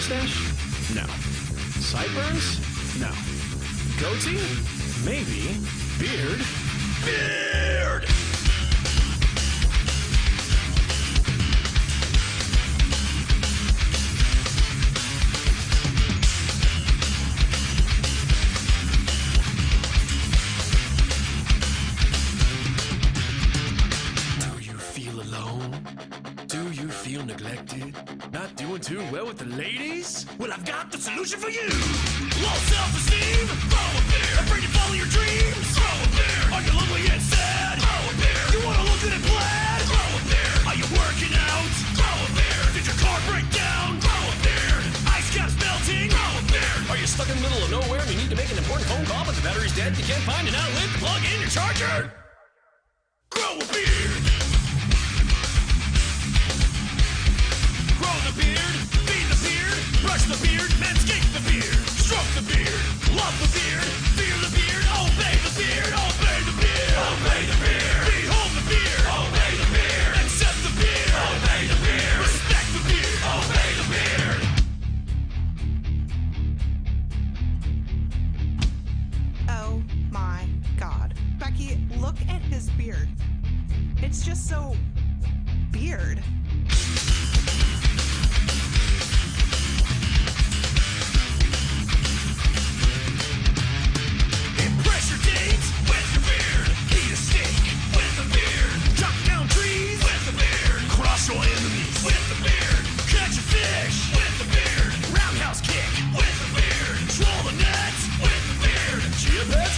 Mustache? No. Sideburns? No. Goatee? Maybe. Beard? Beard! Feel neglected? Not doing too well with the ladies? Well, I've got the solution for you! Low self-esteem? Throw a beer! Afraid to follow your dreams? Throw a beer! Are you lonely and sad? Throw a beer! You wanna look good and plaid? Throw a beer! Are you working out? Throw a beer! Did your car break down? Throw a beer! Ice caps melting? Throw a beer! Are you stuck in the middle of nowhere and you need to make an important phone call but the battery's dead and you can't find an outlet to plug in your charger? Grow a beard! Grow the beard, feed the beard, brush the beard, manscape the beard, stroke the beard, love the beard, fear the beard, obey the beard, obey the beard, obey the beard, behold the beard, obey the beard, accept the beard, obey the beard, respect the beard, obey the beard. Oh my God. Becky, look at his beard. It's just so beard. Impress your dates with your beard. Eat a steak with the beard. Chop down trees with the beard. Crush your enemies with the beard. Catch a fish with the beard. Roundhouse kick with the beard. Troll the nets with the beard. Chia pets?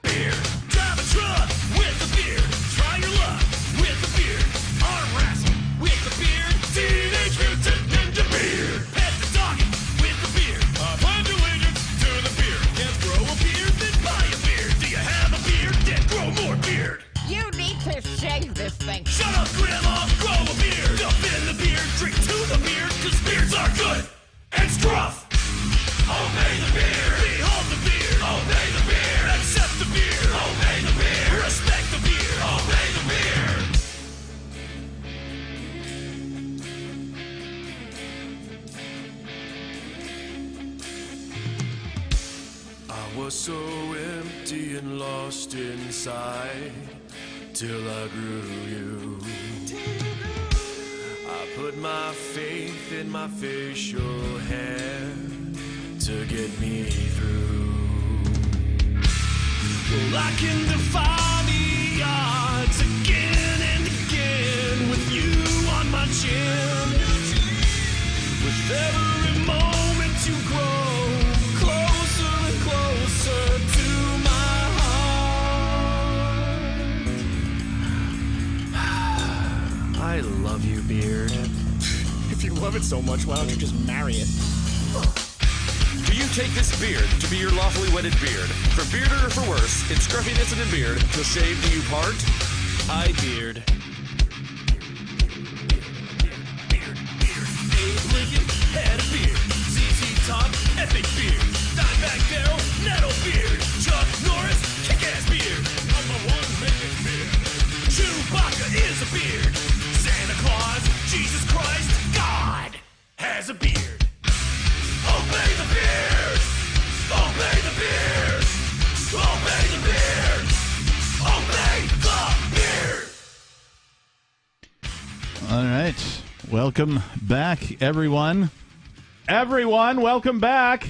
Beard. Drive a truck with the beard. Try your luck with the beard. Arm wrestle with the beard. Teenage Mutant Ninja Beard. Pet the dog with the beard. Pledge allegiance to the beard. Can't grow a beard, then buy a beard. Do you have a beard? Then grow more beard. You need to shave this thing. Shut up, Grandma. Grow a beard. Up in the beard. Drink to the beard. Cause beards are good and scruff. Obey the beard. Behold the beard. Obey the beard. Accept the beard. Obey the beard. Respect the beard. Obey the beard. I was so empty and lost inside till I grew you. I put my faith in my facial hair to get me through. Well, I can defy the odds again and again with you on my chin. With every moment you grow closer and closer to my heart. I love you, Beard. If you love it so much, why don't you just marry it? Do you take this beard to be your lawfully wedded beard? For bearder or for worse, in scruffiness and in beard, till shave do you part? I Beard. Abe Lincoln had a beard. ZZ Top, epic beard. Dimebag Darrell, Nettle beard. Chuck Norris, kick-ass beard. Number one making beard. Chewbacca is a beard. Santa Claus, Jesus Christ, God has a beard. Obey the beard. Obey the beard. Obey the beard. Obey the beard. All right. Welcome back, everyone. Everyone, welcome back.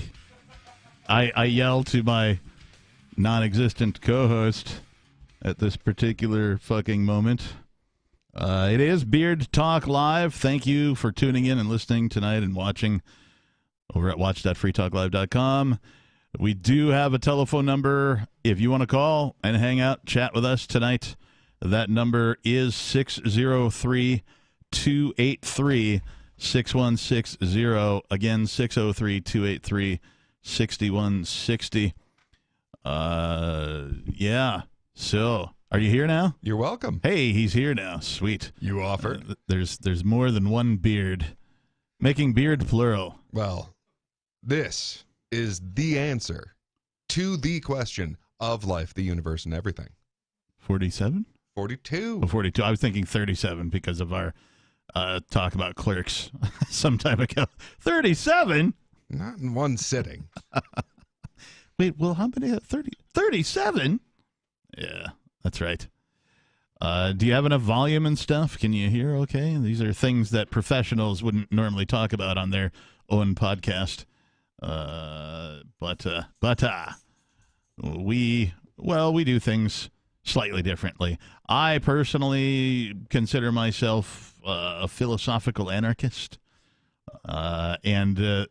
I yell to my non-existent co-host at this particular fucking moment. It is Beard Talk Live. Thank you for tuning in and listening tonight and watching over at watch.freetalklive.com. We do have a telephone number if you want to call and hang out, chat with us tonight. That number is 603-283-6160. Again, 603-283-6160. Yeah. So, are you here now? You're welcome. Hey, he's here now. Sweet. You offered. There's more than one beard. Making beard plural. Well, this is the answer to the question of life, the universe, and everything. 47? 42. Oh, 42. I was thinking 37 because of our talk about Clerks some time ago. 37? Not in one sitting. Wait, well, how many? 37? Yeah, that's right. Do you have enough volume and stuff? Can you hear okay? These are things that professionals wouldn't normally talk about on their own podcast. But we do things slightly differently. I personally consider myself a philosophical anarchist. And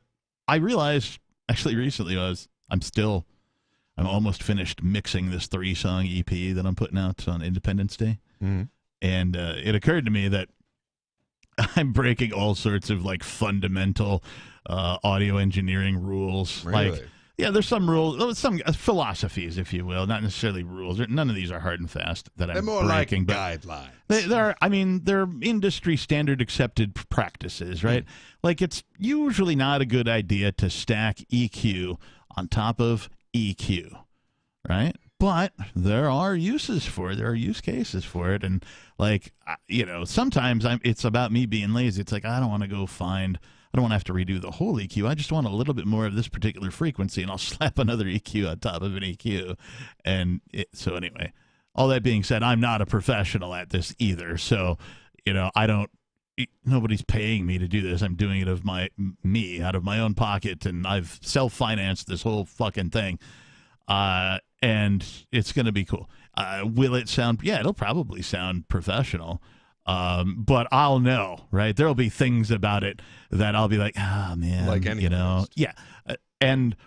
I realized actually recently I'm almost finished mixing this 3-song EP that I'm putting out on Independence Day. Mm-hmm. And it occurred to me that I'm breaking all sorts of like fundamental audio engineering rules. Really? Like, yeah, there's some rules, some philosophies, if you will, not necessarily rules. None of these are hard and fast that I'm They're more breaking. like guidelines. They're industry standard accepted practices, right? Like it's usually not a good idea to stack EQ on top of EQ, right? But there are uses for it. There are use cases for it. And like, sometimes it's about me being lazy. It's like, I don't want to to have to redo the whole EQ. I just want a little bit more of this particular frequency, and I'll slap another EQ on top of an EQ. So anyway, all that being said, I'm not a professional at this either. So, nobody's paying me to do this. I'm doing it out of my own pocket, and I've self-financed this whole fucking thing. And it's going to be cool. Will it sound? Yeah, it'll probably sound professional. But I'll know, right? There'll be things about it that I'll be like, man, like any yeah. And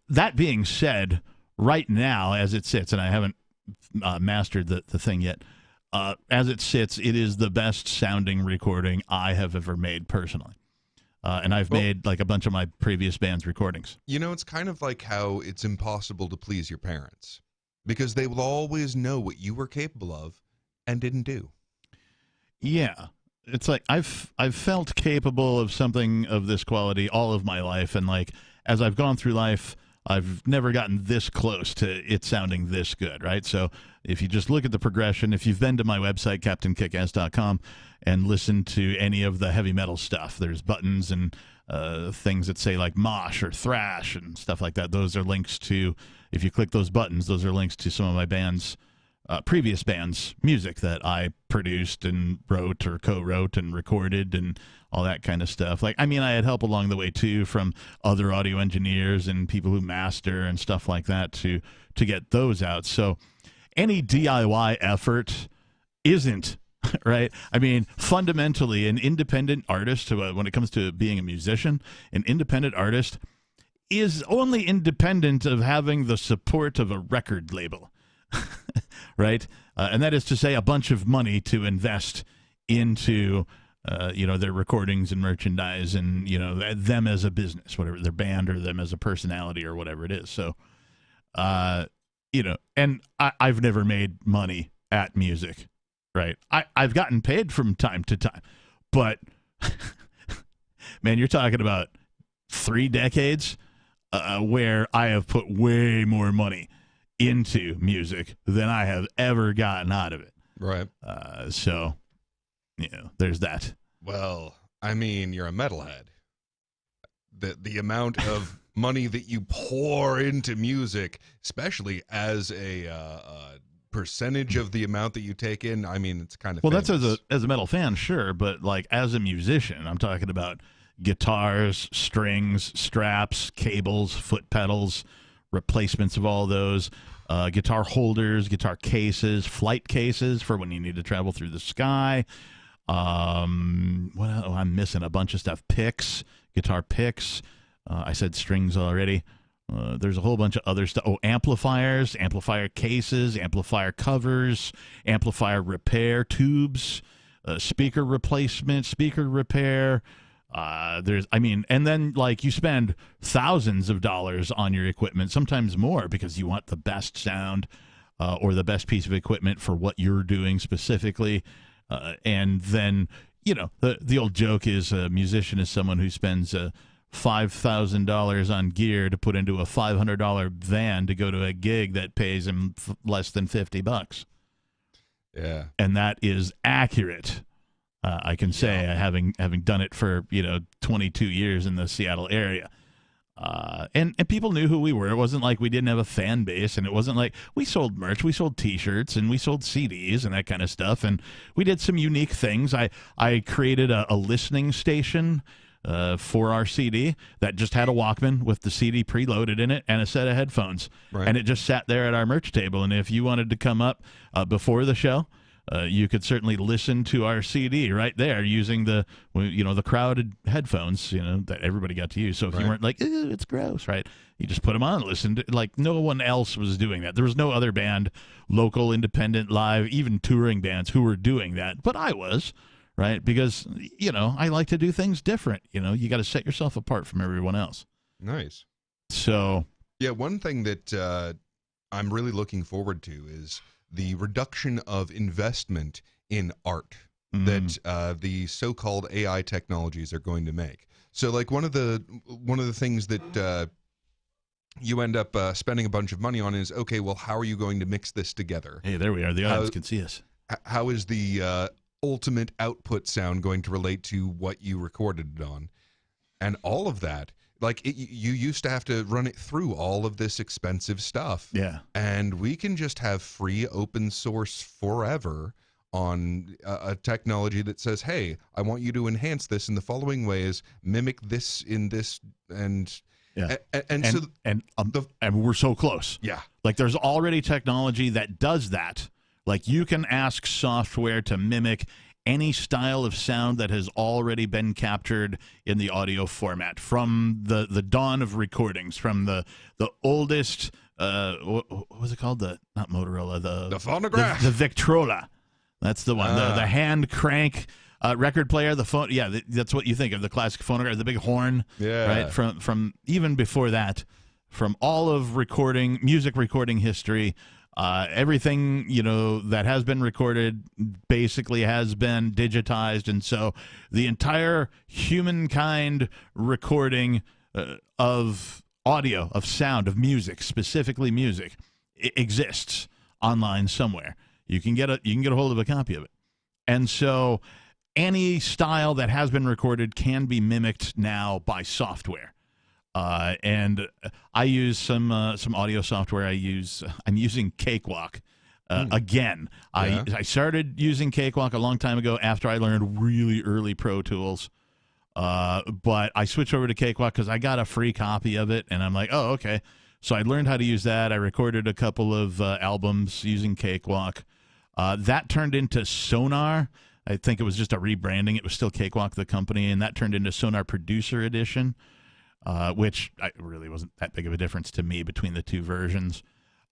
that being said, right now, as it sits, and I haven't mastered the thing yet, as it sits, it is the best sounding recording I have ever made personally. And I've made like a bunch of my previous band's recordings. It's kind of like how it's impossible to please your parents because they will always know what you were capable of and didn't do. Yeah. It's like I've felt capable of something of this quality all of my life, and like as I've gone through life, I've never gotten this close to it sounding this good, right? So if you just look at the progression, if you've been to my website, CaptainKickass.com, and listened to any of the heavy metal stuff, there's buttons and things that say like mosh or thrash and stuff like that. Those are links to, if you click those buttons, those are links to some of my band's, previous band's music that I produced and wrote or co-wrote and recorded and all that kind of stuff. Like, I mean, I had help along the way too from other audio engineers and people who master and stuff like that to get those out. So any DIY effort isn't right. I mean, fundamentally, an independent artist, when it comes to being a musician, an independent artist is only independent of having the support of a record label. Right? And that is to say a bunch of money to invest into, their recordings and merchandise and, them as a business, whatever, their band or them as a personality or whatever it is. So, and I've never made money at music, right? I've gotten paid from time to time, but man, you're talking about 3 decades where I have put way more money into music than I have ever gotten out of it. Right. So, there's that. Well, I mean, you're a metalhead. The amount of money that you pour into music, especially as a percentage of the amount that you take in, I mean, it's kind of well, famous. That's as a metal fan, sure, but like as a musician, I'm talking about guitars, strings, straps, cables, foot pedals, replacements of all those, guitar holders, guitar cases, flight cases for when you need to travel through the sky. I'm missing a bunch of stuff. Picks, guitar picks. I said strings already. There's a whole bunch of other stuff. Oh, amplifiers, amplifier cases, amplifier covers, amplifier repair tubes, speaker replacement, speaker repair. And then like you spend thousands of dollars on your equipment, sometimes more because you want the best sound or the best piece of equipment for what you're doing specifically. And then, the old joke is a musician is someone who spends $5,000 on gear to put into a $500 van to go to a gig that pays him less than $50. Yeah. And that is accurate. I can say, having done it for 22 years in the Seattle area. And people knew who we were. It wasn't like we didn't have a fan base, and it wasn't like we sold merch. We sold T-shirts, and we sold CDs and that kind of stuff. And we did some unique things. I created a listening station for our CD that just had a Walkman with the CD preloaded in it and a set of headphones. Right. And it just sat there at our merch table. And if you wanted to come up before the show, you could certainly listen to our CD right there using the crowded headphones, that everybody got to use. So if you weren't like, it's gross, right? You just put them on and listen to, like, no one else was doing that. There was no other band, local, independent, live, even touring bands who were doing that. But I was, right? Because, I like to do things different. You got to set yourself apart from everyone else. Nice. So. Yeah, one thing that I'm really looking forward to is the reduction of investment in art that the so-called AI technologies are going to make. So, like, one of the things that you end up spending a bunch of money on is, okay, well, how are you going to mix this together? Hey, there we are. The audience can see us. How is the ultimate output sound going to relate to what you recorded it on? And all of that. Like, you used to have to run it through all of this expensive stuff. Yeah. And we can just have free open source forever on a technology that says, hey, I want you to enhance this in the following ways, mimic this in this, and we're so close. Yeah. Like, there's already technology that does that. Like, you can ask software to mimic any style of sound that has already been captured in the audio format from the dawn of recordings, from the oldest what was it called, not Motorola, the phonograph, the Victrola, that's the one, the hand crank record player, the phone, that's what you think of, the classic phonograph, the big horn, right, from even before that, from all of music recording history. Everything, that has been recorded basically has been digitized. And so the entire humankind recording of audio, of sound, of music, specifically music, exists online somewhere. You can get a hold of a copy of it. And so any style that has been recorded can be mimicked now by software. And I use some audio software. I'm using Cakewalk again. Yeah. I started using Cakewalk a long time ago after I learned really early Pro Tools. But I switched over to Cakewalk because I got a free copy of it, and I'm like, oh, okay. So I learned how to use that. I recorded a couple of albums using Cakewalk. That turned into Sonar. I think it was just a rebranding. It was still Cakewalk, the company, and that turned into Sonar Producer Edition. Which really wasn't that big of a difference to me between the two versions.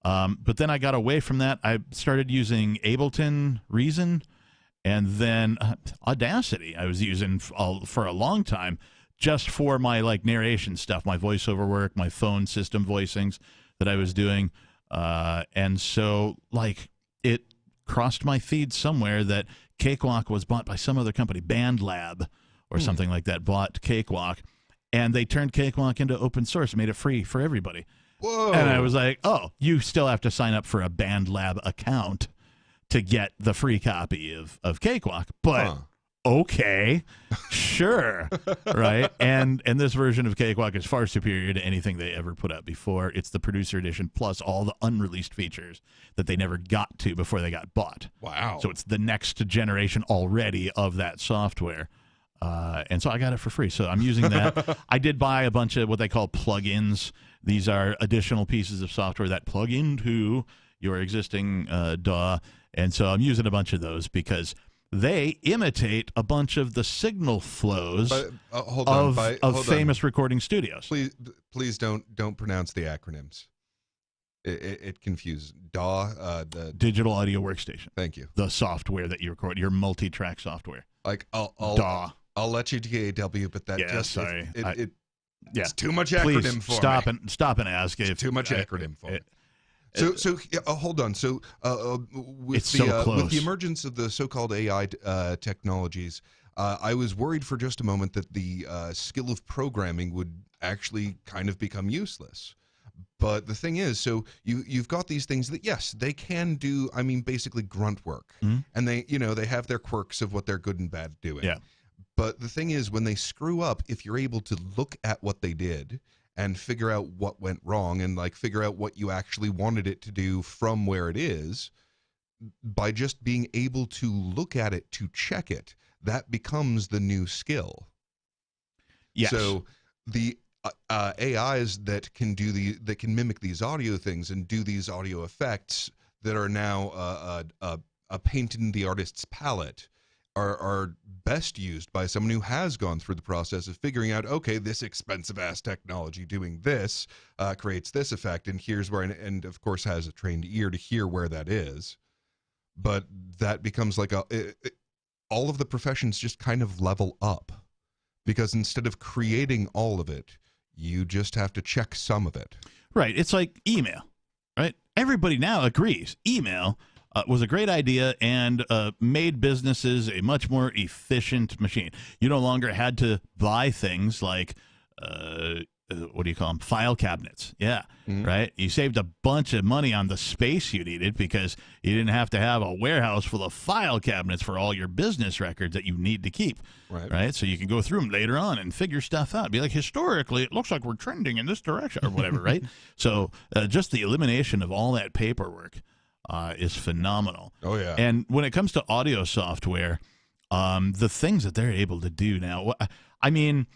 But then I got away from that. I started using Ableton Reason, and then Audacity I was using for a long time just for my narration stuff, my voiceover work, my phone system voicings that I was doing. And so it crossed my feed somewhere that Cakewalk was bought by some other company, BandLab or something like that, bought Cakewalk. And they turned Cakewalk into open source, made it free for everybody. Whoa. And I was like, oh, you still have to sign up for a BandLab account to get the free copy of Cakewalk. But, okay, sure, right? And this version of Cakewalk is far superior to anything they ever put out before. It's the producer edition plus all the unreleased features that they never got to before they got bought. Wow. So it's the next generation already of that software. And so I got it for free. So I'm using that. I did buy a bunch of what they call plugins. These are additional pieces of software that plug into your existing DAW. And so I'm using a bunch of those because they imitate a bunch of the signal flows of famous recording studios. Please don't pronounce the acronyms. It confuses. DAW, the Digital Audio Workstation. Thank you. The software that you record, your multi-track software. DAW. I'll let you DAW, but that sorry. It's too much acronym Please for stop me. And ask. It's too much acronym for me. So hold on. So with the emergence of the so-called AI technologies, I was worried for just a moment that the skill of programming would actually kind of become useless. But the thing is, so you've got these things that, yes, they can do, I mean, basically grunt work. And they, they have their quirks of what they're good and bad doing. Yeah. But the thing is, when they screw up, if you're able to look at what they did and figure out what went wrong and like figure out what you actually wanted it to do from where it is, by just being able to look at it to check it, that becomes the new skill. Yes. So the AIs that can mimic these audio things and do these audio effects that are now a paint in the artist's palette are best used by someone who has gone through the process of figuring out, okay, this expensive ass technology doing this creates this effect, and here's where, and of course has a trained ear to hear where that is. But that becomes like all of the professions just kind of level up, because instead of creating all of it, you just have to check some of it. Right. It's like email, right? Everybody now agrees email was a great idea and made businesses a much more efficient machine. You no longer had to buy things like, what do you call them? File cabinets. Yeah. Right. You saved a bunch of money on the space you needed because you didn't have to have a warehouse full of file cabinets for all your business records that you need to keep. Right. So you can go through them later on and figure stuff out. Be like, historically, it looks like we're trending in this direction or whatever. Right. So just the elimination of all that paperwork is phenomenal. Oh, yeah. And when it comes to audio software, the things that they're able to do now, I mean,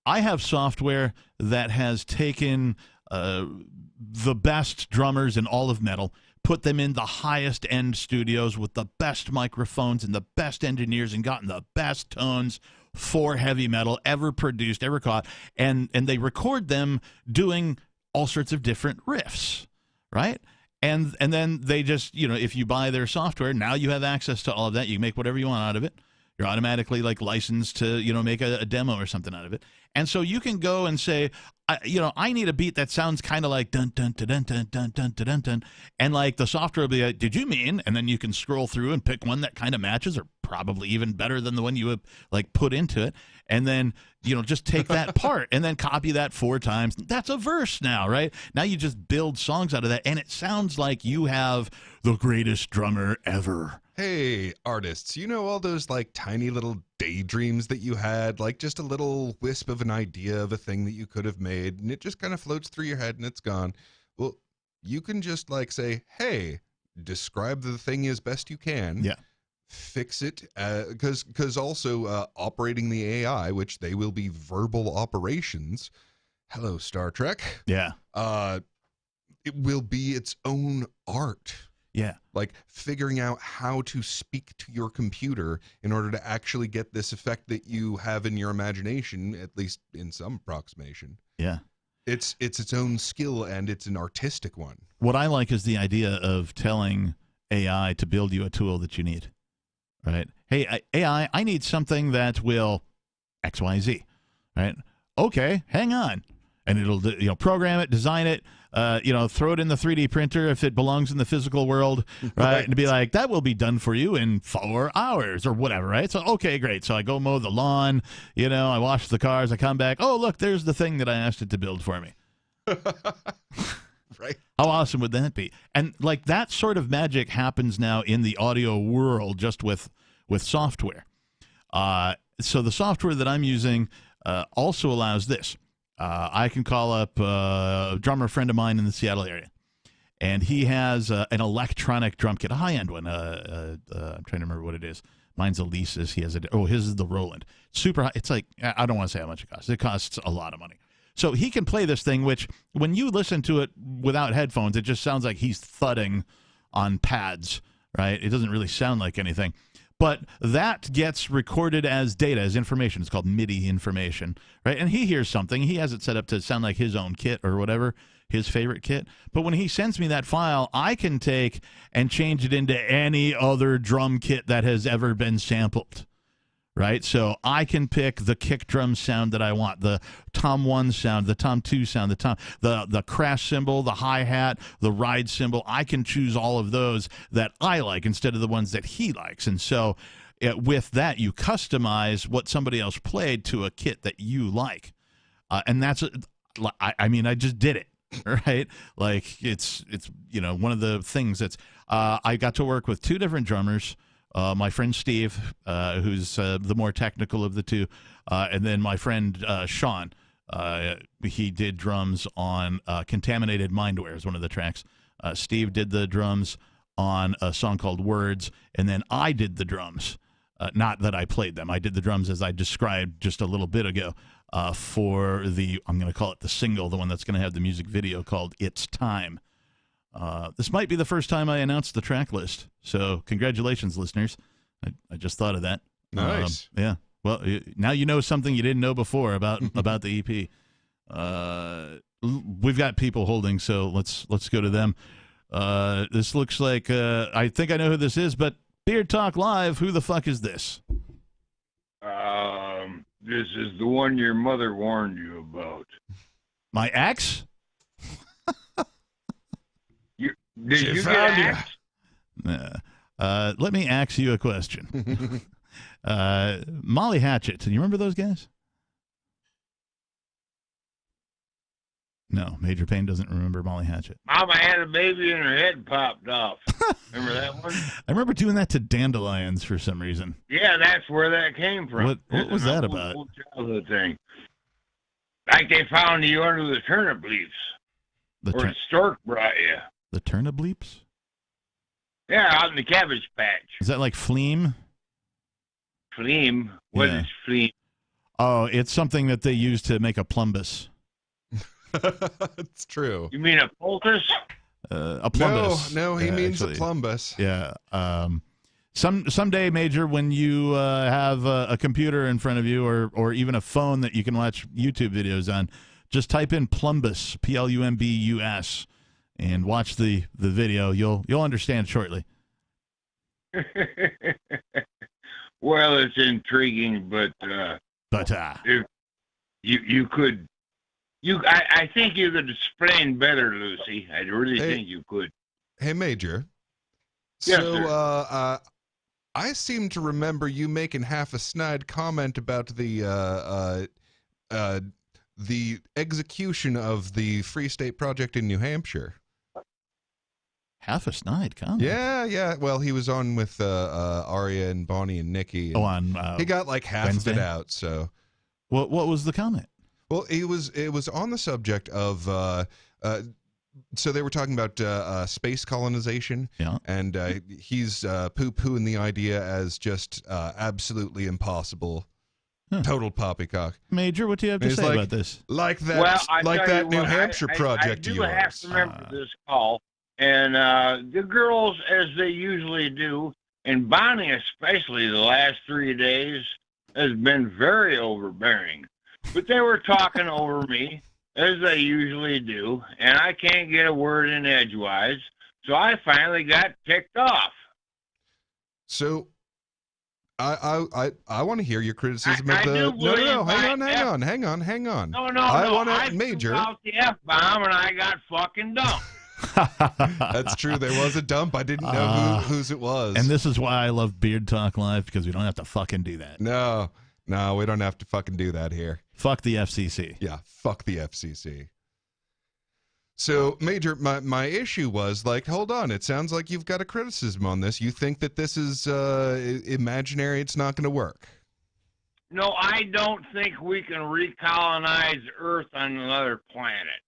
I have software that has taken the best drummers in all of metal, put them in the highest end studios with the best microphones and the best engineers, and gotten the best tones for heavy metal ever produced, ever caught, and they record them doing all sorts of different riffs, right? And then they just, if you buy their software, now you have access to all of that. You can make whatever you want out of it. You're automatically like licensed to, make a demo or something out of it. And so you can go and say, I need a beat that sounds kind of like dun dun dun dun dun dun dun dun dun, and like the software will be like, did you mean? And then you can scroll through and pick one that kind of matches, or probably even better than the one you have like put into it, and then just take that part and then copy that 4 times. That's a verse now, right? Now you just build songs out of that, and it sounds like you have the greatest drummer ever. Hey, artists, all those like tiny little daydreams that you had, like just a little wisp of an idea of a thing that you could have made, and it just kind of floats through your head and it's gone. Well, you can just like say, hey, describe the thing as best you can. Yeah. Fix it, because also operating the AI, which they will be verbal operations. Hello, Star Trek. Yeah. It will be its own art. Yeah. Like figuring out how to speak to your computer in order to actually get this effect that you have in your imagination, at least in some approximation. Yeah. It's its own skill, and it's an artistic one. What I like is the idea of telling AI to build you a tool that you need. Right? Hey, AI, I need something that will XYZ. Right? Okay, hang on. And it'll program it, design it, throw it in the 3D printer if it belongs in the physical world, right? And be like, that will be done for you in 4 hours or whatever, right? So, okay, great. So I go mow the lawn, I wash the cars, I come back. Oh, look, there's the thing that I asked it to build for me. Right. How awesome would that be? And like that sort of magic happens now in the audio world just with software. So the software that I'm using also allows this. I can call up a drummer friend of mine in the Seattle area, and he has an electronic drum kit, a high-end one. I'm trying to remember what it is. Mine's Elise's. He has his is the Roland. Super high. It's like, I don't want to say how much it costs. It costs a lot of money. So he can play this thing, which when you listen to it without headphones, it just sounds like he's thudding on pads, right? It doesn't really sound like anything. But that gets recorded as data, as information. It's called MIDI information, right? And he hears something. He has it set up to sound like his own kit or whatever, his favorite kit. But when he sends me that file, I can take and change it into any other drum kit that has ever been sampled, right? So I can pick the kick drum sound that I want, the tom 1 sound, the tom 2 sound, the crash cymbal, the hi-hat, the ride cymbal. I can choose all of those that I like instead of the ones that he likes. And so with that, you customize what somebody else played to a kit that you like. And that's, I just did it. right? Like it's one of the things that's I got to work with two different drummers. My friend Steve, who's the more technical of the two, and then my friend Sean. He did drums on Contaminated Mindware is one of the tracks. Steve did the drums on a song called Words, and then I did the drums. Not that I played them. I did the drums as I described just a little bit ago for I'm going to call it the single, the one that's going to have the music video called It's Time. This might be the first time I announced the track list, so congratulations, listeners. I just thought of that. Nice. Yeah. Well, now you know something you didn't know before about the EP. We've got people holding, so let's go to them. This looks like I think I know who this is, but Beard Talk Live. Who the fuck is this? This is the one your mother warned you about. My ex? Did you get axed? Let me ask you a question. Molly Hatchet. Do you remember those guys? No, Major Payne doesn't remember Molly Hatchet. Mama had a baby and her head popped off. Remember that one? I remember doing that to Dandelions for some reason. Yeah, that's where that came from. What was that about? Old childhood thing. Like they found you under the turnip leaves. Or stork brought you. The turnip leaves? Yeah, out in the cabbage patch. Is that like phlegm? Phlegm? What is phlegm? Oh, it's something that they use to make a plumbus. It's true. You mean a poultice? A plumbus. No, he means actually. A plumbus. Yeah. Someday, Major, when you have a computer in front of you or even a phone that you can watch YouTube videos on, just type in plumbus, Plumbus, and watch the video. You'll understand shortly. Well, it's intriguing, but if you could. I think you could explain better, Lucy. I really think you could. Hey, Major. Yes, so, sir. I seem to remember you making half a snide comment about the execution of the Free State Project in New Hampshire. Half a snide comment? Yeah. Well, he was on with Aria and Bonnie and Nikki. And he got like half Wednesday? of it out. So, what was the comment? Well, it was on the subject of so they were talking about space colonization, and he's poo-pooing the idea as just absolutely impossible, total poppycock. Major, what do you have to say about this? Like that, New Hampshire project. I do have to remember this call, and the girls, as they usually do, and Bonnie especially, the last 3 days has been very overbearing. But they were talking over me, as they usually do, and I can't get a word in edgewise, so I finally got ticked off. So, I want to hear your criticism of the. No, hang on. No. I want I to, Major. threw out the F-bomb and I got fucking dumped. That's true. There was a dump. I didn't know whose it was. And this is why I love Beard Talk Live, because we don't have to fucking do that. No, we don't have to fucking do that here. Fuck the FCC. Yeah, fuck the FCC. So, Major, my issue was, like, hold on, it sounds like you've got a criticism on this. You think that this is imaginary, it's not going to work. No, I don't think we can recolonize Earth on another planet.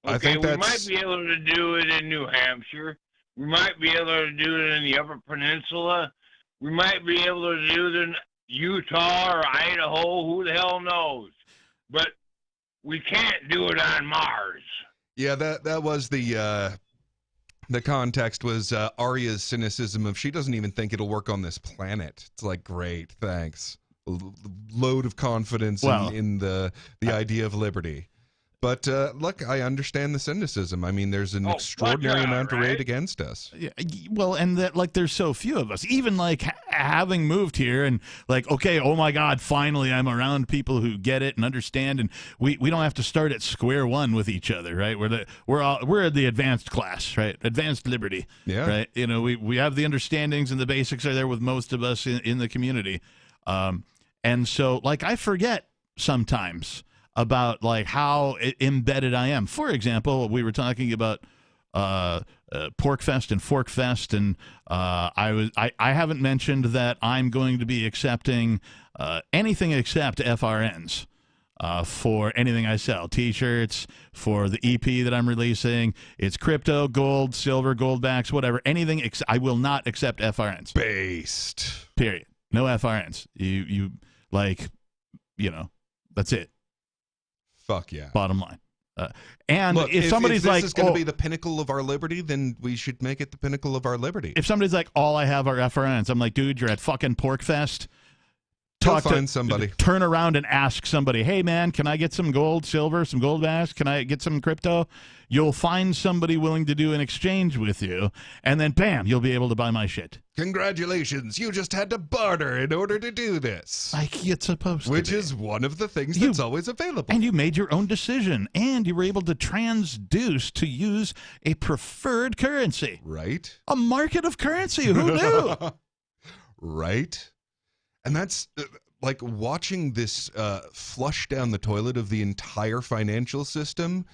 Okay, I think we might be able to do it in New Hampshire. We might be able to do it in the Upper Peninsula. We might be able to do it in Utah or Idaho, who the hell knows? But we can't do it on Mars. Yeah, that was the context was Arya's cynicism of she doesn't even think it'll work on this planet. It's like, great, thanks. Load of confidence in the idea of liberty. But look, I understand the cynicism. I mean, there's an extraordinary amount of rate against us. Yeah, well, and that, like, there's so few of us. Even like having moved here and like, okay, oh my God, finally I'm around people who get it and understand, and we don't have to start at square one with each other, right? We're the advanced class, right? Advanced liberty, right? You know, we have the understandings and the basics are there with most of us in the community, and so like I forget sometimes. about like how embedded I am. For example, we were talking about Porkfest and Forkfest, and I haven't mentioned that I'm going to be accepting anything except FRNs. For anything I sell, T-shirts, for the EP that I'm releasing, it's crypto, gold, silver, goldbacks, whatever. Anything, I will not accept FRNs. Based. Period. No FRNs. You like, that's it. Fuck yeah. Bottom line. And look, if somebody's this like, is going to be the pinnacle of our liberty, then we should make it the pinnacle of our liberty. if somebody's like, all I have are FRNs, I'm like, dude, you're at fucking Porkfest. Find somebody. Turn around and ask somebody, hey, man, can I get some gold, silver, some gold backs? Can I get some crypto? You'll find somebody willing to do an exchange with you, and then, bam, you'll be able to buy my shit. Congratulations. You just had to barter in order to do this. Like it's supposed to Which be. is one of the things that's always available. And you made your own decision, and you were able to transduce to use a preferred currency. Right? A market of currency. Who knew? Right? And that's like watching this flush down the toilet of the entire financial system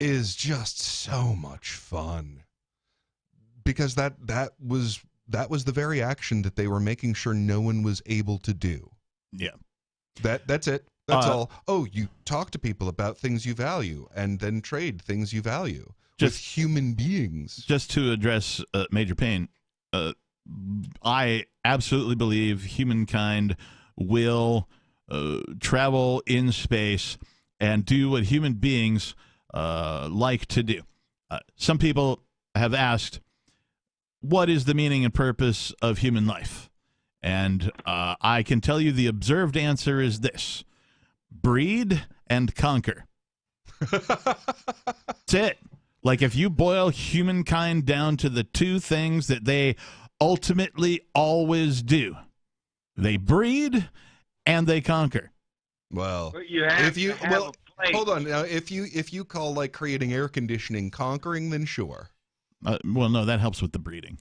is just so much fun. Because that was the very action that they were making sure no one was able to do. Yeah. That's it. That's all. Oh, you talk to people about things you value and then trade things you value with human beings. Just to address Major Payne, I absolutely believe humankind will travel in space and do what human beings like to do. Some people have asked, what is the meaning and purpose of human life? And I can tell you the observed answer is this: breed and conquer. That's it. Like, if you boil humankind down to the two things that they ultimately always do, they breed and they conquer. Well, But you have to have a place. hold on. Now, if you call like creating air conditioning conquering, then sure. Well, no, that helps with the breeding.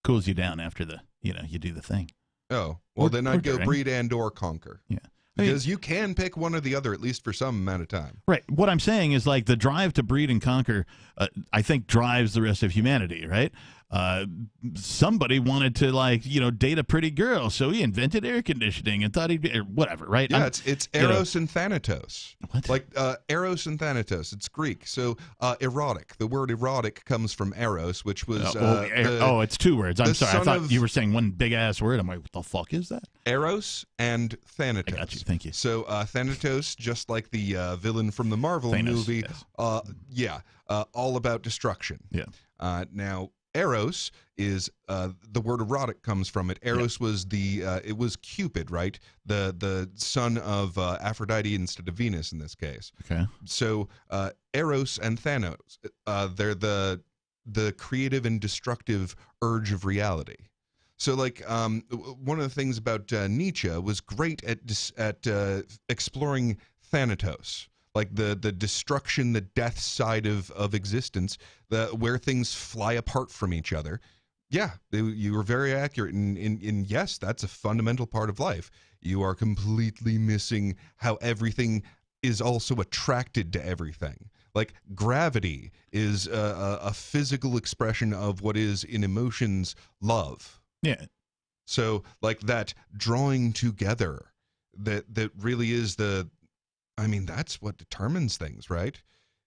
Cools you down after you do the thing. Oh, well, then I'd go during. breed and or conquer. Yeah. Because you can pick one or the other, at least for some amount of time. Right. What I'm saying is, like, the drive to breed and conquer, I think, drives the rest of humanity, right? Somebody wanted to, like, date a pretty girl, so he invented air conditioning and thought he'd be, or whatever, right? Yeah, it's Eros and Thanatos. What? Like, Eros and Thanatos. It's Greek. So, erotic. The word erotic comes from Eros, which was... it's two words. I'm the sorry. I son thought of- you were saying one big-ass word. I'm like, what the fuck is that? Eros and Thanatos. I got you. Thank you. So Thanatos, just like the villain from the Marvel Thanos, movie, yes. all about destruction. Yeah. Now, Eros is the word erotic comes from it. Eros was it was Cupid, right? The son of Aphrodite instead of Venus in this case. Okay. So Eros and Thanos, they're the creative and destructive urge of reality. So, like, one of the things about Nietzsche was great at exploring Thanatos, like the destruction, the death side of existence, where things fly apart from each other. Yeah, you were very accurate. In yes, that's a fundamental part of life. You are completely missing how everything is also attracted to everything. Like, gravity is a physical expression of what is in emotions love. Yeah. So, like, that drawing together, that really is that's what determines things, right?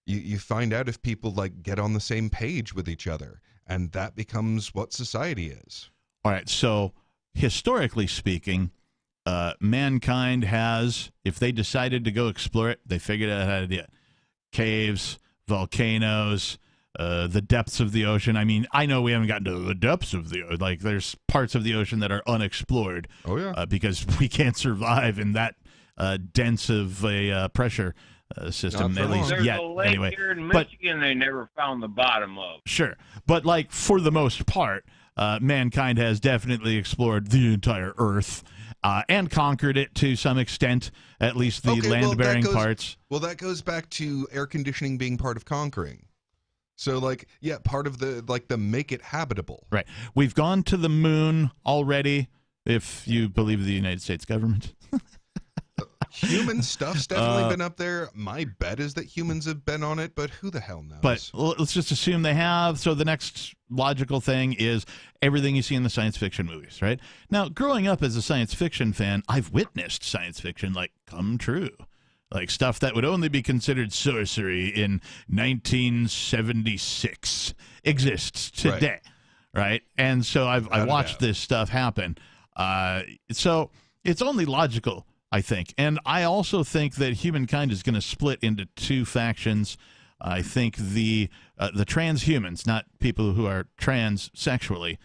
You find out if people, like, get on the same page with each other, and that becomes what society is. All right. So, historically speaking, mankind has, if they decided to go explore it, they figured out how to do it. Caves, volcanoes, the depths of the ocean. I mean, I know we haven't gotten to the depths of the ocean. Like, there's parts of the ocean that are unexplored. Oh, yeah. Because we can't survive in that dense of a pressure system, Not for at least long. There's yet. a lake Anyway, here in but Michigan they never found the bottom of. sure. But, like, for the most part, mankind has definitely explored the entire Earth and conquered it to some extent, at least the land-bearing parts. Well, that goes back to air conditioning being part of conquering. So, like, yeah, part of the make it habitable. Right. We've gone to the moon already, if you believe the United States government. Human stuff's definitely been up there. My bet is that humans have been on it, but who the hell knows? But let's just assume they have. So the next logical thing is everything you see in the science fiction movies, right? Now, growing up as a science fiction fan, I've witnessed science fiction like come true. Like stuff that would only be considered sorcery in 1976 exists today, right? And so I watched this stuff happen. So it's only logical, I think. And I also think that humankind is going to split into two factions. I think the transhumans, not people who are trans sexually,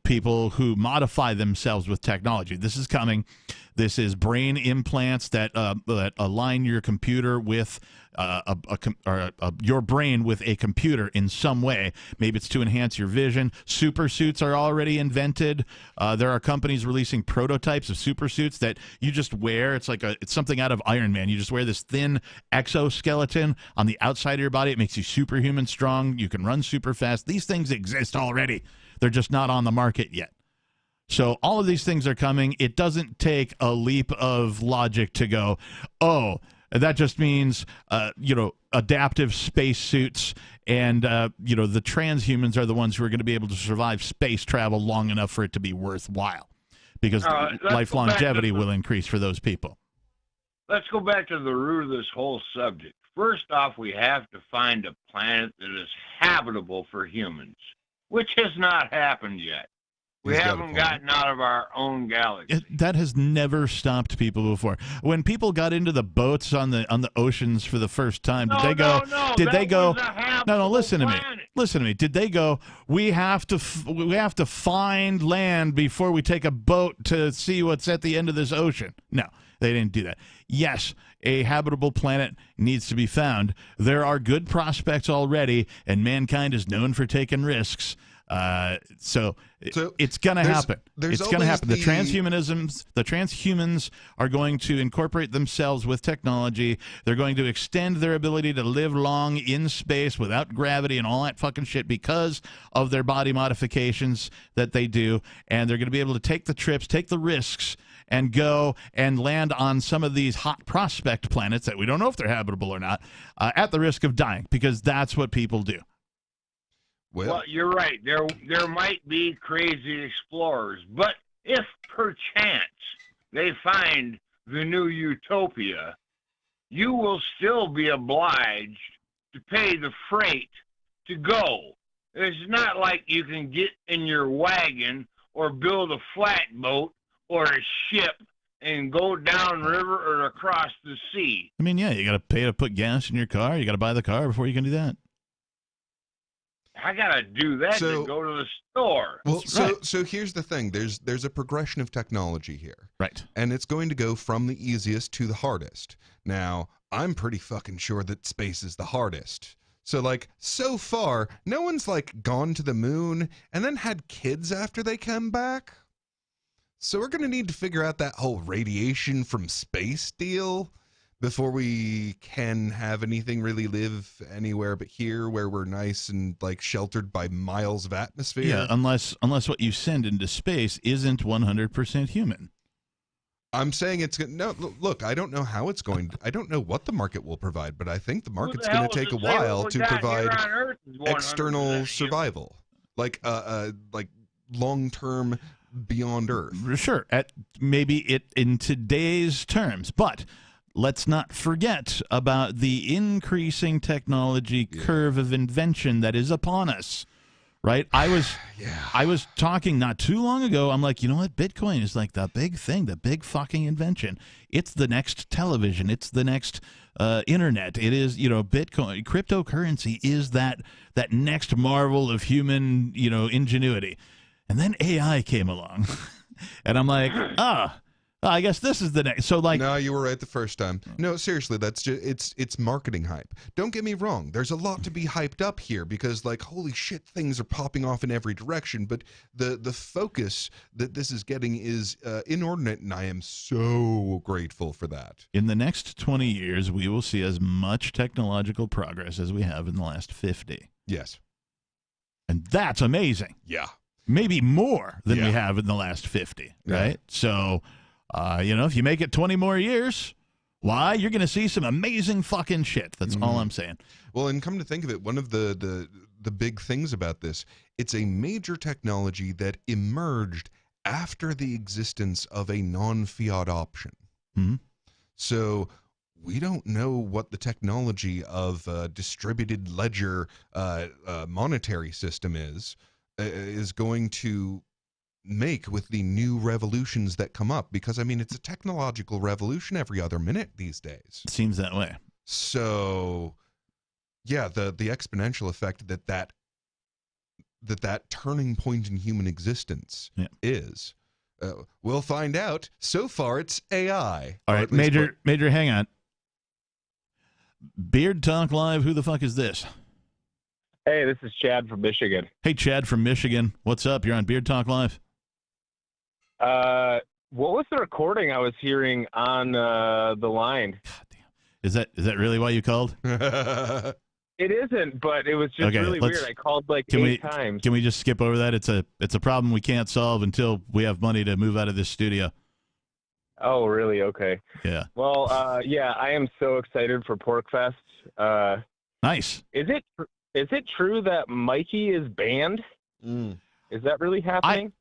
people who modify themselves with technology. This is coming. This is brain implants that align your computer with your brain with a computer in some way. Maybe it's to enhance your vision. Super suits are already invented. There are companies releasing prototypes of super suits that you just wear. It's like it's something out of Iron Man. You just wear this thin exoskeleton on the outside of your body. It makes you superhuman strong. You can run super fast. These things exist already. They're just not on the market yet. So all of these things are coming. It doesn't take a leap of logic to go, oh, that just means, adaptive spacesuits and, the transhumans are the ones who are going to be able to survive space travel long enough for it to be worthwhile because life longevity will increase for those people. Let's go back to the root of this whole subject. First off, we have to find a planet that is habitable for humans, which has not happened yet. We haven't gotten out of our own galaxy. That has never stopped people before. When people got into the boats on the oceans for the first time, did they go? No, listen to me. Listen to me. Did they go? We have to find land before we take a boat to see what's at the end of this ocean. No, they didn't do that. Yes, a habitable planet needs to be found. There are good prospects already, and mankind is known for taking risks. So it's going to happen. It's going to happen. The transhumans are going to incorporate themselves with technology. They're going to extend their ability to live long in space without gravity and all that fucking shit because of their body modifications that they do. And they're going to be able to take the trips, take the risks, and go and land on some of these hot prospect planets that we don't know if they're habitable or not, at the risk of dying, because that's what people do. Well, you're right. There might be crazy explorers, but if perchance they find the new utopia, you will still be obliged to pay the freight to go. It's not like you can get in your wagon or build a flatboat or a ship and go downriver or across the sea. I mean, yeah, you got to pay to put gas in your car. You got to buy the car before you can do that. I gotta do that to go to the store. Well, so here's the thing: there's a progression of technology here, right? And it's going to go from the easiest to the hardest. Now, I'm pretty fucking sure that space is the hardest. So far, no one's gone to the moon and then had kids after they come back. So we're gonna need to figure out that whole radiation from space deal before we can have anything really live anywhere but here, where we're nice and sheltered by miles of atmosphere. Yeah, unless what you send into space isn't 100% human. I'm saying look, I don't know how it's going. I don't know what the market will provide, but I think the market's going to take a while to provide external survival, like long-term beyond Earth. Sure, maybe it in today's terms, but let's not forget about the increasing technology curve of invention that is upon us, right? I was talking not too long ago. I'm like, you know what? Bitcoin is like the big thing, the big fucking invention. It's the next television. It's the next internet. It is, Bitcoin, cryptocurrency is that next marvel of human, ingenuity. And then AI came along, and I'm like, I guess this is the next. So no, you were right the first time. No, seriously, that's just it's marketing hype. Don't get me wrong. There's a lot to be hyped up here because holy shit, things are popping off in every direction. But the focus that this is getting is inordinate, and I am so grateful for that. In the next 20 years, we will see as much technological progress as we have in the last 50. Yes, and that's amazing. Yeah, maybe more than we have in the last 50. Right, so. If you make it 20 more years, Why? You're going to see some amazing fucking shit. That's all I'm saying. Well, and come to think of it, one of the big things about this, it's a major technology that emerged after the existence of a non-fiat option. Mm-hmm. So we don't know what the technology of a distributed ledger monetary system is going to make with the new revolutions that come up, because I mean it's a technological revolution every other minute these days. It seems that way. So yeah, the exponential effect that turning point in human existence is, we'll find out. So far it's AI. All right, Major, hang on. Beard Talk Live, who the fuck is this? Hey, this is Chad from Michigan. Hey, Chad from Michigan. What's up? You're on Beard Talk Live. What was the recording I was hearing on the line? God damn. Is that really why you called? It isn't, but it was just really weird. I called like 8 times. Can we just skip over that? It's a problem we can't solve until we have money to move out of this studio. Oh, really? Okay. Yeah. Well, I am so excited for PorkFest. Nice. Is it true that Mikey is banned? Is that really happening?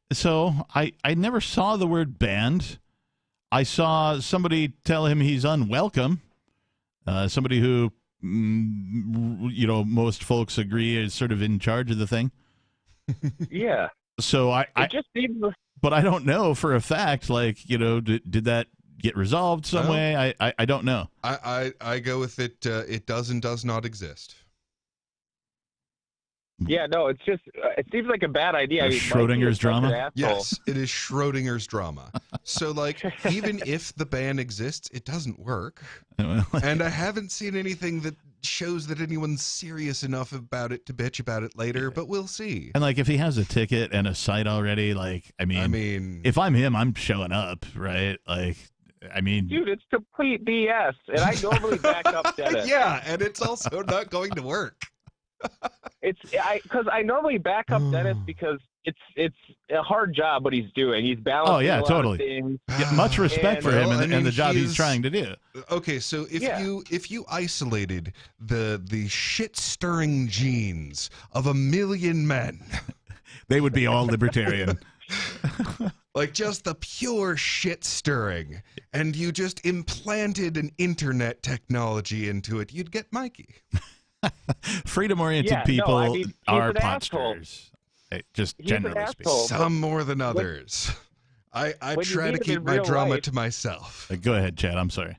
I never saw the word banned. I saw somebody tell him he's unwelcome. Somebody who, most folks agree is sort of in charge of the thing. Yeah. So but I don't know for a fact, did that get resolved some way? I don't know. I go with it. It does and does not exist. Yeah, no, it's just, it seems like a bad idea. Schrodinger's drama? Yes, it is Schrodinger's drama. So, even if the ban exists, it doesn't work. And I haven't seen anything that shows that anyone's serious enough about it to bitch about it later, but we'll see. And, if he has a ticket and a site already, I mean, if I'm him, I'm showing up, right? Dude, it's complete BS. And I normally back up Dennis. Yeah, and it's also not going to work. Because I normally back up Dennis because it's a hard job what he's doing. He's balancing a lot of things. Yeah, much respect for him and the job he's trying to do. Okay, so if you isolated the shit stirring genes of 1 million men, they would be all libertarian. Just the pure shit stirring, and you just implanted an internet technology into it, you'd get Mikey. Freedom-oriented people are pot stirrers. Just generally speaking. Some more than others. I try to keep my drama to myself. Go ahead, Chad. I'm sorry.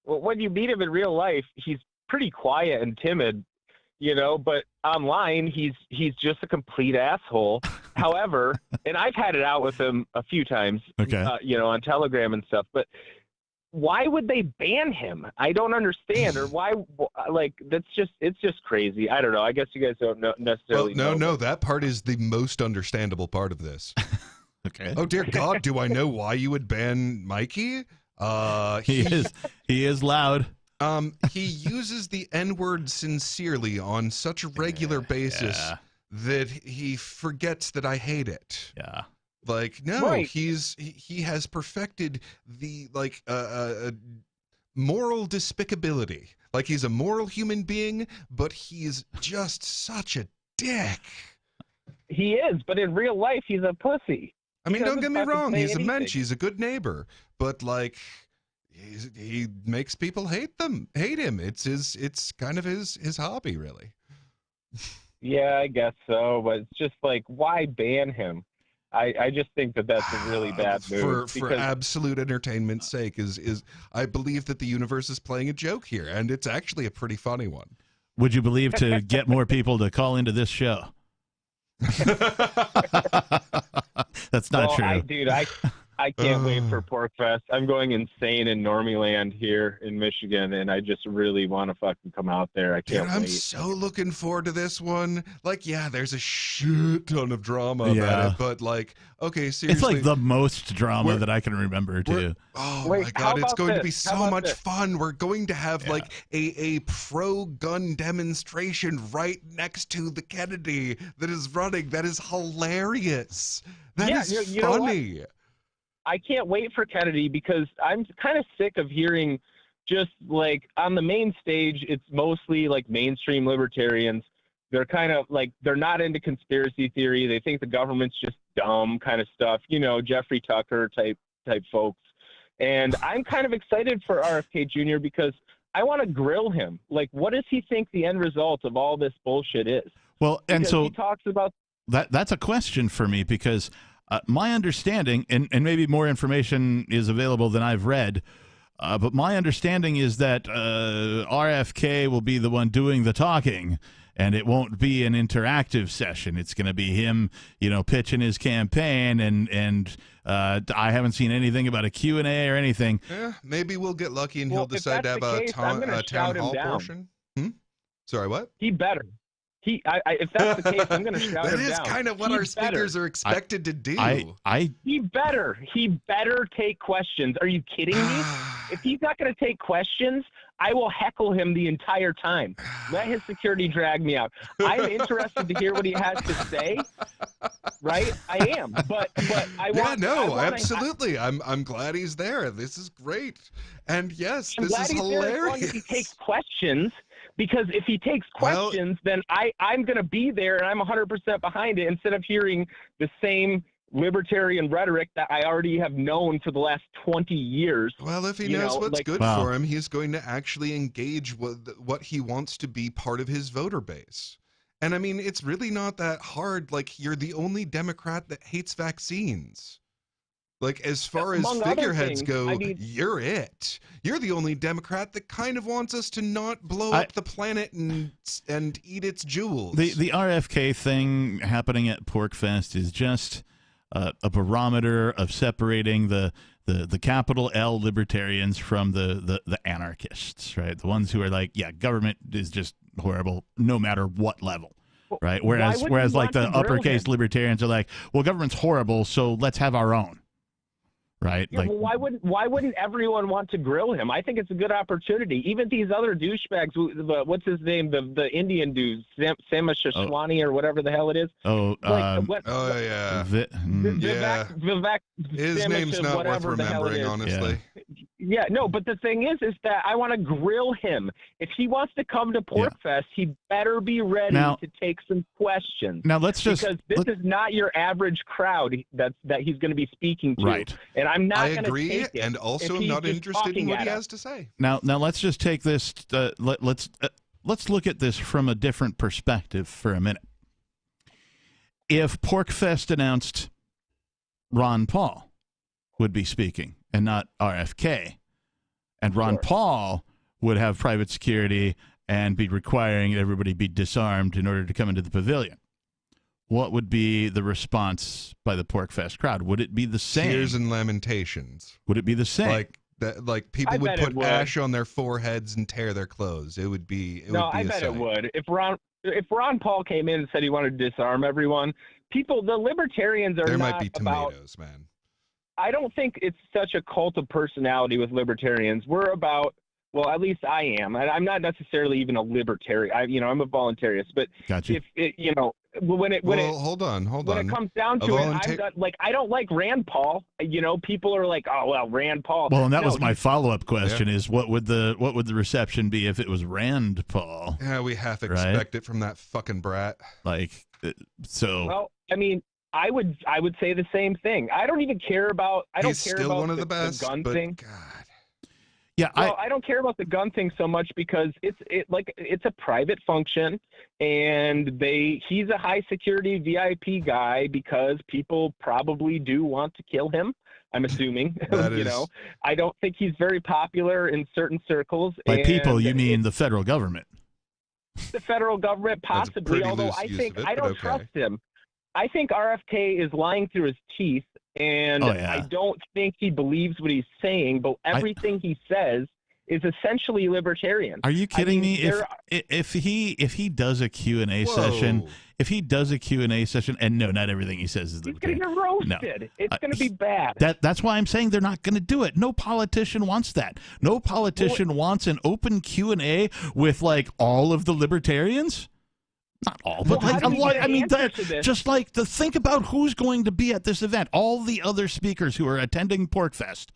Well, when you meet him in real life, he's pretty quiet and timid, but online he's just a complete asshole. However, and I've had it out with him a few times, on Telegram and stuff, but why would they ban him? I don't understand. Or why? It's just crazy. I don't know. I guess you guys don't necessarily know. No. That part is the most understandable part of this. Okay. Oh dear God, do I know why you would ban Mikey? He is loud. He uses the N-word sincerely on such a regular basis that he forgets that I hate it. Yeah. Right. He has perfected the moral despicability. He's a moral human being, but he's just such a dick. He is, but in real life, he's a pussy. I mean, don't get me wrong. He's a mensch. He's a good neighbor, but he makes people hate him. It's kind of his hobby, really. Yeah, I guess so, but it's just why ban him? I just think that's a really bad move. For absolute entertainment's sake, is I believe that the universe is playing a joke here, and it's actually a pretty funny one. Would you believe to get more people to call into this show? That's not true. I can't wait for PorkFest. I'm going insane in Normieland here in Michigan, and I just really want to fucking come out there. I can't wait. I'm so looking forward to this one. There's a shit ton of drama about it, but okay, seriously. It's the most drama that I can remember, too. Oh, my God, it's going to be so much fun. We're going to have, a pro-gun demonstration right next to the Kennedy that is running. That is hilarious. That is funny. I can't wait for Kennedy because I'm kind of sick of hearing just like on the main stage, it's mostly like mainstream libertarians. They're kind of like, they're not into conspiracy theory. They think the government's just dumb kind of stuff, you know, Jeffrey Tucker type folks. And I'm kind of excited for RFK Jr. because I want to grill him. Like, what does he think the end result of all this bullshit is? Well, and Because so he talks about that's a question for me because my understanding, and maybe more information is available than I've read, but my understanding is that RFK will be the one doing the talking, and it won't be an interactive session. It's going to be him, you know, pitching his campaign, and I haven't seen anything about a Q&A or anything. Maybe we'll get lucky and Well, he'll if decide to that's have the a case, I'm gonna town shout him hall down. portion. Sorry, what? he better. If that's the case, I'm going to shout That him is down. kind of what He our speakers are expected to do. He better take questions. Are you kidding me? If he's not going to take questions, I will heckle him the entire time. Let his security drag me out. I'm interested to hear what he has to say. Right? I am. But I want. Absolutely. I'm glad he's there. This is great. And yes, I'm this glad is he's hilarious. there as long as he takes questions. Because if he takes questions, then I'm going to be there and I'm 100% behind it instead of hearing the same libertarian rhetoric that I already have known for the last 20 years. Well, if he knows what's good for him, he's going to actually engage with what he wants to be part of his voter base. And I mean, it's really not that hard. Like, you're the only Democrat that hates vaccines. Like, as far as figureheads go, you're it. You're the only Democrat that kind of wants us to not blow up the planet and eat its jewels. The RFK thing happening at PorcFest is just a barometer of separating the capital L libertarians from the anarchists, right? The ones who are like, yeah, government is just horrible no matter what level. Right. Whereas like the uppercase libertarians are like, well, government's horrible, so let's have our own. Right. Yeah, well, why wouldn't everyone want to grill him? I think it's a good opportunity. Even these other douchebags, what's his name? The Indian dude, Samashwani or whatever the hell it is. Vivek. His name's not worth remembering, honestly. Yeah, no, but the thing is that I want to grill him. If he wants to come to PorcFest, he better be ready to take some questions. Now because this is not your average crowd that he's going to be speaking to. Right. And I'm not going to take it. And also I'm not interested in what he has to say. Now let's just take this. Let's look at this from a different perspective for a minute. If PorcFest announced Ron Paul would be speaking and not RFK, and Ron Paul would have private security and be requiring everybody be disarmed in order to come into the pavilion, what would be the response by the PorcFest crowd? Would it be the same? Tears and lamentations. Would it be the same? Like people would put ash on their foreheads and tear their clothes. It would be. I bet it would. If Ron Paul came in and said he wanted to disarm everyone, the libertarians are there not might be tomatoes, man. I don't think it's such a cult of personality with libertarians. We're about, well, at least I am. I'm not necessarily even a libertarian. I'm a voluntarist. But gotcha. If it, when it hold on. When it comes down to it, I don't like Rand Paul. People are like, oh well, Rand Paul. Well, and that was my follow-up question: is what would the reception be if it was Rand Paul? Yeah, we half expect it from that fucking brat. Well, I mean, I would say the same thing. I don't even care about. He's still one of the best, the gun but thing. God. Yeah, I don't care about the gun thing so much because it's a private function, and he's a high security VIP guy because people probably do want to kill him. I'm assuming. I don't think he's very popular in certain circles. By people, you mean the federal government? The federal government, possibly. Although I don't trust him. I think RFK is lying through his teeth, and I don't think he believes what he's saying, but everything he says is essentially libertarian. Are you kidding me? If he does a Q&A session, and no, not everything he says is libertarian. He's going to get roasted. No. It's going to be bad. That's why I'm saying they're not going to do it. No politician wants that. No politician wants an open Q&A with all of the libertarians. Not all, but think about who's going to be at this event. All the other speakers who are attending PorcFest.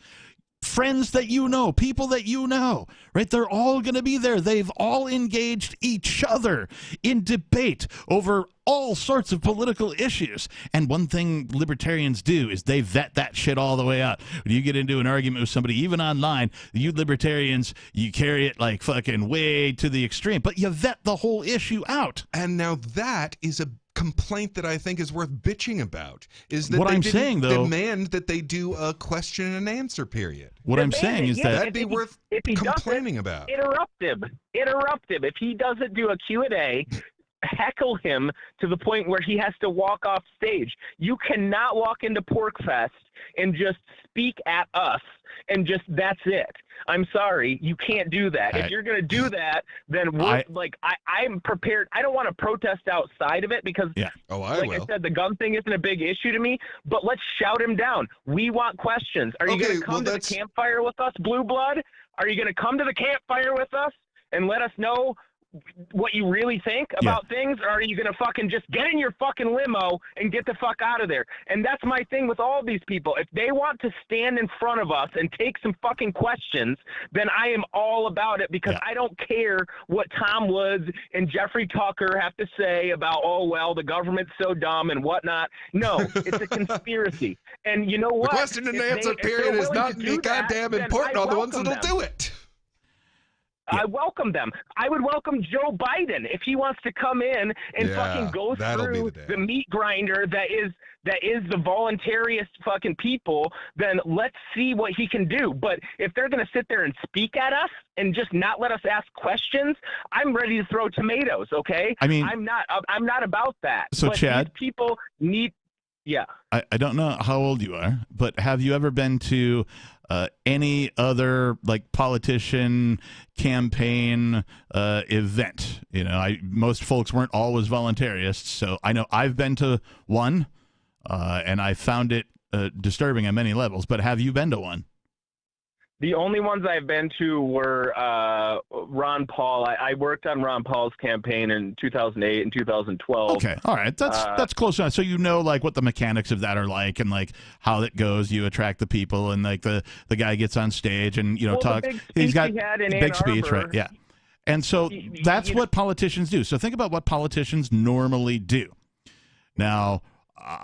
friends that you know, people that you know, right? They're all going to be there. They've all engaged each other in debate over all sorts of political issues. And one thing libertarians do is they vet that shit all the way out. When you get into an argument with somebody, even online, you libertarians, you carry it like fucking way to the extreme, but you vet the whole issue out. And now that is a complaint that I think is worth bitching about, is that what they I'm didn't saying, though, demand that they do a question and answer period. What I'm saying is that that'd be worth complaining about. Interrupt him. If he doesn't do a Q&A, heckle him to the point where he has to walk off stage. You cannot walk into PorcFest and just speak at us and just that's it. I'm sorry, you can't do that. If you're going to do that, then I'm prepared. I don't want to protest outside of it because, I said, the gun thing isn't a big issue to me, but let's shout him down. We want questions. Are you going to come to the campfire with us, Blue Blood? Are you going to come to the campfire with us and let us know what you really think about things, or are you gonna fucking just get in your fucking limo and get the fuck out of there? And that's my thing with all these people. If they want to stand in front of us and take some fucking questions, then I am all about it, because I don't care what Tom Woods and Jeffrey Tucker have to say about, oh well, the government's so dumb and whatnot. No, it's a conspiracy. And you know what? The question and answer period is not goddamn important on the ones that'll do it. I welcome them. I would welcome Joe Biden if he wants to come in and fucking go through the meat grinder that is the voluntariest fucking people. Then let's see what he can do. But if they're going to sit there and speak at us and just not let us ask questions, I'm ready to throw tomatoes. Okay. I mean, I'm not about that. So, but Chad, these people need. Yeah. I don't know how old you are, but have you ever been to any other like politician campaign event? You know, most folks weren't always voluntarists, so I know I've been to one, and I found it disturbing on many levels. But have you been to one? The only ones I've been to were Ron Paul. I worked on Ron Paul's campaign in 2008 and 2012. Okay, all right, that's close enough. So you know, like, what the mechanics of that are like, and like how it goes. You attract the people, and like the guy gets on stage and talk. He's got big speech, right? Yeah, and so that's what politicians do. So think about what politicians normally do. Now,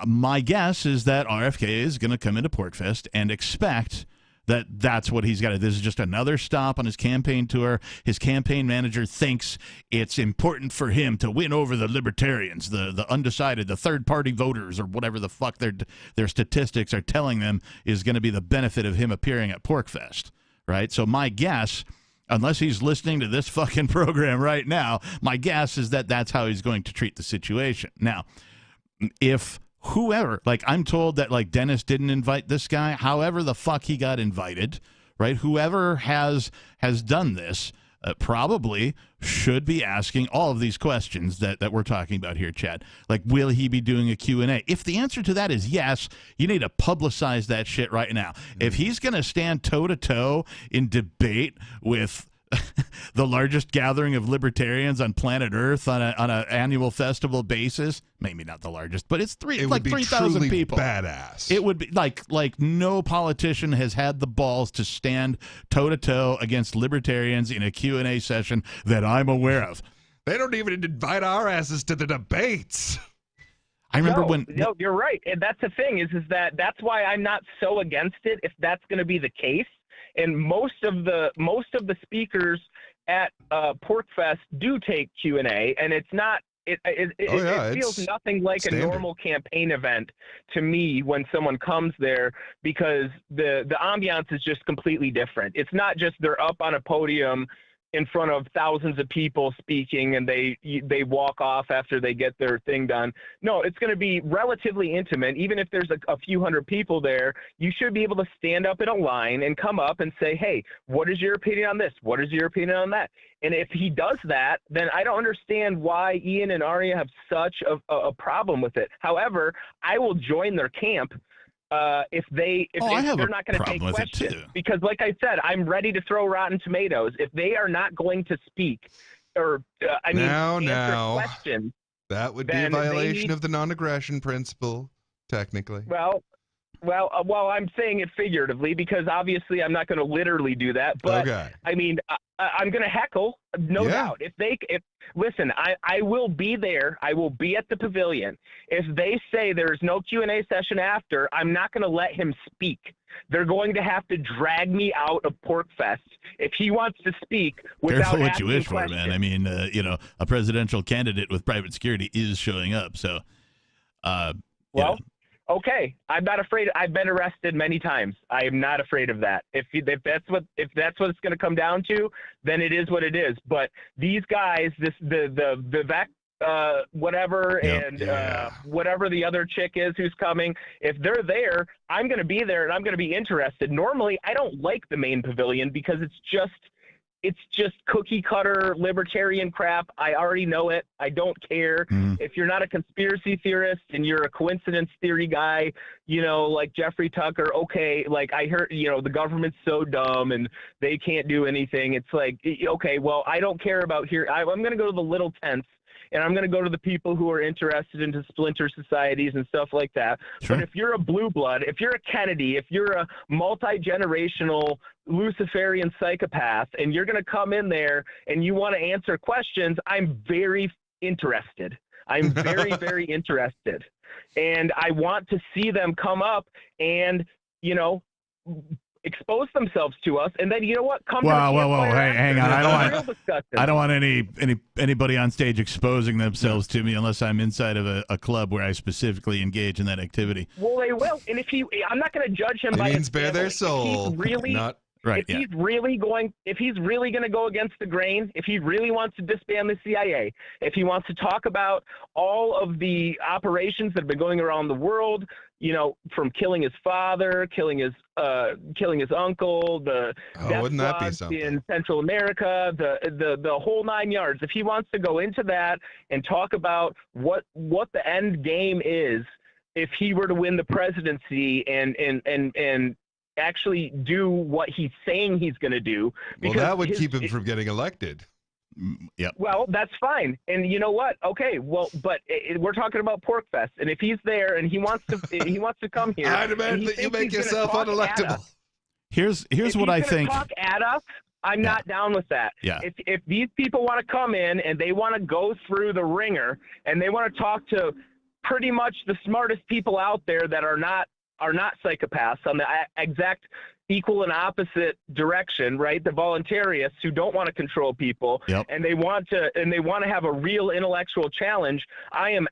my guess is that RFK is going to come into PorcFest and expect that's what he's got to. This is just another stop on his campaign tour. His campaign manager thinks it's important for him to win over the libertarians, the undecided, the third-party voters, or whatever the fuck their statistics are telling them is going to be the benefit of him appearing at PorcFest, right? So my guess, unless he's listening to this fucking program right now, my guess is that that's how he's going to treat the situation. Now, if whoever, like, I'm told that like Dennis didn't invite this guy, however the fuck he got invited, right? Whoever has done this probably should be asking all of these questions that we're talking about here, Chad. Like, will he be doing a Q&A? If the answer to that is yes, you need to publicize that shit right now. If he's going to stand toe-to-toe in debate with the largest gathering of libertarians on planet Earth on an annual festival basis, maybe not the largest, but it's 3,000 people. Badass. It would be like no politician has had the balls to stand toe to toe against libertarians in a Q&A session that I'm aware of. They don't even invite our asses to the debates. I remember No, you're right, and that's the thing is that's why I'm not so against it. If that's going to be the case. And most of the speakers at PorcFest do take Q&A, and it's not. It feels nothing like standard. A normal campaign event to me when someone comes there, because the ambiance is just completely different. It's not just they're up on a podium in front of thousands of people speaking and they walk off after they get their thing done. No, it's going to be relatively intimate. Even if there's a few hundred people there, you should be able to stand up in a line and come up and say, hey, what is your opinion on this? What is your opinion on that? And if he does that, then I don't understand why Ian and Aria have such a problem with it. However, I will join their camp if they're not going to take questions, because like I said, I'm ready to throw rotten tomatoes. If they are not going to speak or answer questions, that would be a violation of the non-aggression principle, technically. Well, Well, I'm saying it figuratively because obviously I'm not going to literally do that. But Okay. I mean, I'm going to heckle, no doubt. Listen, I will be there. I will be at the pavilion. If they say there's no Q&A session after, I'm not going to let him speak. They're going to have to drag me out of PorcFest if he wants to speak without Careful what asking you wish questions. for, man. I mean, a presidential candidate with private security is showing up. So, Okay, I'm not afraid. I've been arrested many times. I am not afraid of that. If that's what it's going to come down to, then it is what it is. But these guys, the Vivek whatever whatever the other chick is who's coming, if they're there, I'm going to be there and I'm going to be interested. Normally, I don't like the main pavilion because it's just cookie cutter libertarian crap. I already know it. I don't care. If you're not a conspiracy theorist and you're a coincidence theory guy, like Jeffrey Tucker, okay, like I heard, the government's so dumb and they can't do anything. It's like, okay, well, I don't care about here. I'm going to go to the little tents. And I'm going to go to the people who are interested into splinter societies and stuff like that. Sure. But if you're a blue blood, if you're a Kennedy, if you're a multi-generational Luciferian psychopath, and you're going to come in there and you want to answer questions, I'm very interested. I'm very, very interested. And I want to see them come up and, expose themselves to us, and then you know what? Come whoa! Hey, hang on! I don't want discussion. anybody on stage exposing themselves to me unless I'm inside of a club where I specifically engage in that activity. Well, they will, and I'm not going to judge him by his bare their soul. If he's really going to go against the grain, if he really wants to disband the CIA, if he wants to talk about all of the operations that have been going around the world, from killing his father, killing his uncle, the death squads in Central America, the whole 9 yards. If he wants to go into that and talk about what the end game is, if he were to win the presidency and actually do what he's saying he's going to do. Well, that would keep him from getting elected. Yeah. Well, that's fine. And you know what? Okay. Well, but we're talking about PorcFest, and if he's there and he wants to come here, I demand that you make yourself unelectable. Here's what I think. Talk at us. I'm not down with that. Yeah. If these people want to come in and they want to go through the ringer and they want to talk to pretty much the smartest people out there that are not psychopaths on the exact equal and opposite direction, right? The voluntarists who don't want to control people, and they want to have a real intellectual challenge. I am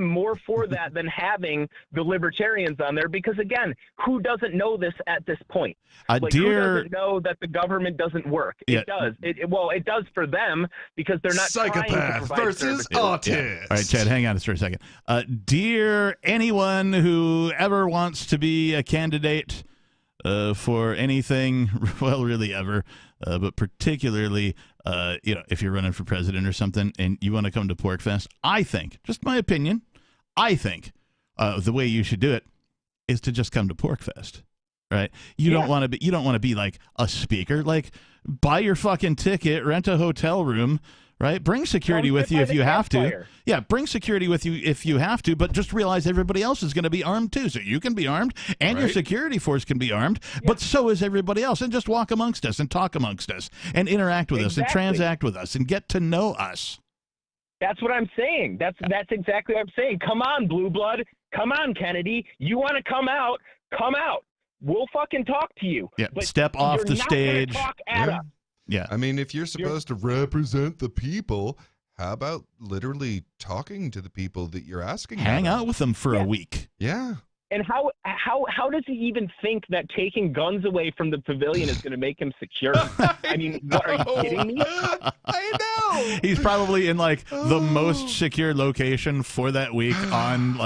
more for that than having the libertarians on there, because again, who doesn't know this at this point? Who doesn't know that the government doesn't work? It does. It does for them because they're not psychopath versus autist. Yeah. All right, Chad, hang on for a second. Dear anyone who ever wants to be a candidate for anything, well, really ever, but particularly, if you're running for president or something and you want to come to PorcFest, I think, just my opinion, the way you should do it is to just come to PorcFest, right? You don't want to be like a speaker. Like, buy your fucking ticket, rent a hotel room. Right? Bring security with you if you have to. Yeah, bring security with you if you have to, but just realize everybody else is going to be armed too. So you can be armed and your security force can be armed, but so is everybody else. And just walk amongst us and talk amongst us and interact with us and transact with us and get to know us. That's what I'm saying. That's exactly what I'm saying. Come on, blue blood. Come on, Kennedy. You want to come out? Come out. We'll fucking talk to you. Yeah, but step off the stage. Talk at us. Yeah. I mean, if you're supposed to represent the people, how about literally talking to the people that you're asking? Hang out with them for a week. Yeah. And how does he even think that taking guns away from the pavilion is going to make him secure? I mean, are you kidding me? I know. He's probably in like the most secure location for that week on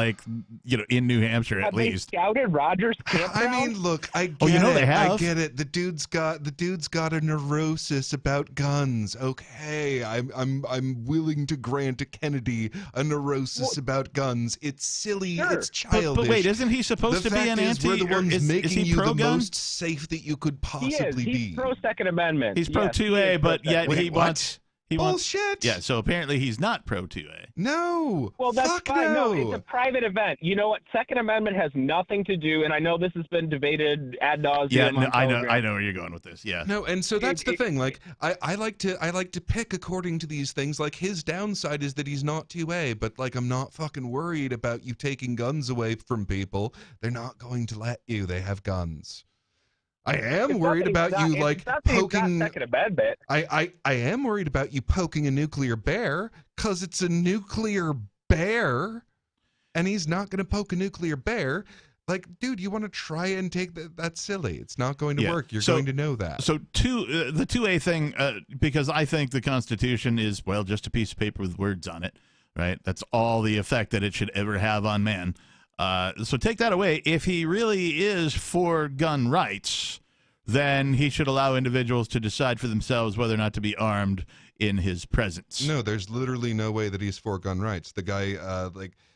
in New Hampshire at least. They scouted Rogers campground? I mean, look, I get it. They have. I get it. The dude's got a neurosis about guns. Okay, I'm willing to grant a Kennedy a neurosis about guns. It's silly. Sure. It's childish. But wait, isn't he supposed to be an anti? We're the ones making is he you pro-gun? the most safe that you could possibly be. He's pro Second Amendment. He's pro 2A, but yet he wants. He Bullshit. Yeah, so apparently he's not pro 2A. No. Well, that's Fuck fine. No, no. it's a private event. You know what? Second Amendment has nothing to do, and I know this has been debated ad nauseum. Yeah, on I know Telegram. where you're going with this. Yeah. No, and so that's the thing. Like, I like to pick according to these things. Like, his downside is that he's not 2A, but like, I'm not fucking worried about you taking guns away from people. They're not going to let you. They have guns. I am worried about you like poking. Second Amendment. I am worried about you poking a nuclear bear because it's a nuclear bear, and he's not going to poke a nuclear bear. Like, dude, you want to try and take that? That's silly. It's not going to work. You're going to know that. So the 2A thing, because I think the Constitution is, well, just a piece of paper with words on it, right? That's all the effect that it should ever have on man. So take that away. If he really is for gun rights, then he should allow individuals to decide for themselves whether or not to be armed in his presence. No, there's literally no way that he's for gun rights. The guy,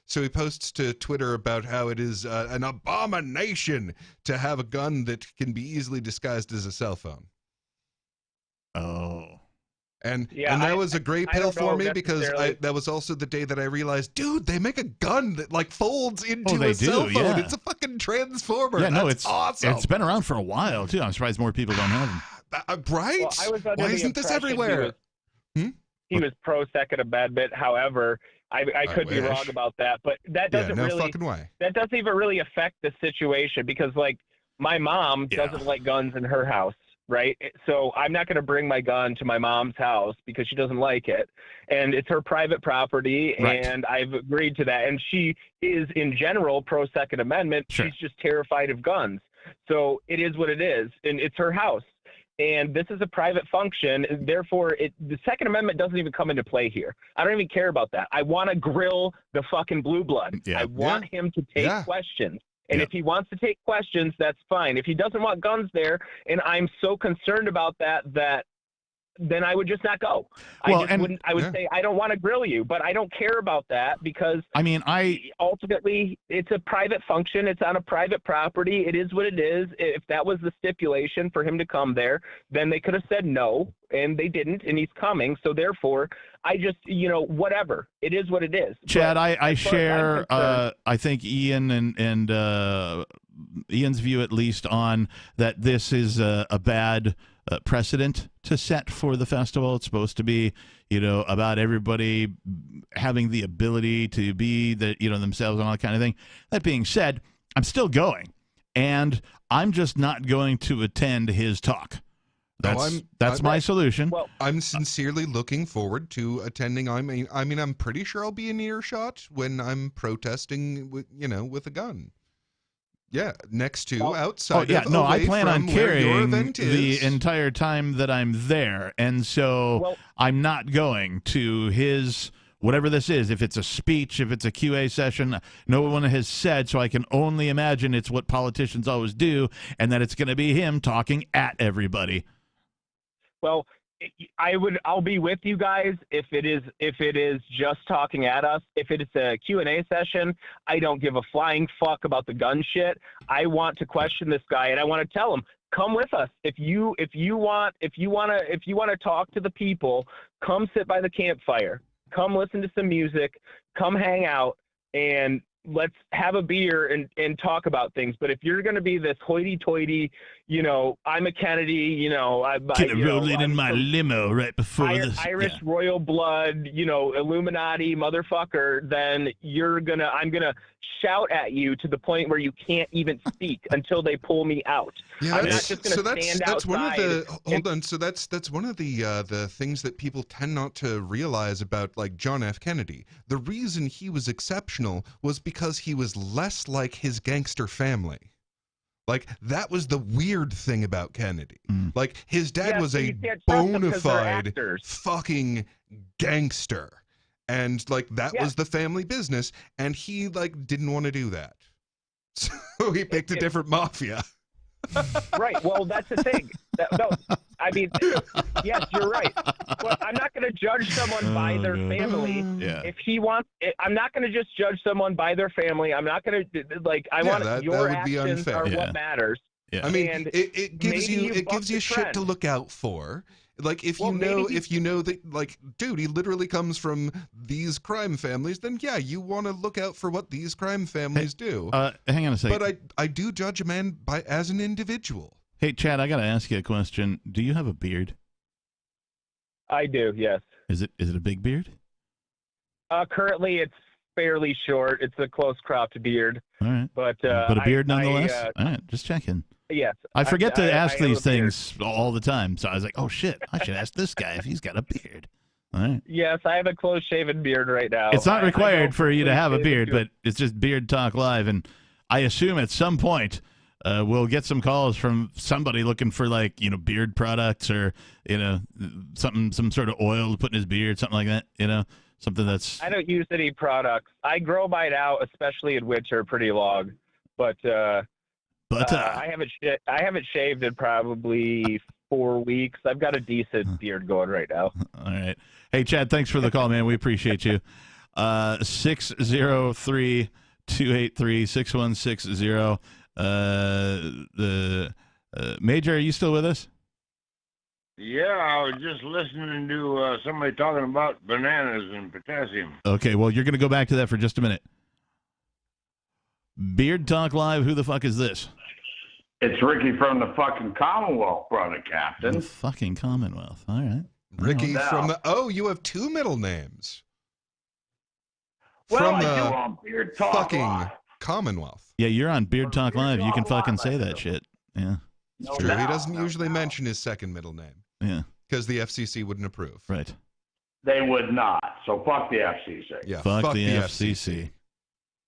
so he posts to Twitter about how it is an abomination to have a gun that can be easily disguised as a cell phone. Oh. And that was a great pill for me because that was also the day that I realized, dude, they make a gun that like folds into a cell phone. Yeah. It's a fucking transformer. Yeah, no, That's it's awesome. It's been around for a while too. I'm surprised more people don't have them. Right? Well, I was under Why the isn't this impression everywhere? He was pro Second Amendment. However, I could be wrong about that, but that doesn't fucking way. That doesn't even really affect the situation because, like, my mom doesn't like guns in her house, right? So I'm not going to bring my gun to my mom's house because she doesn't like it, and it's her private property, and I've agreed to that. And she is, in general, pro Second Amendment. Sure. She's just terrified of guns. So it is what it is, and it's her house. And this is a private function, and therefore the Second Amendment doesn't even come into play here. I don't even care about that. I want to grill the fucking blue blood. I want him to take questions. And if he wants to take questions, that's fine. If he doesn't want guns there, and I'm so concerned about that then I would just not go. Well, I would say, I don't want to grill you, but I don't care about that because ultimately it's a private function. It's on a private property. It is what it is. If that was the stipulation for him to come there, then they could have said no, and they didn't, and he's coming. So therefore, I just, whatever. It is what it is. Chad, I share, I think Ian and Ian's view at least on that this is a bad precedent to set for the festival. It's supposed to be, about everybody having the ability to be themselves and all that kind of thing. That being said, I'm still going, and I'm just not going to attend his talk. That's my solution. Well, I'm sincerely looking forward to attending. I mean, I'm pretty sure I'll be in earshot when I'm protesting with a gun. Yeah, next to outside. I plan on carrying the entire time that I'm there, and so I'm not going to his whatever this is. If it's a speech, if it's a QA session, no one has said, so I can only imagine it's what politicians always do, and that it's going to be him talking at everybody. Well, I'll be with you guys if it is just talking at us. If it's a Q&A session, I don't give a flying fuck about the gun shit. I want to question this guy, and I want to tell him, come with us. If you want to talk to the people, come sit by the campfire. Come listen to some music. Come hang out, and let's have a beer and talk about things. But if you're going to be this hoity-toity, I'm a Kennedy, rolling in my limo right before this. Irish royal blood, Illuminati motherfucker, then I'm going to shout at you to the point where you can't even speak until they pull me out. Yeah, I'm not just going to stand outside. One of the, So that's one of the things that people tend not to realize about, like, John F. Kennedy. The reason he was exceptional was because he was less like his gangster family. Like, that was the weird thing about Kennedy. Like, his dad was a bona fide fucking gangster. And, like, that was the family business. And he, like, didn't want to do that. So he picked a different mafia. Right. Well, that's the thing. Yes, you're right. But I'm not going to judge someone by their family. Yeah. If he wants, I'm not going to just judge someone by their family. I'm not going to your actions are what matters. Yeah. I mean, it gives you shit to look out for. Like if Well, you know that, like, dude, he literally comes from these crime families, then yeah, you want to look out for what these crime families do. Hang on a second. But I do judge a man as an individual. Hey, Chad, I got to ask you a question. Do you have a beard? I do, yes. Is it a big beard? Currently, it's fairly short. It's a close-cropped beard. All right. But a beard nonetheless? All right, just checking. Yes. I forget to ask have these a beard. things all the time, so I was like, oh, shit, I should ask this guy if he's got a beard. All right. Yes, I have a close-shaven beard right now. It's not required for you to have a close-shaven beard, but it's just Beard Talk Live, and I assume at some point we'll get some calls from somebody looking for, like, beard products or, some sort of oil to put in his beard, something like that, something that's... I don't use any products. I grow mine out, especially in winter, pretty long, but I haven't shaved in probably 4 weeks. I've got a decent beard going right now. All right. Hey, Chad, thanks for the call, man. We appreciate you. 603-283-6160. Major, are you still with us? Yeah, I was just listening to somebody talking about bananas and potassium. Okay, well, you're going to go back to that for just a minute. Beard Talk Live, who the fuck is this? It's Ricky from the fucking Commonwealth, brother, Captain. The fucking Commonwealth. All right. Ricky from the... Oh, you have two middle names. Well, from I the do on Beard Talk fucking Live. Commonwealth. Yeah, you're on Beard Talk Live. You can fucking say Live, that shit. Yeah. No True. doubt, He doesn't no usually doubt. mention his second middle name. Yeah. Because the FCC wouldn't approve. Right. They would not. So fuck the FCC. Yeah. Fuck the FCC.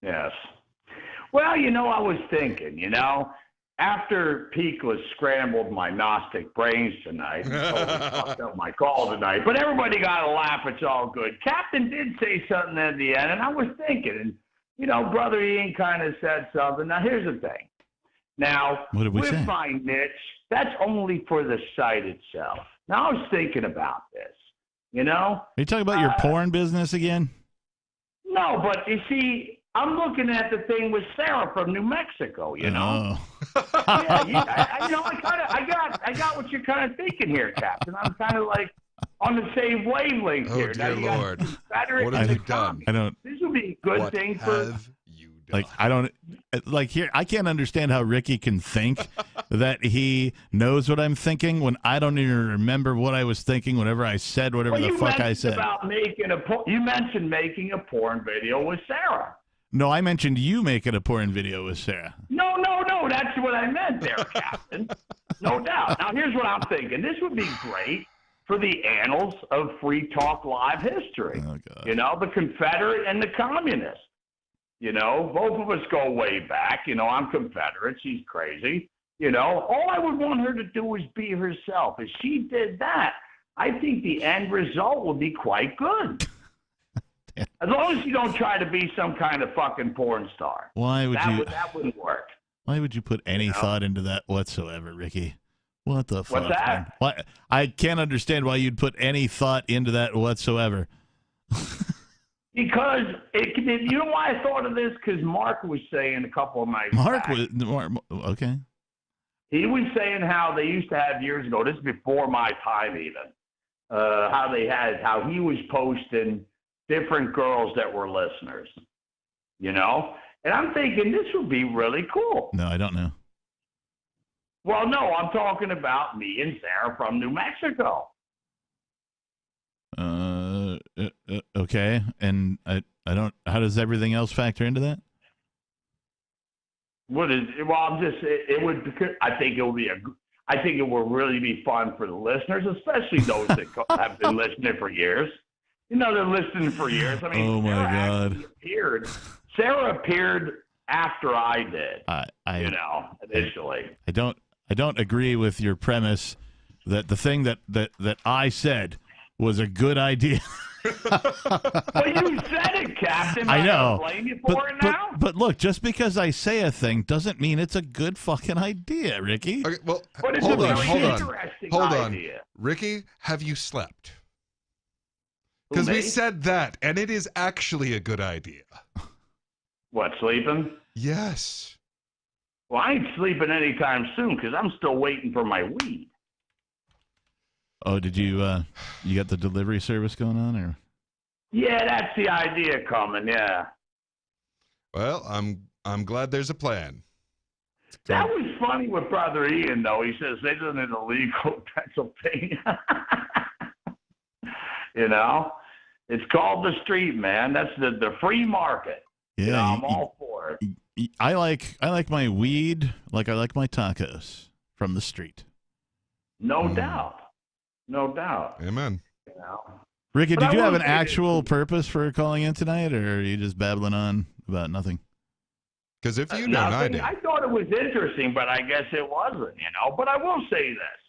Yes. Well, I was thinking, after Peakless scrambled my Gnostic brains tonight and totally fucked up my call tonight, but everybody got a laugh. It's all good. Captain did say something at the end, and I was thinking, and, Brother Ian kind of said something. Now, here's the thing. Now, What did we with say? my niche, that's only for the site itself. Now, I was thinking about this, Are you talking about your porn business again? No, but you see, I'm looking at the thing with Sarah from New Mexico, Oh. I got what you're kind of thinking here, Captain. I'm kind of like on the same wavelength Oh, here. dear Now, you got Lord. Confederate What and have the you done? commies. I don't... This would be a good What thing for. have you done? Like, I don't... Like, here, I can't understand how Ricky can think that he knows what I'm thinking when I don't even remember what I was thinking whenever I said whatever Well, the you fuck I mentioned said. about you mentioned making a porn video with Sarah. No, I mentioned you making a porn video with Sarah. No, that's what I meant there, Captain. No doubt. Now, here's what I'm thinking. This would be great for the annals of Free Talk Live history. Oh, God. The Confederate and the Communist. Both of us go way back. I'm Confederate. She's crazy. All I would want her to do is be herself. If she did that, I think the end result would be quite good. As long as you don't try to be some kind of fucking porn star. Why would you... That wouldn't work. Why would you put any thought into that whatsoever, Ricky? What the fuck? What's that? Man? Why? I can't understand why you'd put any thought into that whatsoever. Because you know why I thought of this? Because Mark was saying a couple of nights Mark back, was okay. he was saying how they used to have years ago. This is before my time even. How he was posting different girls that were listeners. And I'm thinking this would be really cool. No, I don't know. Well, no, I'm talking about me and Sarah from New Mexico. Okay, and I don't. How does everything else factor into that? I'm just. It would. I think it would be I think it will really be fun for the listeners, especially those that have been listening for years. They're listening for years. I mean, Oh my God! Sarah appeared after I did. Initially. I don't agree with your premise that the thing that I said was a good idea. Well, you said it, Captain. I know. Blame you for it now? But look, just because I say a thing doesn't mean it's a good fucking idea, Ricky. Okay, well, But it's hold a on, very hold on. interesting Hold idea. on. Ricky, have you slept? Who, Because we me? said that, and it is actually a good idea. What, sleeping? Yes. Well, I ain't sleeping anytime soon because I'm still waiting for my weed. Oh, did you you got the delivery service going on, or? Yeah, that's the idea coming. Yeah. Well, I'm glad there's a plan. That was funny with Brother Ian, though. He says this isn't illegal in Pennsylvania. You know, it's called the street, man. That's the free market. Yeah, you know, I'm all for it. I like my weed like I like my tacos from the street. No doubt. No doubt. Amen. You know? Ricky, But did I you have will an say actual purpose for calling in tonight, or are you just babbling on about nothing? Because if you know, I did. I thought it was interesting, but I guess it wasn't, you know. But I will say this,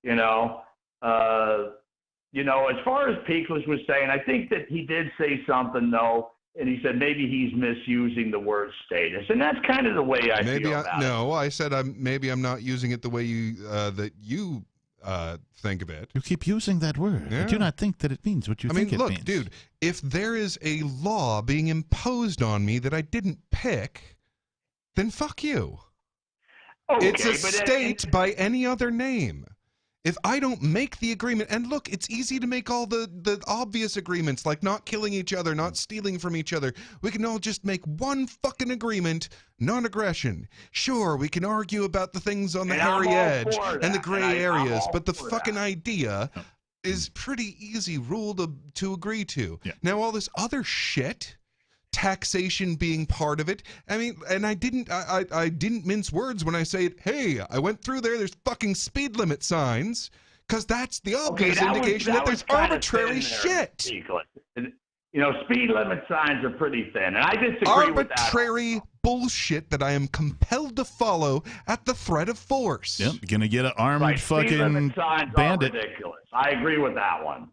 you know, as far as Peakless was saying, I think that he did say something, though, and he said maybe he's misusing the word status, and that's kind of the way I feel about it. No, I said maybe I'm not using it the way you that you think of it. You keep using that word. Yeah. I do not think that it means what you think it means. Look, dude, if there is a law being imposed on me that I didn't pick, then fuck you. Okay, it's a state by any other name. If I don't make the agreement, and look, it's easy to make all the obvious agreements, like not killing each other, not stealing from each other. We can all just make one fucking agreement, non-aggression. Sure, we can argue about the things on the hairy edge and the gray areas, but the fucking idea is pretty easy rule to agree to. Yeah. Now, all this other shit, taxation being part of it. I mean, and I didn't mince words when I say, hey, I went through there, there's fucking speed limit signs, because that's the obvious indication that there's arbitrary shit. You know, speed limit signs are pretty thin, and I disagree with that. Arbitrary bullshit that I am compelled to follow at the threat of force. Yep, gonna get an armed Speed limit fucking signs bandit. are ridiculous. I agree with that one.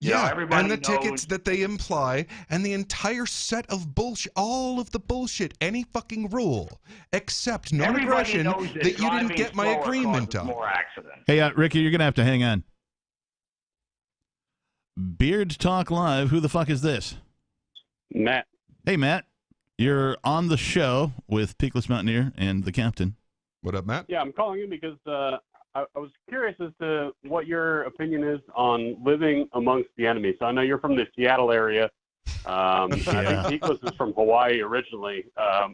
Yeah, everybody and the knows. tickets that they imply, and the entire set of bullshit, all of the bullshit, any fucking rule, except non-aggression that you didn't get my agreement on. More accidents. Hey, Ricky, you're gonna have to hang on. Beard Talk Live. Who the fuck is this? Matt. Hey, Matt. You're on the show with Peakless Mountaineer and the Captain. What up, Matt? Yeah, I'm calling in because I was curious as to what your opinion is on living amongst the enemy. So I know you're from the Seattle area. I think Peakless is from Hawaii originally.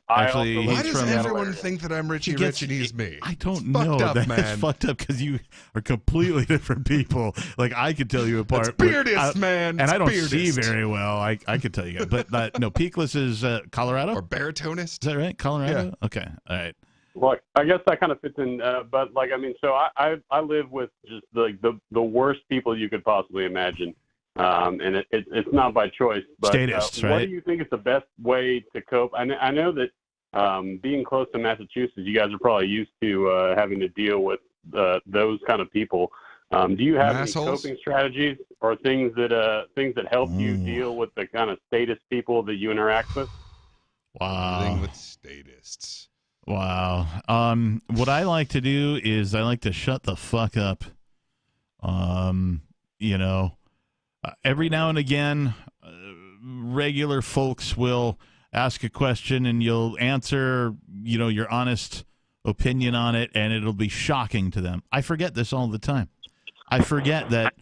Actually, why does everyone think that I'm Richie Rich and he's me? I don't It's know. fucked up, That's man. fucked up because you are completely different people. Like, I could tell you apart. It's Beardist, man. And I don't It's see Beardist. very well. I could tell you. But no, Peakless is Colorado? Or baritonist. Is that right? Colorado? Yeah. Okay. All right. Well, I guess that kind of fits in, but like I mean, so I live with just the worst people you could possibly imagine, and it's not by choice. But Statists, right? What do you think is the best way to cope? I know that being close to Massachusetts, you guys are probably used to having to deal with those kind of people. Do you have any coping strategies or things that help you deal with the kind of statist people that you interact with? Wow. Dealing with statists. Wow. What I like to do is I like to shut the fuck up. You know, every now and again, regular folks will ask a question and you'll answer, you know, your honest opinion on it, and it'll be shocking to them. I forget this all the time. I forget that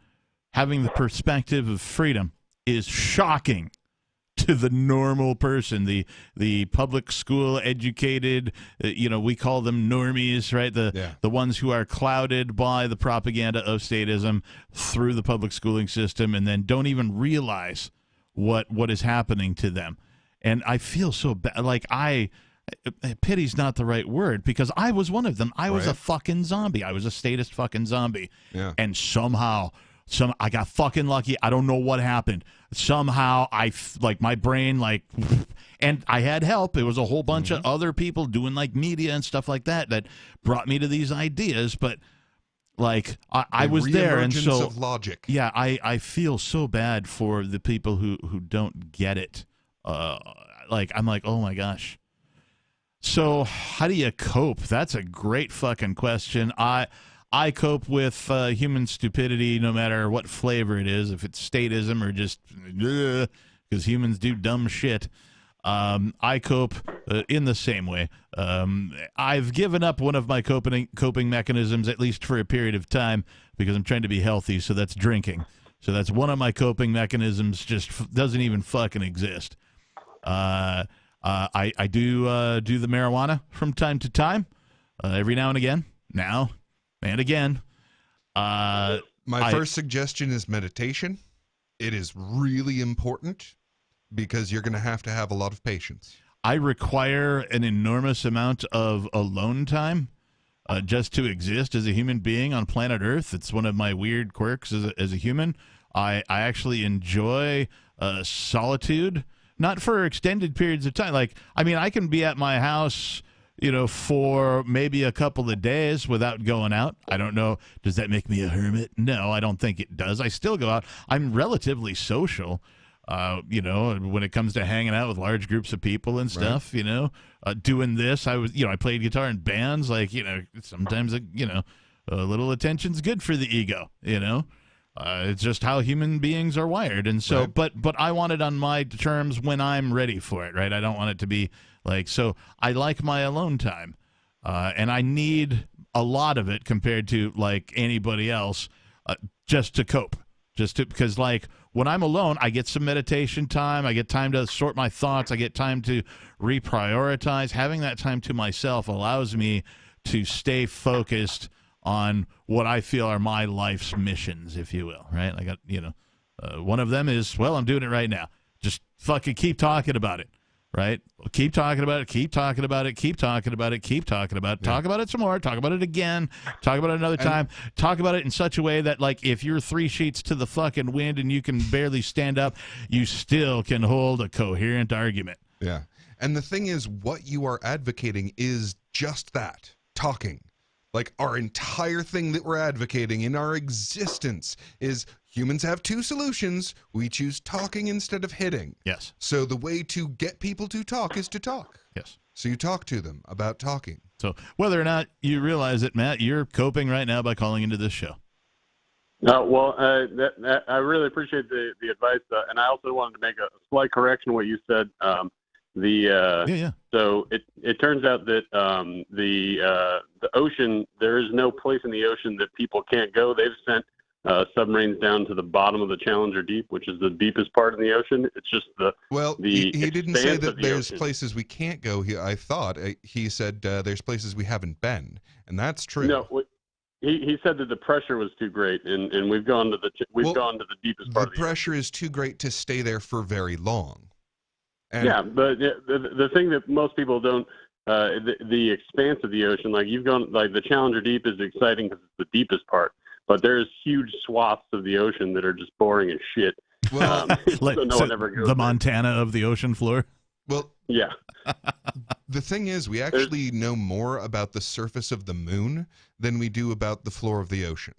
having the perspective of freedom is shocking to the normal person, the public school educated, you know, we call them normies, right? The ones who are clouded by the propaganda of statism through the public schooling system, and then don't even realize what is happening to them. And I feel so bad. Like pity's not the right word, because I was one of them. I was a fucking zombie. I was a statist fucking zombie. Yeah. And somehow I got fucking lucky. I don't know what happened. Somehow my brain, and I had help. It was a whole bunch of other people doing like media and stuff like that brought me to these ideas. But like I was there, and so of logic. Yeah, I feel so bad for the people who don't get it. I'm like, oh my gosh. So how do you cope? That's a great fucking question. I cope with human stupidity no matter what flavor it is, if it's statism or just because humans do dumb shit. I cope in the same way. I've given up one of my coping mechanisms, at least for a period of time, because I'm trying to be healthy, so that's drinking. So that's one of my coping mechanisms, just doesn't even fucking exist. I do the marijuana from time to time, every now and again, now and again. My first suggestion is meditation. It is really important because you're going to have a lot of patience. I require an enormous amount of alone time just to exist as a human being on planet Earth. It's one of my weird quirks as a human. I actually enjoy solitude, not for extended periods of time. Like, I mean, I can be at my house, for maybe a couple of days without going out. I don't know. Does that make me a hermit? No, I don't think it does. I still go out. I'm relatively social, when it comes to hanging out with large groups of people and stuff, right. Doing this. I played guitar in bands. Like, sometimes, a little attention's good for the ego, It's just how human beings are wired. And so, right. but I want it on my terms when I'm ready for it, right? I don't want it to be so I like my alone time, and I need a lot of it compared to like anybody else, just to cope, because like when I'm alone, I get some meditation time. I get time to sort my thoughts. I get time to reprioritize. Having that time to myself allows me to stay focused on what I feel are my life's missions, if you will, right? I got, one of them is, I'm doing it right now. Just fucking keep talking about it, right? Keep talking about it, keep talking about it, keep talking about it, keep talking about it. Talk about it some more, talk about it again, talk about it another time. Talk about it in such a way that, like, if you're 3 sheets to the fucking wind and you can barely stand up, you still can hold a coherent argument. Yeah. And the thing is, what you are advocating is just that, talking. Like, our entire thing that we're advocating in our existence is humans have 2 solutions. We choose talking instead of hitting. Yes. So the way to get people to talk is to talk. Yes. So you talk to them about talking. So whether or not you realize it, Matt, you're coping right now by calling into this show. I really appreciate the advice, and I also wanted to make a slight correction to what you said. So it turns out that the ocean, there is no place in the ocean that people can't go. They've sent submarines down to the bottom of the Challenger Deep, which is the deepest part in the ocean. It's just he didn't say that there's ocean. Places we can't go. I thought he said there's places we haven't been, and that's true. No, he said that the pressure was too great, and we've gone to the deepest part. The pressure is too great to stay there for very long. But the thing that most people don't, the expanse of the ocean, like you've gone, like the Challenger Deep is exciting because it's the deepest part, but there's huge swaths of the ocean that are just boring as shit. Well, so no one ever goes the Montana of the ocean floor. Well, yeah. The thing is, we actually know more about the surface of the moon than we do about the floor of the ocean.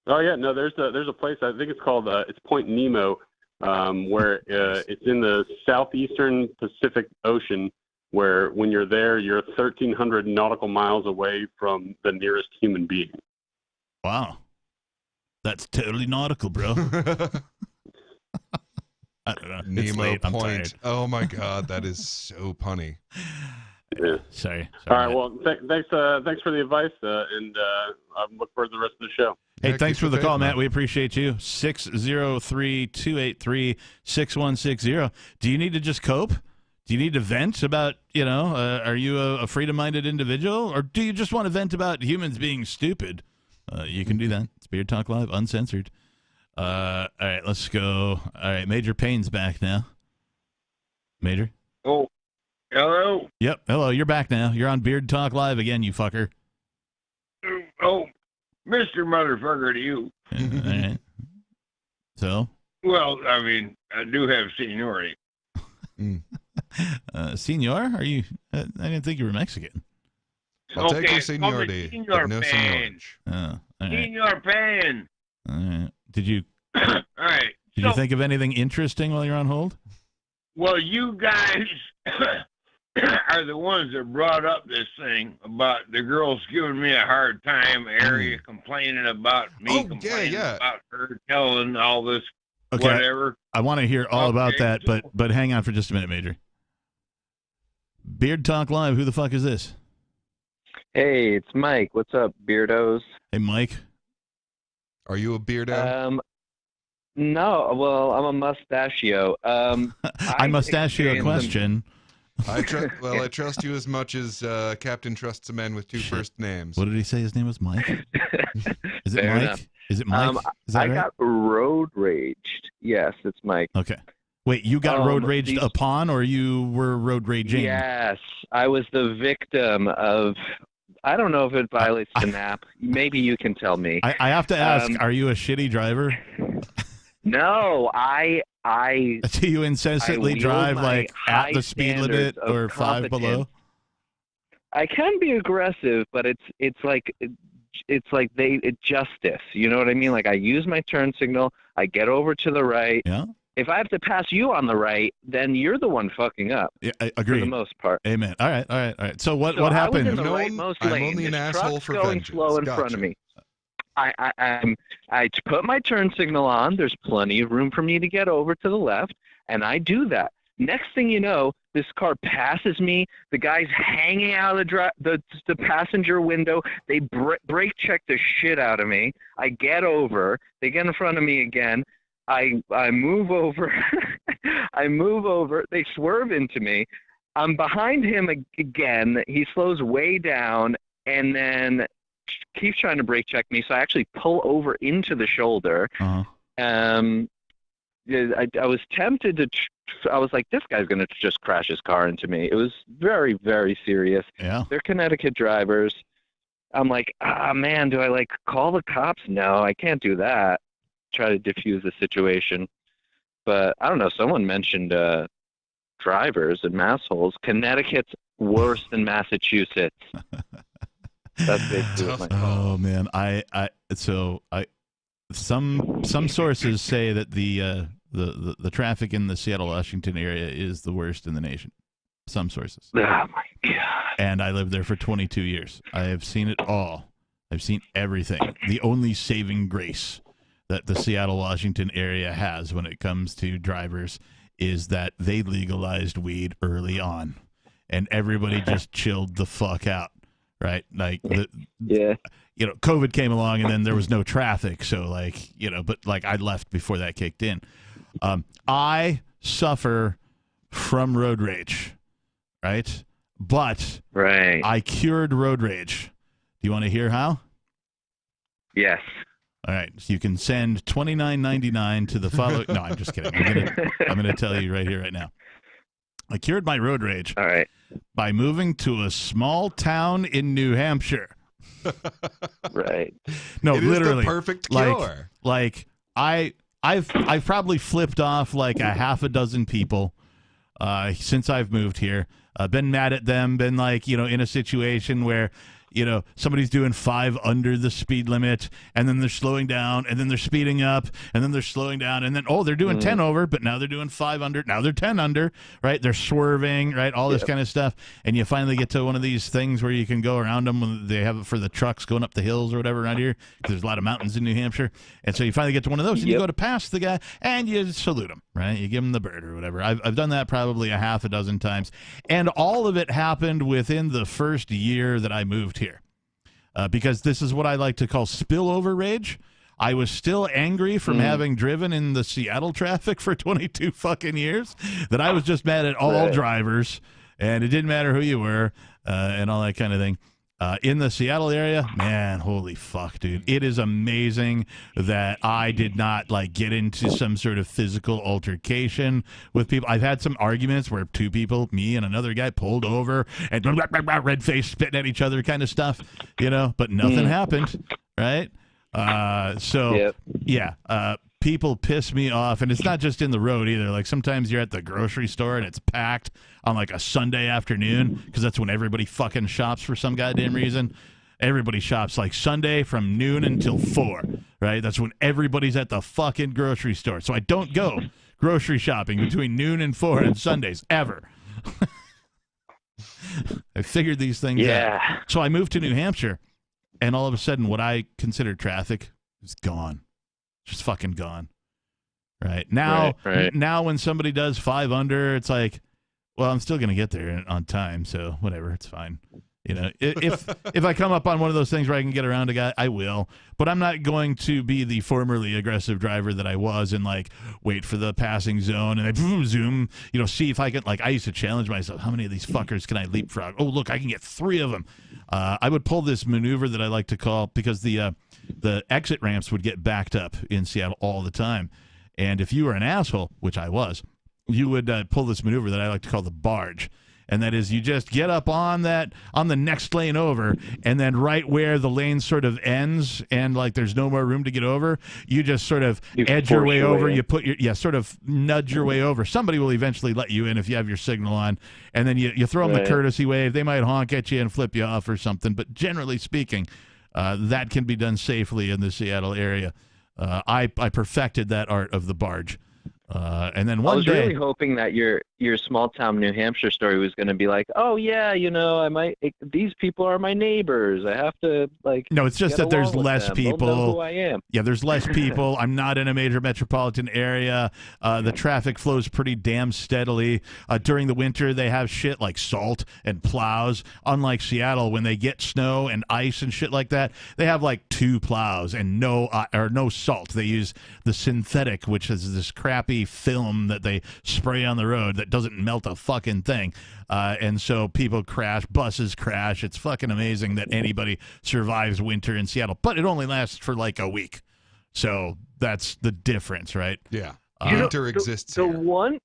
Oh yeah, no, there's a place, I think it's called it's Point Nemo. Where it's in the southeastern Pacific Ocean, where when you're there, you're 1,300 nautical miles away from the nearest human being. Wow. That's totally nautical, bro. I don't know. Nemo Point. Oh, my God. That is so punny. Yeah. Sorry. All right. Well, thanks for the advice, and I look forward to the rest of the show. Hey, thanks for the call, Matt. We appreciate you. 603-283-6160. Do you need to just cope? Do you need to vent about, are you a freedom-minded individual? Or do you just want to vent about humans being stupid? You can do that. It's Beard Talk Live, uncensored. All right, let's go. All right, Major Payne's back now. Major? Oh, hello? Yep, hello. You're back now. You're on Beard Talk Live again, you fucker. Oh, Mr. Motherfucker to you. All right. So? Well, I mean, I do have seniority. Senor? Are you? I didn't think you were Mexican. I'll take your seniority, but no senorage. All right. Senor Pan. All right. Did you? All right. Did you think of anything interesting while you're on hold? Well, you guys are the ones that brought up this thing about the girls giving me a hard time, area complaining about me, complaining about her telling all this, whatever. I want to hear all about that, but hang on for just a minute, Major. Beard Talk Live. Who the fuck is this? Hey, it's Mike. What's up, beardos? Hey, Mike. Are you a beardo? No. Well, I'm a mustachio. I mustachio a question. I trust you as much as Captain trusts a man with two first names. What did he say his name was? Mike? Is it Fair Mike? enough. Is it Mike? Is that I right? got road raged. Yes, it's Mike. Okay. Wait, you got road raged upon, or you were road raging? Yes, I was the victim of. I don't know if it violates the NAP. Maybe you can tell me. I have to ask, are you a shitty driver? No, Do you incessantly drive like at the speed limit or 5 below? I can be aggressive, but it's like justice. You know what I mean? Like I use my turn signal, I get over to the right. Yeah. If I have to pass you on the right, then you're the one fucking up. Yeah, I agree. For the most part. Amen. All right. So what I happened? was in the rightmost lane. only an This asshole truck's for going vengeance. slow in front of me. I put my turn signal on. There's plenty of room for me to get over to the left, and I do that. Next thing you know, this car passes me. The guy's hanging out of the passenger window. They brake check the shit out of me. I get over. They get in front of me again. I move over. I move over. They swerve into me. I'm behind him again. He slows way down and then keeps trying to brake check me. So I actually pull over into the shoulder. Uh-huh. I was tempted to. I was like, this guy's going to just crash his car into me. It was very, very serious. Yeah. They're Connecticut drivers. I'm like, man, do I call the cops? No, I can't do that. Try to diffuse the situation. But I don't know. Someone mentioned drivers and massholes. Connecticut's worse than Massachusetts. That's basically what my call. Oh man, some sources say that the traffic in the Seattle, Washington area is the worst in the nation. Some sources. Oh my God. And I lived there for 22 years. I have seen it all. I've seen everything. The only saving grace that the Seattle, Washington area has when it comes to drivers is that they legalized weed early on, and everybody just chilled the fuck out, right? Like, COVID came along, and then there was no traffic, so but I left before that kicked in. I suffer from road rage, right? But I cured road rage. Do you want to hear how? Yes. All right, so you can send $29.99 to the following. No, I'm just kidding. I'm gonna tell you right here, right now. I cured my road rage. All right. By moving to a small town in New Hampshire. Right. No, it literally. Is the perfect cure. I've probably flipped off like a half a dozen people since I've moved here. Been mad at them. Been in a situation where. Somebody's doing 5 under the speed limit, and then they're slowing down, and then they're speeding up, and then they're slowing down, and then, they're doing 10 over, but now they're doing 5 under. Now they're 10 under, right? They're swerving, right? All this kind of stuff. And you finally get to one of these things where you can go around them when they have it for the trucks going up the hills or whatever around here, because there's a lot of mountains in New Hampshire. And so you finally get to one of those, and you go to pass the guy, and you salute him, right? You give him the bird or whatever. I've done that probably a half a dozen times. And all of it happened within the first year that I moved here. Because this is what I like to call spillover rage. I was still angry from having driven in the Seattle traffic for 22 fucking years that I was just mad at all drivers, and it didn't matter who you were, and all that kind of thing. In the Seattle area, man, holy fuck, dude. It is amazing that I did not get into some sort of physical altercation with people. I've had some arguments where 2 people, me and another guy, pulled over and red face spitting at each other kind of stuff, but nothing happened, right? People piss me off, and it's not just in the road either. Sometimes you're at the grocery store and it's packed on a Sunday afternoon, because that's when everybody fucking shops for some goddamn reason. Everybody shops Sunday from noon until 4, right? That's when everybody's at the fucking grocery store. So I don't go grocery shopping between noon and 4 on Sundays ever. I figured these things out. So I moved to New Hampshire, and all of a sudden what I consider traffic is gone. Just fucking gone. Right now, now when somebody does 5 under, it's like, Well, I'm still going to get there on time, so whatever, it's fine. You know, if I come up on one of those things where I can get around a guy, I will. But I'm not going to be the formerly aggressive driver that I was and like wait for the passing zone and then zoom. You know, see if I can. Like I used to challenge myself: how many of these fuckers can I leapfrog? Oh, look, I can get 3 of them. I would pull this maneuver that I like to call because the exit ramps would get backed up in Seattle all the time, and if you were an asshole, which I was, you would pull this maneuver that I like to call the barge. And that is, you just get up on the next lane over, and then right where the lane sort of ends, and like there's no more room to get over, you just sort of edge your way over. You put sort of nudge your way over. Somebody will eventually let you in if you have your signal on, and then you throw them the courtesy wave. They might honk at you and flip you off or something. But generally speaking, that can be done safely in the Seattle area. I perfected that art of the barge. And then one day, I was really hoping that your small town New Hampshire story was going to be like, oh yeah, you know, these people are my neighbors. I have to like. No, it's just that there's less people. They'll know who I am. Yeah, there's less people. I'm not in a major metropolitan area. The traffic flows pretty damn steadily. During the winter, they have shit like salt and plows. Unlike Seattle, when they get snow and ice and shit like that, they have like 2 plows and no salt. They use the synthetic, which is this crappy film that they spray on the road that doesn't melt a fucking thing. And so people crash, buses crash. It's fucking amazing that anybody survives winter in Seattle, but it only lasts for like a week. So that's the difference, right? Yeah. Winter exists the here.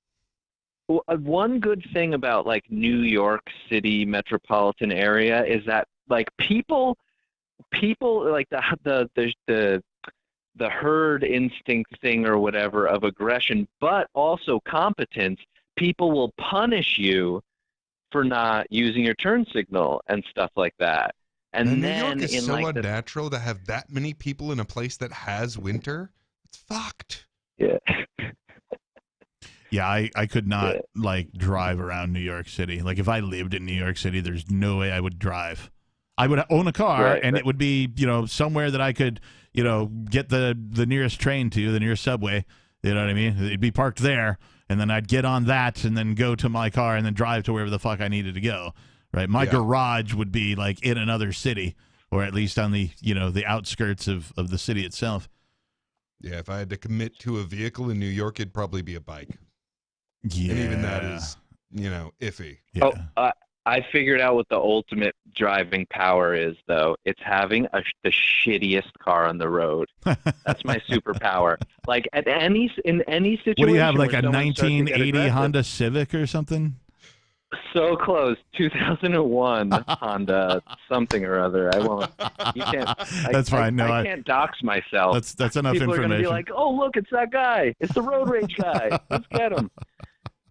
One good thing about like New York City metropolitan area is that like people like the herd instinct thing or whatever of aggression, but also competence. People will punish you for not using your turn signal and stuff like that. And then New York is so unnatural to have that many people in a place that has winter. It's fucked. Yeah. Yeah, I could not like drive around New York City. Like if I lived in New York City, there's no way I would drive. I would own a car, and it would be, you know, somewhere that I could, you know, get the nearest train to, the nearest subway. You know what I mean? It'd be parked there, and then I'd get on that and then go to my car and then drive to wherever the fuck I needed to go. Right? My garage would be like in another city, or at least on the, you know, the outskirts of the city itself. Yeah, if I had to commit to a vehicle in New York, it'd probably be a bike. Yeah. And even that is, you know, iffy. Yeah. Oh, I figured out what the ultimate driving power is, though. It's having the shittiest car on the road. That's my superpower. Like in any situation. What do you have, like a 1980 Honda Civic or something? So close. 2001 Honda something or other. I won't. You can't. That's fine. No, I can't dox myself. That's enough People information. People are going to be like, "Oh, look, it's that guy. It's the road rage guy. Let's get him."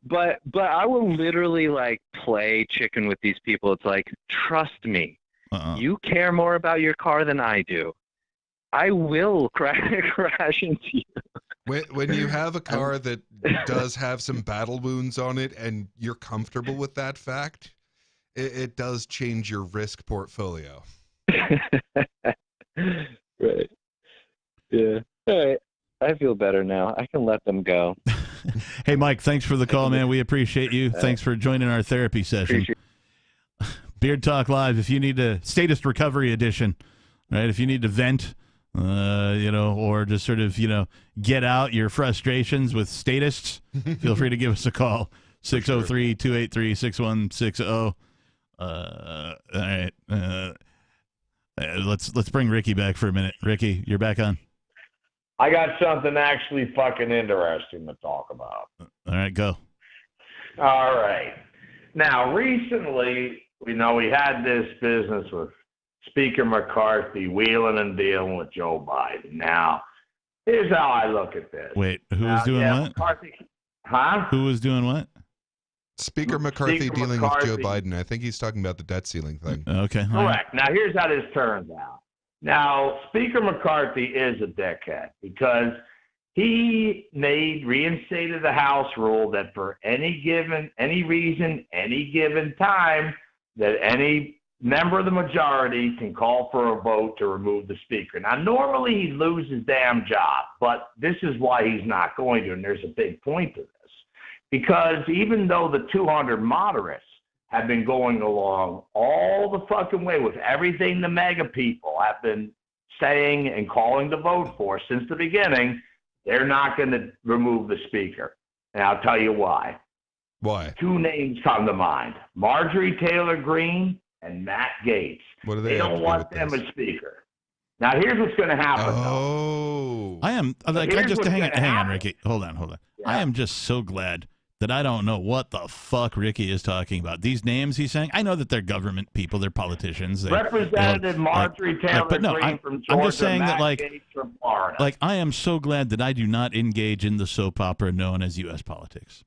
But I will literally like play chicken with these people. It's like, trust me, you care more about your car than I do. I will crash into you. When you have a car that does have some battle wounds on it and you're comfortable with that fact, it does change your risk portfolio. Right. Yeah. All right. I feel better now. I can let them go. Hey, Mike, thanks for the call, man. We appreciate you. Thanks for joining our therapy session. Beard Talk Live, if you need a Statist Recovery Edition, right? If you need to vent, you know, or just sort of, you know, get out your frustrations with statists, feel free to give us a call. 603-283-6160. All right. Let's bring Ricky back for a minute. Ricky, you're back on. I got something actually fucking interesting to talk about. All right, go. All right. Now, recently, we had this business with Speaker McCarthy wheeling and dealing with Joe Biden. Now, here's how I look at this. Wait, who was doing what? McCarthy, huh? Who was doing what? Speaker McCarthy dealing with Joe Biden. I think he's talking about the debt ceiling thing. Okay. Correct. Right. Now, here's how this turns out. Now, Speaker McCarthy is a dickhead because he reinstated the House rule that for any given time, that any member of the majority can call for a vote to remove the Speaker. Now, normally he'd lose his damn job, but this is why he's not going to, and there's a big point to this. Because even though the 200 moderates have been going along all the fucking way with everything the MAGA people have been saying and calling to vote for since the beginning, they're not going to remove the speaker. And I'll tell you why. Why? 2 names come to mind: Marjorie Taylor Greene and Matt Gaetz. What do They don't want them as speaker. Now, here's what's going to happen. Oh. I am like Here's I just what's hang gonna on, happen. Ricky. Hold on. I am just so glad that I don't know what the fuck Ricky is talking about. These names he's saying, I know that they're government people, they're politicians. Representative Marjorie Taylor Greene from Georgia, I'm just saying Matt that, like, Gaetz from Florida. like I am so glad that I do not engage in the soap opera known as U.S. politics.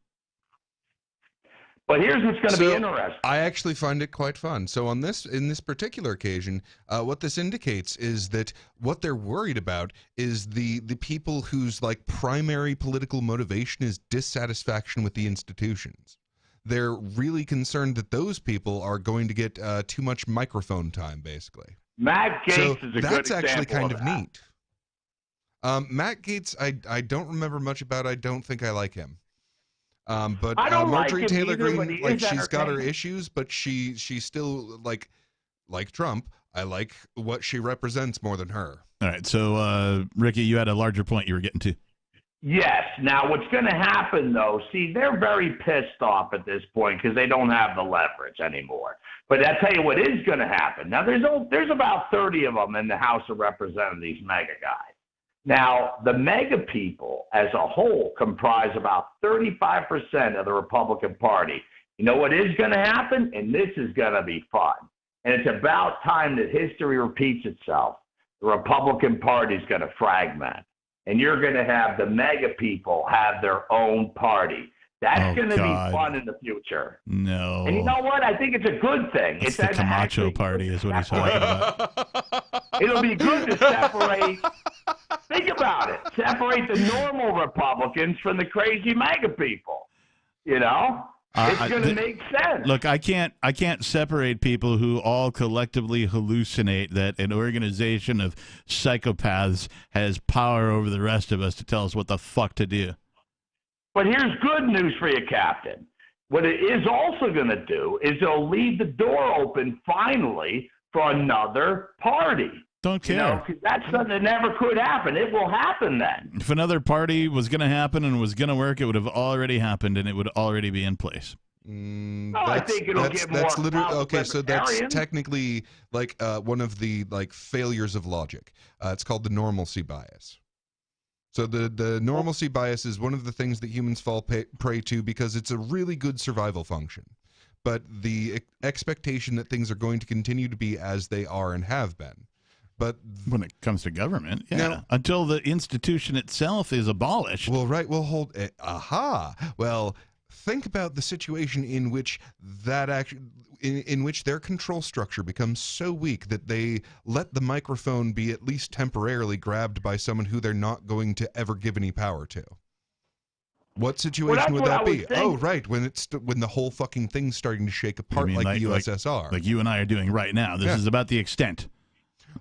But here's what's going to be interesting. I actually find it quite fun. So in this particular occasion, what this indicates is that what they're worried about is the people whose like primary political motivation is dissatisfaction with the institutions. They're really concerned that those people are going to get too much microphone time, basically. Matt Gaetz So is a good that's actually example kind of of that. neat. Matt Gaetz, I don't remember much about. I don't think I like him. But I don't like Marjorie him Taylor either, but Greene, he like is she's got her entertaining. issues, but she's still like Trump. I like what she represents more than her. All right, so Ricky, you had a larger point you were getting to. Yes. Now, what's going to happen, though, see, they're very pissed off at this point because they don't have the leverage anymore. But I'll tell you what is going to happen. Now, there's about 30 of them in the House of Representatives, MAGA guys. Now, the MAGA people as a whole comprise about 35% of the Republican Party. You know what is going to happen? And this is going to be fun. And it's about time that history repeats itself. The Republican Party is going to fragment. And you're going to have the MAGA people have their own party. That's going to be fun in the future. No. And you know what? I think it's a good thing. It's the Camacho party is what he's talking about. It'll be good to separate. Think about it. Separate the normal Republicans from the crazy MAGA people. You know? It's going to make sense. Look, I can't separate people who all collectively hallucinate that an organization of psychopaths has power over the rest of us to tell us what the fuck to do. But here's good news for you, Captain. What it is also going to do is it'll leave the door open finally for another party. Don't care. You know, 'cause that's something that never could happen. It will happen then. If another party was going to happen and was going to work, it would have already happened and it would already be in place. I think it'll get more literally okay. So that's libertarian. technically like one of the like failures of logic. It's called the normalcy bias. So the normalcy bias is one of the things that humans fall prey to because it's a really good survival function. But the expectation that things are going to continue to be as they are and have been. But when it comes to government, yeah, now, until the institution itself is abolished. Well, right. Well, hold. Well, think about the situation in which that in which their control structure becomes so weak that they let the microphone be at least temporarily grabbed by someone who they're not going to ever give any power to. What situation would that be? Oh, right, when the whole fucking thing's starting to shake apart like the USSR. Like you and I are doing right now. This is about the extent.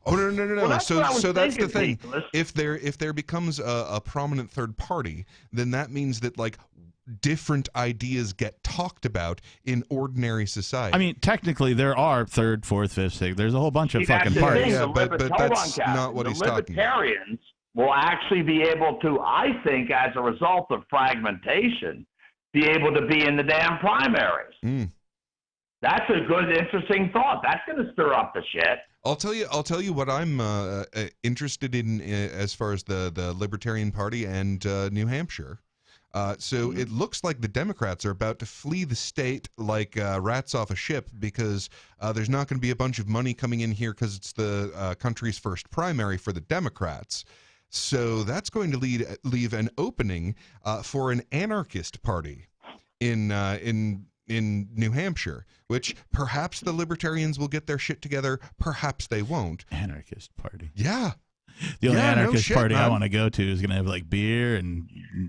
Oh no! Well, that's what I was So that's the thinking, thing. Nicholas. If there becomes a prominent third party, then that means that like different ideas get talked about in ordinary society. I mean, technically, there are third, fourth, fifth, sixth. There's a whole bunch of See, that's fucking the parties. thing, Yeah, the but that's Captain. not what the he's talking about. Libertarians will actually be able to, I think, as a result of fragmentation, be able to be in the damn primaries. That's a good, interesting thought. That's going to stir up the shit. I'll tell you what I'm interested in as far as the Libertarian Party and New Hampshire. So it looks like the Democrats are about to flee the state like rats off a ship because there's not going to be a bunch of money coming in here because it's the country's first primary for the Democrats. So that's going to leave an opening for an anarchist party in New Hampshire, which perhaps the Libertarians will get their shit together, perhaps they won't. Anarchist party. Yeah. The only anarchist shit, party I man. want to go to is going to have like beer and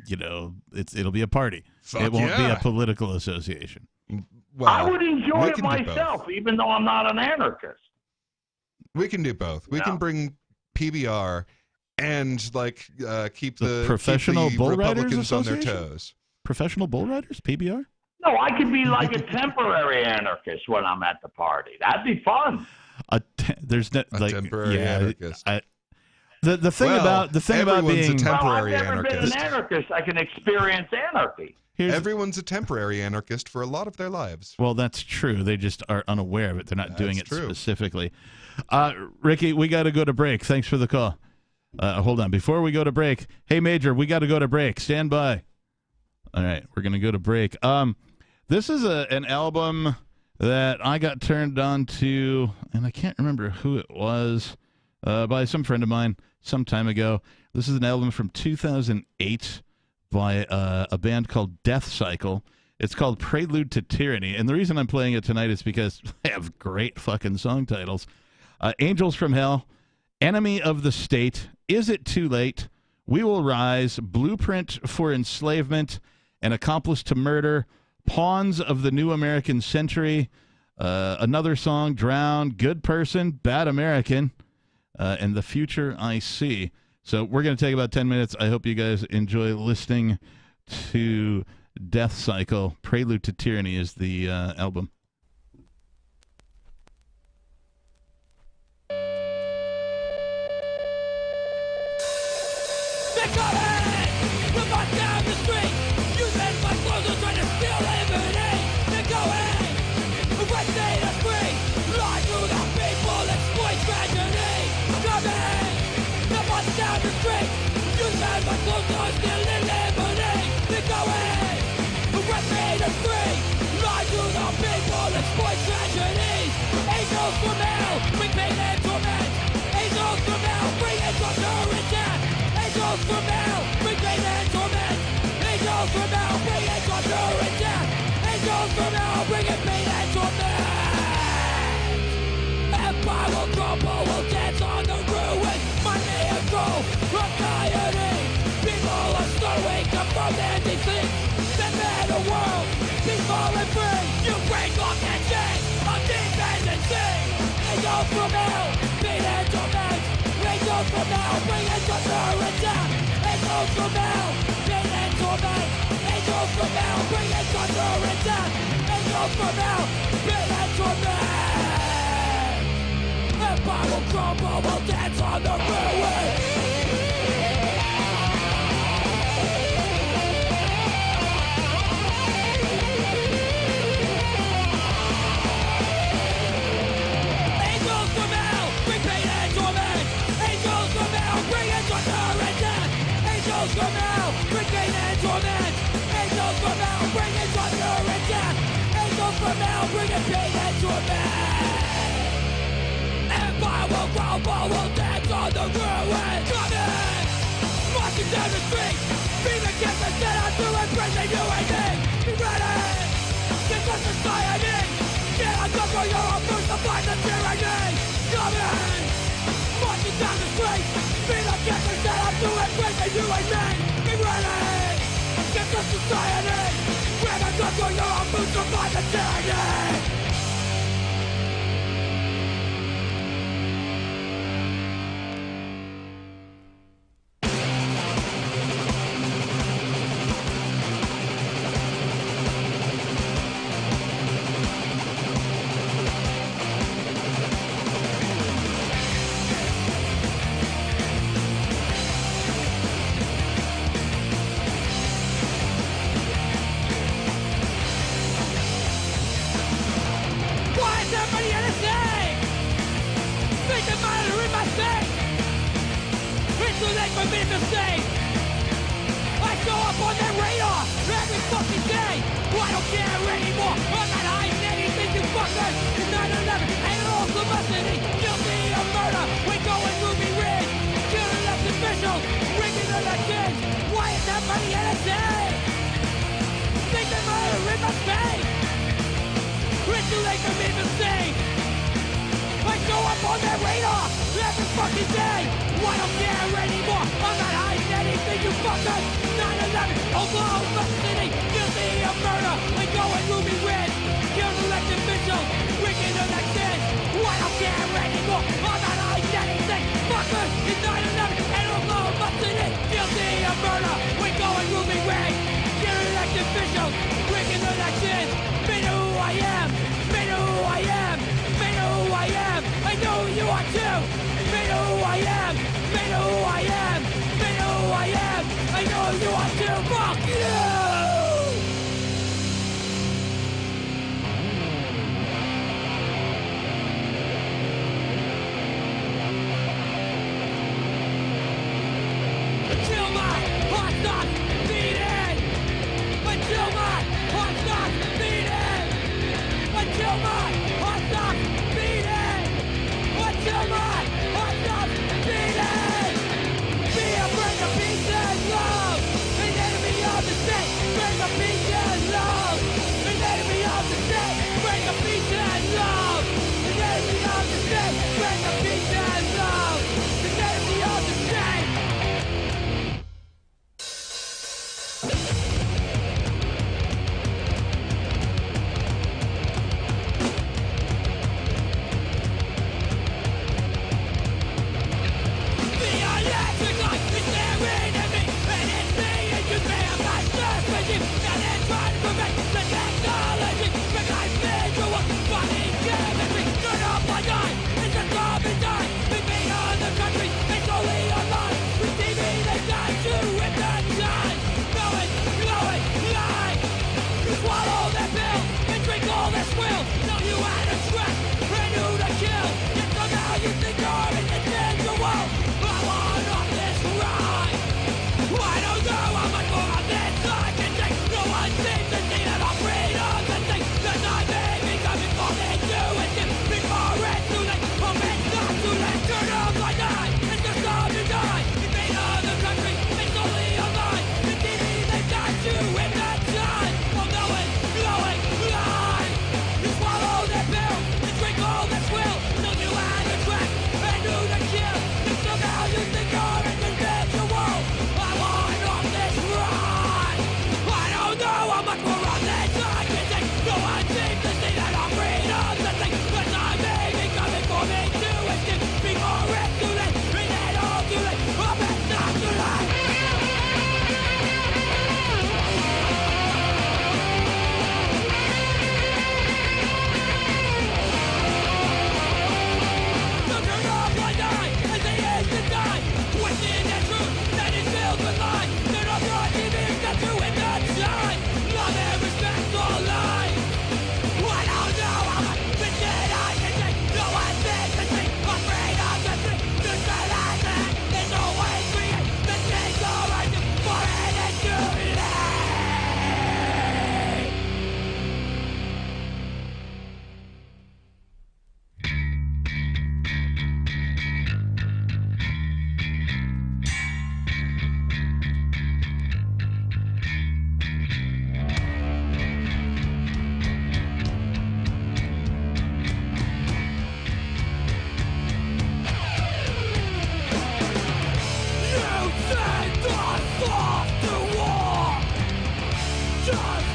it'll be a party. Fuck it won't be yeah. a political association. Well, I would enjoy we it can do both. myself, even though I'm not an anarchist. We can do both. We can bring PBR and like keep the Professional keep the Bull Riders Republicans on their Association? toes. professional bull riders, PBR? No, I could be like a temporary anarchist when I'm at the party. That'd be fun. There's no, like temporary anarchist. The thing about being a temporary I've never been an anarchist. I can experience anarchy. Everyone's a temporary anarchist for a lot of their lives. Well, that's true. They just are unaware of it. They're not doing it specifically. Ricky, we got to go to break. Thanks for the call. Hold on. Before we go to break, hey, Major, we got to go to break. Stand by. All right, we're going to go to break. This is an album that I got turned on to, and I can't remember who it was, by some friend of mine some time ago. This is an album from 2008 by a band called Death Cycle. It's called Prelude to Tyranny, and the reason I'm playing it tonight is because they have great fucking song titles. Angels from Hell, Enemy of the State, Is It Too Late, We Will Rise, Blueprint for Enslavement, An Accomplice to Murder, Pawns of the New American Century, another song, Drown, Good Person, Bad American, and The Future I See. So we're going to take about 10 minutes. I hope you guys enjoy listening to Death Cycle. Prelude to Tyranny is the album. Angels from hell, bring pain and torment. Angels from hell, bring torture and death. Angels from hell, bring pain and torment. Angels from hell, bring torture and death. Angels from hell, bring pain and torment. Empire will crumble, will dance on the ruins. Money and grow, society. People are slowly confirmed and deceit. The better world, peaceful and free. You break off that chain of dependency. Angels from hell, pain and torment. Angels from hell, bring torture and death. Angels from hell, pain and torment. Angels from hell, bring torture and death. Angels from hell, pain and torment. Empire will crumble, will dance on the ruins. Angels from hell, bring pain and torment. Angels from hell, bring torture and death. Angels from hell, bring pain and torment. Empire will crumble, will dance on the ruins. Coming, marching down the street. Be the gift and set out to embrace a new idea. Be ready, get the society. Get on top of your own food to fight the tyranny. Coming, marching down the street. Be the gift and set out to embrace a new idea. Be ready, get the society. Grab on top of your own food to fight the tyranny.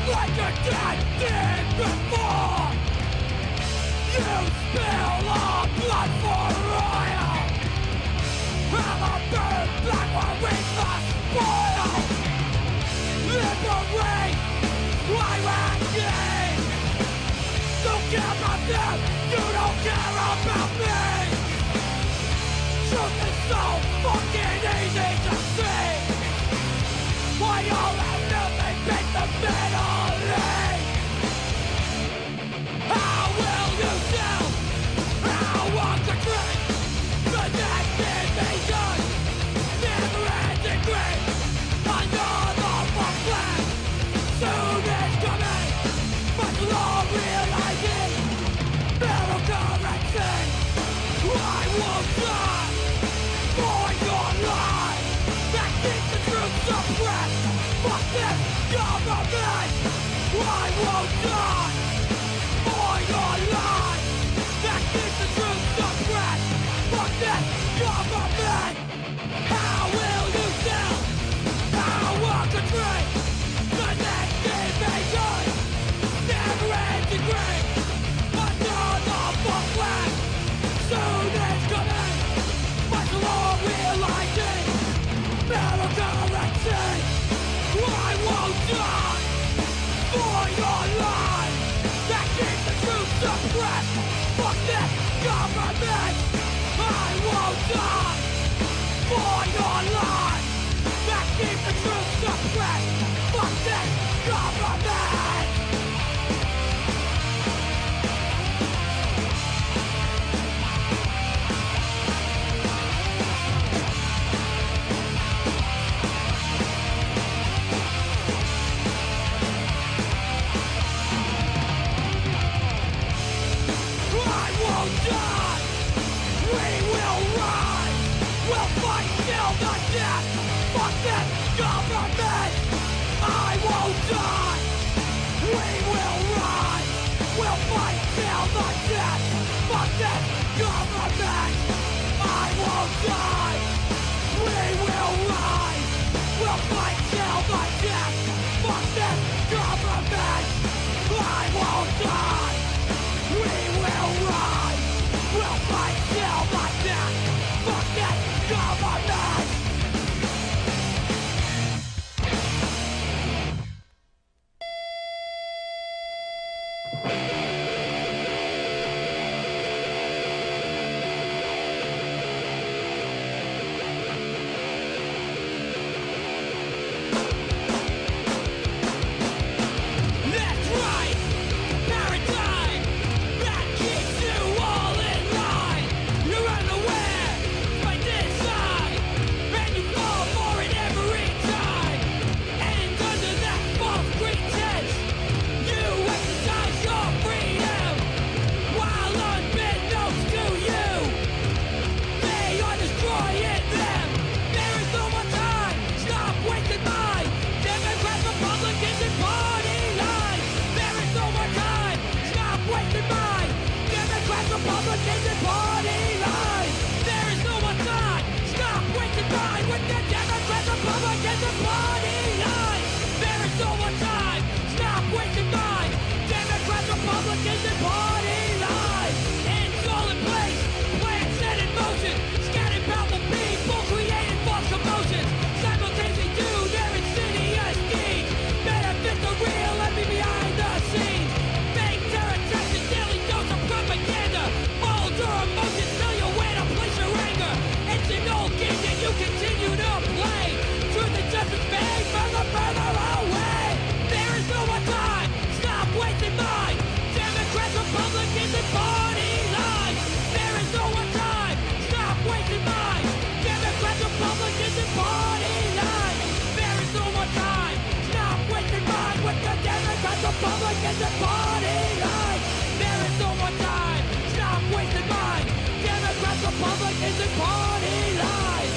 like your dad did before. You spill our blood for oil. I'm a bird black one with the spoil. Liberate, Iraqi. Don't care about them, you don't care about me. Truth is so fucking easy to see. Why all that nothing beats the middle. How will you tell? How one could drink the next invasion? Never ending great. Another fuck flag. Soon it's coming. But law realizing battle currency. I won't die for your life. That keeps the truth suppressed. Fuck this government. I won't die for your life. That keeps the truth suppressed. Fuck this government. How will you tell? How one could drink the next invasion? Never ending great. Another fuck flag. Soon it's coming. But law realizing battle currency. I won't die for your life. That keeps the truth suppressed. Fuck this government. I won't die for your life. That keeps the truth suppressed. Fuck this government. I won't die. We will rise. We'll fight till the death. Fuck this government. I won't die. We will rise. We'll fight till the death. Fuck this government. I won't die. We will rise. We'll fight till the death. Fuck this government. I won't die. We will rise. We'll fight till the death. Fuck that government. That's right. Paradigm that keeps you all in line. You're unaware by design, and you fall for it every time. And under that false pretense, you exercise your freedom, while unbeknownst to you, they are destroying them. There is no more time. Stop wasting mine. Democrats, Republicans, and party lines. There is no more time. Stop wasting mine. Democrats, Republicans, and party lines. There is no more time. Stop wasting mine with the Democrats, Republicans, and party lines. There is no more time. Stop wasting mine. Democrats, Republicans, and party lines. It's all in place. Plans set in motion. Scattered powerful people creating false commotions. Simultaneously do their insidious deeds. Benefit the real and be behind the scenes. Fake terror tactics, daily dose of propaganda. Mold your emotions, tell you where to place your anger. It's an old game that you continue to play. Truth and justice fade further away. There is no more time. Stop wasting mine. Democrats, Republicans, and party lines. There is no more time. Stop wasting mine. Democrats, Republicans, and party lines. There is no more time. Stop wasting mine with the Democrats, Republicans, and party lines. There is no more time. Stop wasting mine. Democrats, Republicans, and party lines.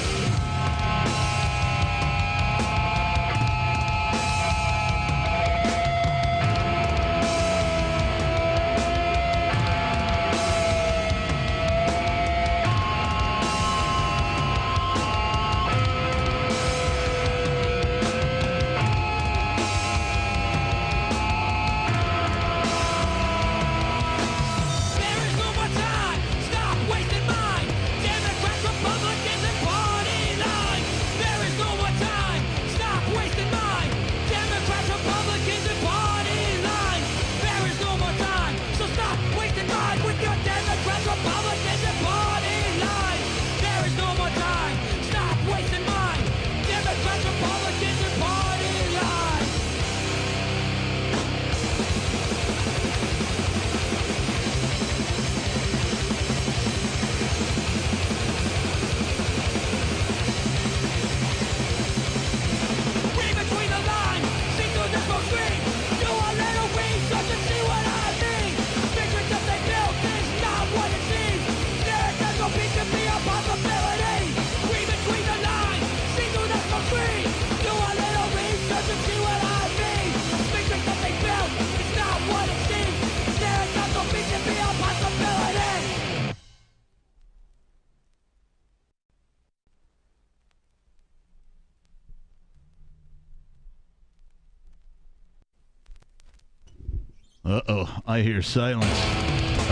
Uh-oh, I hear silence.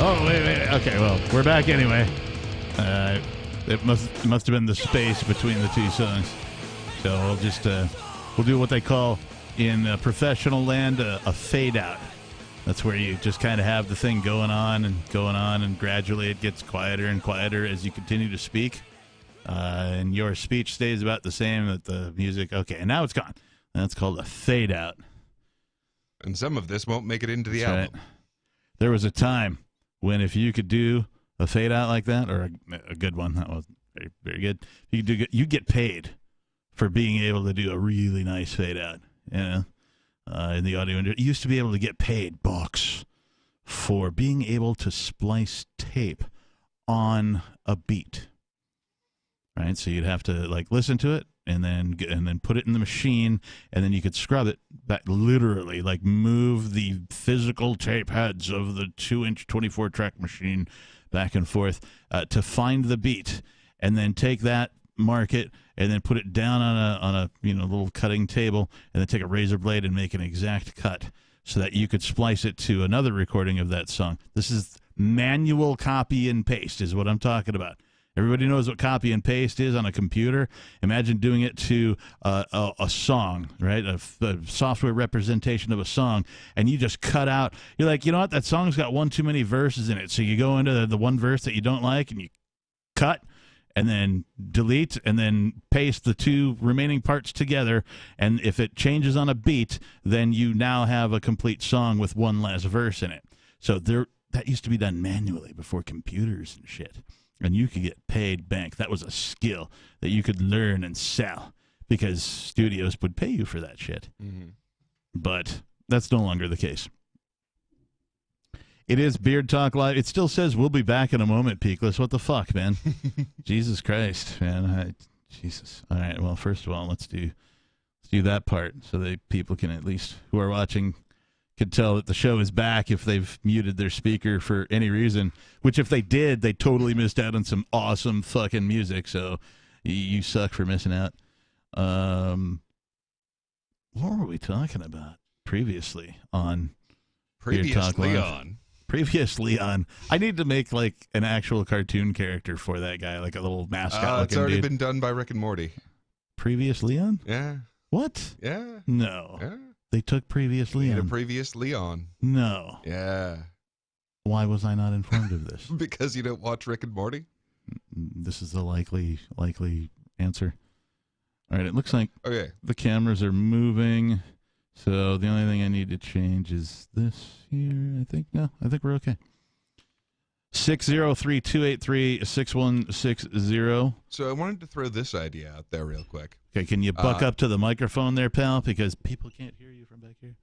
Oh, wait. Okay, well, we're back anyway. It must have been the space between the two songs. So we'll just we'll do what they call in professional land a fade out. That's where you just kind of have the thing going on, and gradually it gets quieter and quieter as you continue to speak. And your speech stays about the same, but the music, okay, and now it's gone. That's called a fade out. And some of this won't make it into the That's album. right. There was a time when if you could do a fade out like that, or a good one, that was very, very good, you get paid for being able to do a really nice fade out. You know, in the audio industry, you used to be able to get paid bucks for being able to splice tape on a beat. Right, so you'd have to like listen to it and then put it in the machine, and then you could scrub it back, literally, like move the physical tape heads of the 2-inch 24-track machine back and forth to find the beat, and then take that, mark it, and then put it down on a little cutting table, and then take a razor blade and make an exact cut so that you could splice it to another recording of that song. This is manual copy and paste is what I'm talking about. Everybody knows what copy and paste is on a computer. Imagine doing it to a song, right? A software representation of a song, and you just cut out. You're like, you know what? That song's got one too many verses in it. So you go into the one verse that you don't like, and you cut, and then delete, and then paste the two remaining parts together. And if it changes on a beat, then you now have a complete song with one less verse in it. So that used to be done manually before computers and shit. And you could get paid bank. That was a skill that you could learn and sell because studios would pay you for that shit. Mm-hmm. But that's no longer the case. It is Beard Talk Live. It still says we'll be back in a moment, Peakless. What the fuck, man? Jesus Christ, man. Jesus. All right, well, first of all, let's do that part so that people can at least, who are watching, could tell that the show is back if they've muted their speaker for any reason, which if they did, they totally missed out on some awesome fucking music, so you suck for missing out. What were we talking about previously on? Previously on. I need to make like an actual cartoon character for that guy, like a little mascot. It's already been done by Rick and Morty. Previously on? Yeah. What? Yeah. No. Yeah. They took Previously on. A previous Leon. No. Yeah. Why was I not informed of this? Because you don't watch Rick and Morty? This is the likely answer. All right, it looks like the cameras are moving. So the only thing I need to change is this here, I think. No, I think we're okay. 603-283-6160. So I wanted to throw this idea out there real quick. Okay, can you buck up to the microphone there, pal? Because people can't hear you from back here.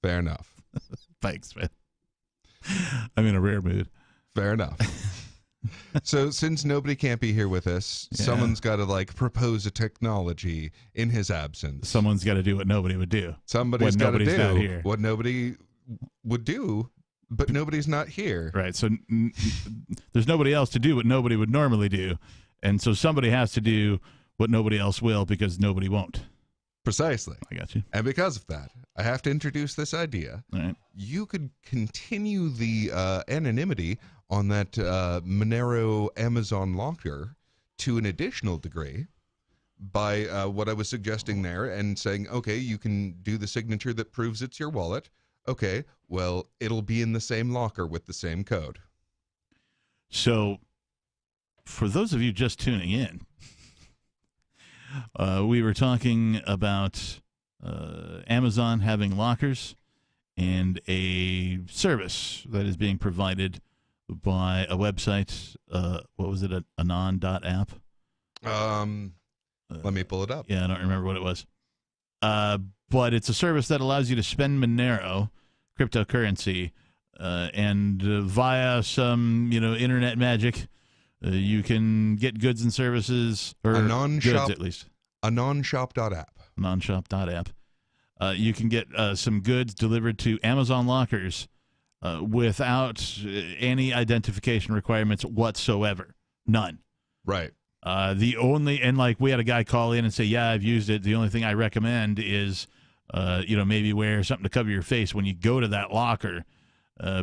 Fair enough. Thanks, man. I'm in a rare mood. Fair enough. So since nobody can't be here with us, someone's got to propose a technology in his absence. Someone's got to do what nobody would do. Somebody's got to do what nobody would do, but nobody's not here. Right. So there's nobody else to do what nobody would normally do. And so somebody has to do what nobody else will because nobody won't. Precisely. I got you. And because of that, I have to introduce this idea. All right. You could continue the anonymity on that Monero Amazon locker to an additional degree by what I was suggesting there and saying, okay, you can do the signature that proves it's your wallet. Okay, well, it'll be in the same locker with the same code. So for those of you just tuning in, we were talking about Amazon having lockers and a service that is being provided by a website. What was it? Anon.app? Let me pull it up. Yeah, I don't remember what it was. But it's a service that allows you to spend Monero, cryptocurrency, and via some, internet magic, you can get goods and services, or goods at least. Anonshop.app. Anonshop.app. You can get some goods delivered to Amazon lockers without any identification requirements whatsoever. None. Right. We had a guy call in and say, yeah, I've used it. The only thing I recommend is maybe wear something to cover your face when you go to that locker,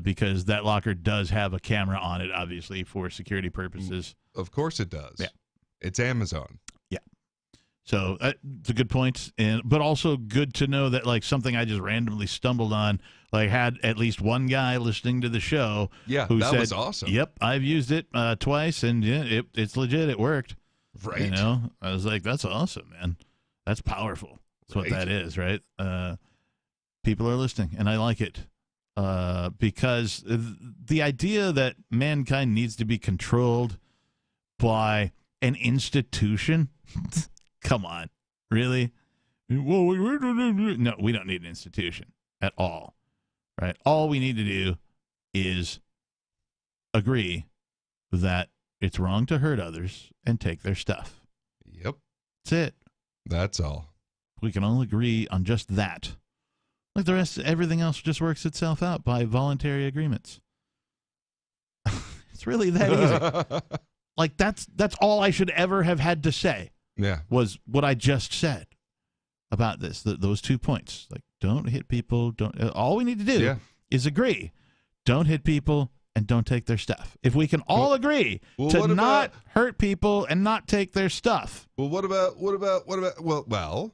because that locker does have a camera on it, obviously, for security purposes. Of course it does. Yeah. It's Amazon. Yeah. So it's a good point, but also good to know that, like, something I just randomly stumbled on, like, had at least one guy listening to the show who that said, was awesome. Yep, I've used it twice, and yeah, it's legit. It worked. Right. I was like, that's awesome, man. That's powerful. That's what that is, right? People are listening, and I like it. Because the idea that mankind needs to be controlled by an institution, come on, really? Well, no, we don't need an institution at all, right? All we need to do is agree that it's wrong to hurt others and take their stuff. Yep. That's it. That's all. We can all agree on just that. Like the rest, everything else just works itself out by voluntary agreements. It's really that easy. Like that's all I should ever have had to say. Yeah, was what I just said about this. Those 2 points. Like, don't hit people. Don't. All we need to do is agree. Don't hit people and don't take their stuff. If we can all agree to not hurt people and not take their stuff. Well, what about? Well,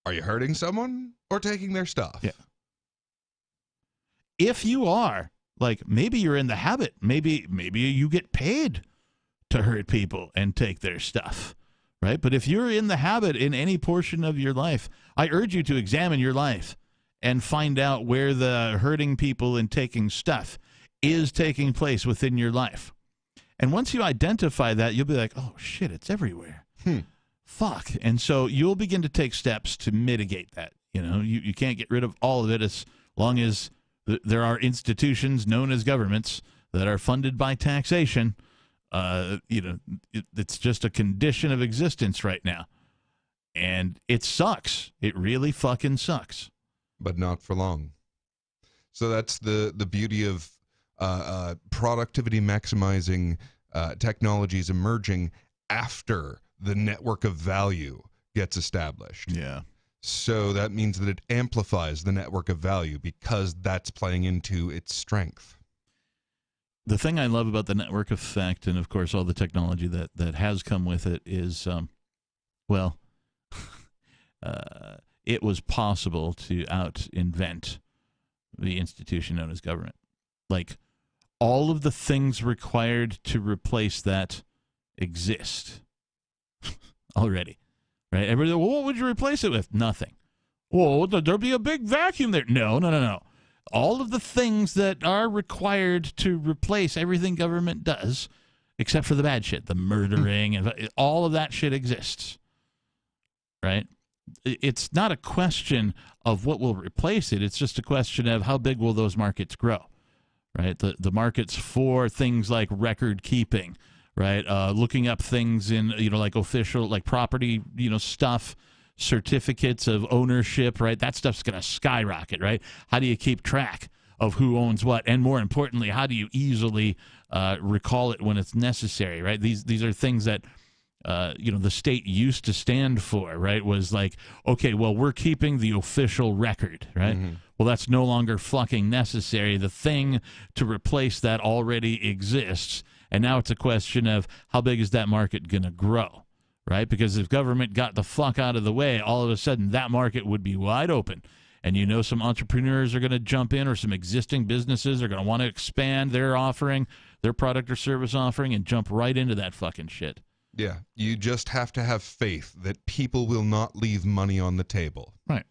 are you hurting someone or taking their stuff? Yeah. If you are, like, maybe you're in the habit, maybe you get paid to hurt people and take their stuff, right? But if you're in the habit in any portion of your life, I urge you to examine your life and find out where the hurting people and taking stuff is taking place within your life. And once you identify that, you'll be like, oh, shit, it's everywhere. Fuck. And so you'll begin to take steps to mitigate that. You can't get rid of all of it as long as there are institutions known as governments that are funded by taxation. It's just a condition of existence right now. And it sucks. It really fucking sucks. But not for long. So that's the beauty of productivity maximizing technologies emerging after the network of value gets established. Yeah. So that means that it amplifies the network of value because that's playing into its strength. The thing I love about the network effect, and of course all the technology that has come with it, is, it was possible to out-invent the institution known as government. Like, all of the things required to replace that exist already. Right? Everybody, well, what would you replace it with? Nothing. Well, there'll be a big vacuum there. No. All of the things that are required to replace everything government does, except for the bad shit, the murdering, and all of that shit exists. Right? It's not a question of what will replace it. It's just a question of how big will those markets grow. Right? The markets for things like record keeping, right? Looking up things in, like official, like property, stuff, certificates of ownership, right? That stuff's going to skyrocket, right? How do you keep track of who owns what? And more importantly, how do you easily recall it when it's necessary, right? These are things that, the state used to stand for, right? Was like, okay, well, we're keeping the official record, right? Mm-hmm. Well, that's no longer fucking necessary. The thing to replace that already exists. And now it's a question of how big is that market going to grow, right? Because if government got the fuck out of the way, all of a sudden that market would be wide open. And some entrepreneurs are going to jump in, or some existing businesses are going to want to expand their offering, their product or service offering, and jump right into that fucking shit. Yeah, you just have to have faith that people will not leave money on the table. Right.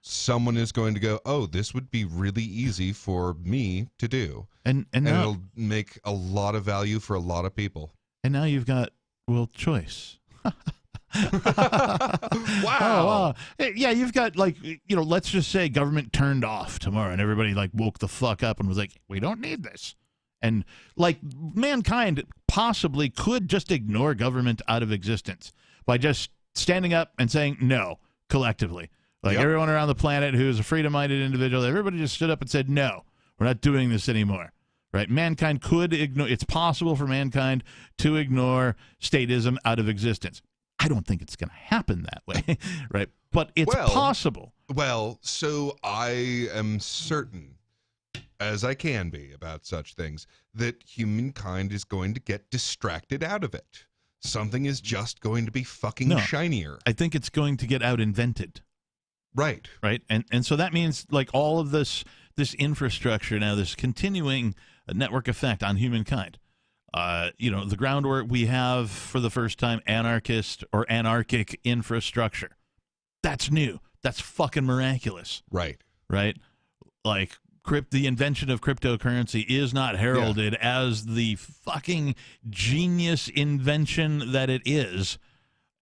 Someone is going to go, oh, this would be really easy for me to do. And now, it'll make a lot of value for a lot of people. And now you've got, choice. Wow. Oh, yeah, you've got, let's just say government turned off tomorrow and everybody, woke the fuck up and was like, we don't need this. And, mankind possibly could just ignore government out of existence by just standing up and saying no collectively. Everyone around the planet who's a freedom-minded individual, everybody just stood up and said, no, we're not doing this anymore, right? Mankind could ignore, it's possible for mankind to ignore statism out of existence. I don't think it's going to happen that way, right? but it's possible. Well, so I am certain, as I can be about such things, that humankind is going to get distracted out of it. Something is just going to be fucking shinier. I think it's going to get out-invented. Right. Right? And so that means, like, all of this infrastructure now, this continuing network effect on humankind. The groundwork we have for the first time, anarchic infrastructure. That's new. That's fucking miraculous. Right. Right? Like, the invention of cryptocurrency is not heralded as the fucking genius invention that it is.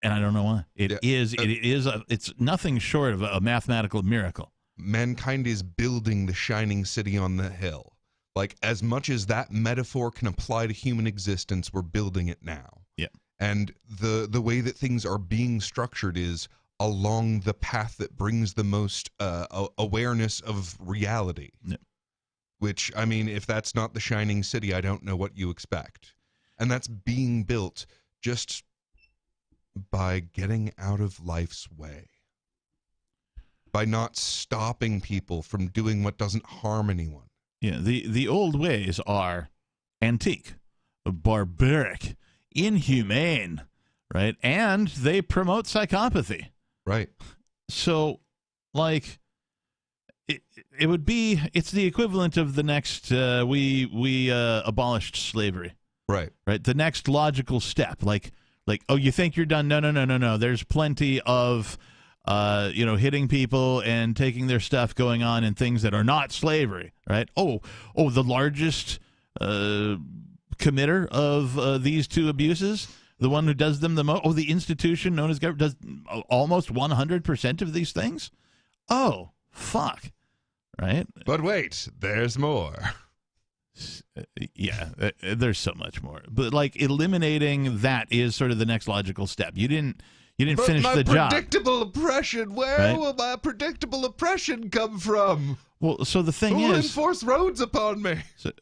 And I don't know why. It's nothing short of a mathematical miracle. Mankind is building the shining city on the hill. Like, as much as that metaphor can apply to human existence, we're building it now. Yeah. And the way that things are being structured is along the path that brings the most awareness of reality. Yeah. Which, I mean, if that's not the shining city, I don't know what you expect. And that's being built just by getting out of life's way. By not stopping people from doing what doesn't harm anyone. Yeah, the old ways are antique, barbaric, inhumane, right? And they promote psychopathy. Right. So, like, it would be, it's the equivalent of the next, we abolished slavery. Right. Right. The next logical step, like, oh, you think you're done? No. There's plenty of, hitting people and taking their stuff going on in things that are not slavery, right? Oh, the largest committer of these two abuses, the one who does them the most, the institution known as government does almost 100% of these things? Oh, fuck, right? But wait, there's more. Yeah, there's so much more. But, like, eliminating that is sort of the next logical step. You didn't finish the job. Predictable oppression. Where will my predictable oppression come from? Well, so the thing Who will is, enforce roads upon me?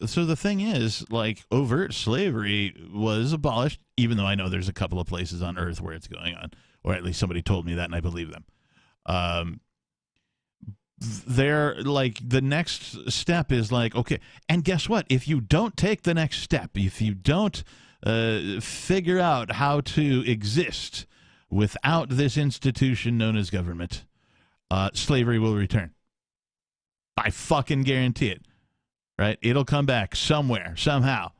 So the thing is, like, overt slavery was abolished, even though I know there's a couple of places on Earth where it's going on, or at least somebody told me that, and I believe them. They're like, the next step is like, okay, and guess what? If you don't take the next step, if you don't figure out how to exist without this institution known as government, slavery will return. I fucking guarantee it, right? It'll come back somewhere, somehow,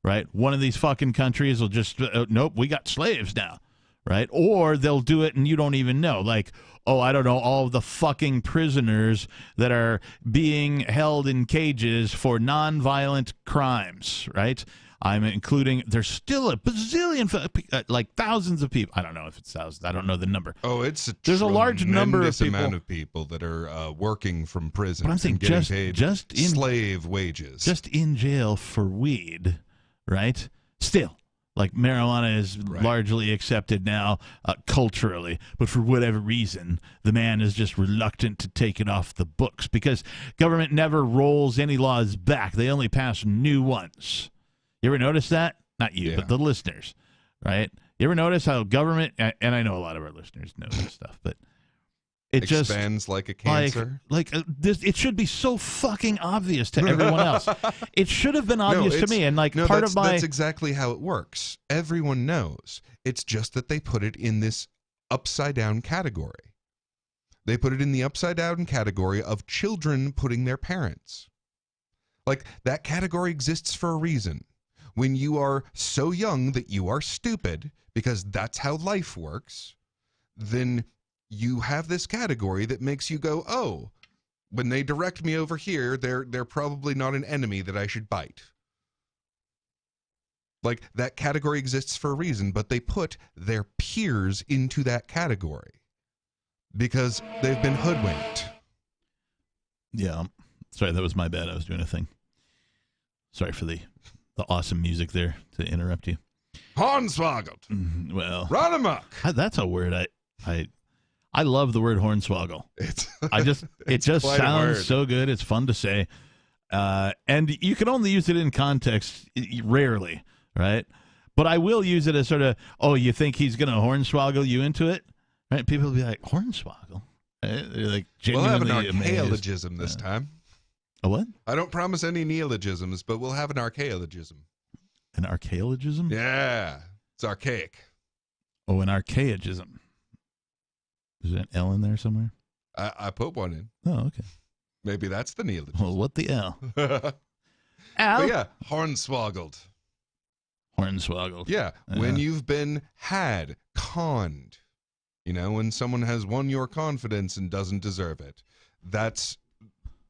right? One of these fucking countries will just, nope, we got slaves now, right? Or they'll do it and you don't even know. Like, oh, I don't know, all of the fucking prisoners that are being held in cages for nonviolent crimes, right? I'm including, there's still a bazillion, like thousands of people. I don't know if it's thousands. I don't know the number. Oh, there's a large number of people. Amount of people that are working from prison. But I'm saying getting paid just in slave wages. Just in jail for weed, right? Still, like, marijuana is largely accepted now culturally, but for whatever reason, the man is just reluctant to take it off the books because government never rolls any laws back. They only pass new ones. You ever notice that? Not you, but the listeners, right? You ever notice how government, and I know a lot of our listeners know this stuff, but it expands like a cancer. This, it should be so fucking obvious to everyone else. It should have been obvious to me, and that's exactly how it works. Everyone knows. It's just that they put it in this upside down category. They put it in the upside down category of children putting their parents. Like, that category exists for a reason. When you are so young that you are stupid, because that's how life works, then you have this category that makes you go, oh, when they direct me over here, they're probably not an enemy that I should bite. Like, that category exists for a reason, but they put their peers into that category because they've been hoodwinked. Yeah. Sorry, that was my bad. I was doing a thing. Sorry for the awesome music there to interrupt you. Hornswoggled. Well, run amok. That's a word I love the word hornswoggle. It just sounds so good. It's fun to say. And you can only use it in context rarely, right? But I will use it as sort of, oh, you think he's going to hornswoggle you into it, Right? People will be like, Hornswoggle? They're like We'll have genuinely an amazed. archaeologism this time. A what? I don't promise any neologisms, but we'll have an archaeologism. An archaeologism? Yeah. It's archaic. Oh, an archaicism. Is there an L in there somewhere? I put one in. Oh, okay. Maybe that's the neologism. Well, what the L? But yeah, hornswoggled. Hornswoggled. Yeah, when you've been had, conned. You know, when someone has won your confidence and doesn't deserve it. That's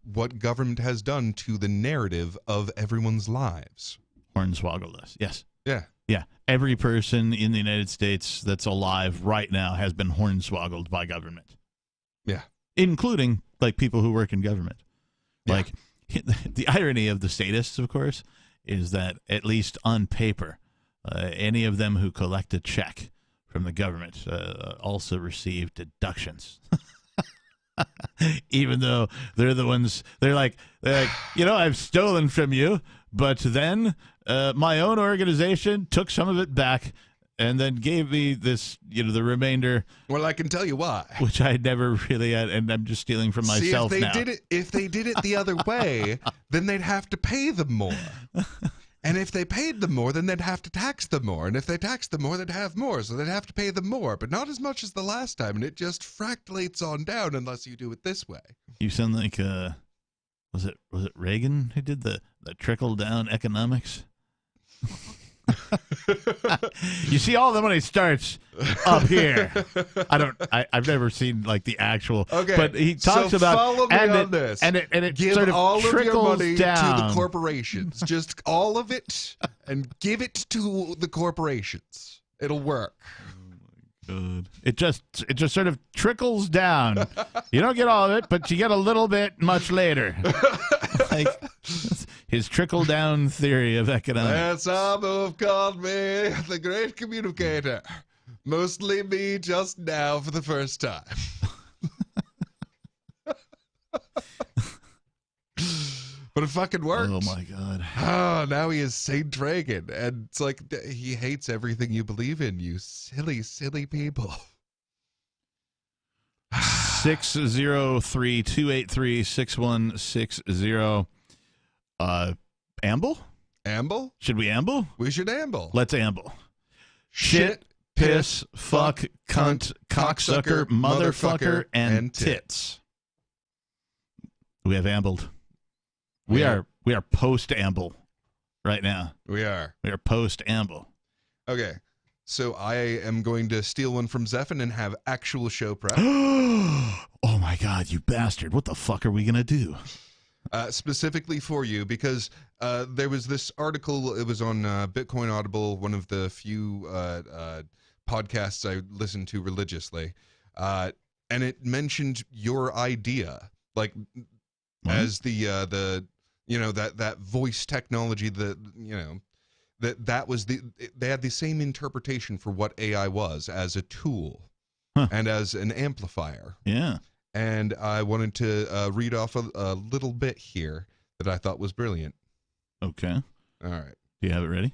what government has done to the narrative of everyone's lives. Hornswoggled us. Yes. Yeah. Yeah. Every person in the United States that's alive right now has been hornswoggled by government. Yeah. Including, like, people who work in government. Yeah. Like, the irony of the statists, of course, is that at least on paper, any of them who collect a check from the government also receive deductions. Even though they're the ones, they're like, you know, I've stolen from you, but then my own organization took some of it back and then gave me this, you know, the remainder. Well, I can tell you why. Which I never really had, and I'm just stealing from myself now. If they did it the other way, then they'd have to pay them more. And if they paid them more, then they'd have to tax them more. And if they taxed them more, they'd have more. So they'd have to pay them more, but not as much as the last time. And it just fractalates on down unless you do it this way. You sound like, was it Reagan who did the trickle down economics? You see, all the money starts up here. I've never seen like the actual. Okay, but he talks so about follow me on this. and it give sort of all of your trickles money down to the corporations. Just all of it, and give it to the corporations. It'll work. Good. It just sort of trickles down. You don't get all of it, but you get a little bit much later. Like his trickle down theory of economics. That's some have called me the great communicator. Mostly me just now for the first time. But it fucking works. Oh my god. Oh, now he is Saint Reagan. And it's like he hates everything you believe in, you silly, silly people. 603-283-6160. Amble? Amble? Should we amble? We should amble. Let's amble. Shit, piss, fuck, cunt, cocksucker, motherfucker, and tits. We have ambled. We are post amble right now. We are post amble. Okay. So I am going to steal one from Zephin and have actual show prep. Oh my god, you bastard. What the fuck are we going to do? Specifically for you, because there was this article, it was on Bitcoin Audible, one of the few podcasts I listen to religiously, and it mentioned your idea, like as the you know, that voice technology, that was they had the same interpretation for what AI was as a tool and as an amplifier. Yeah. And I wanted to read off a little bit here that I thought was brilliant. Okay. All right. Do you have it ready?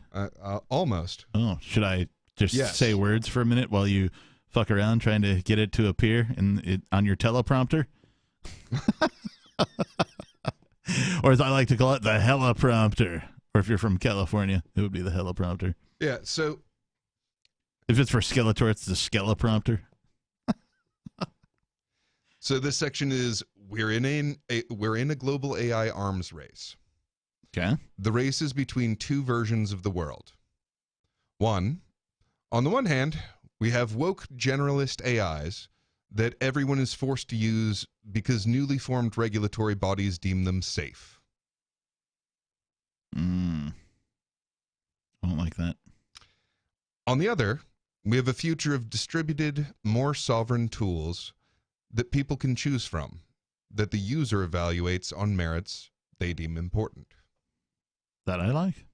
Almost. Oh, should I just Yes. say words for a minute while you fuck around trying to get it to appear on your teleprompter? Or as I like to call it, the heliprompter. Or if you're from California, it would be the heliprompter. Yeah, so if it's for Skeletor, it's the skeleprompter. So this section is we're in a global AI arms race. Okay. The race is between two versions of the world. On the one hand, we have woke generalist AIs that everyone is forced to use because newly formed regulatory bodies deem them safe. I don't like that. On the other, we have a future of distributed, more sovereign tools that people can choose from, that the user evaluates on merits they deem important. That I like.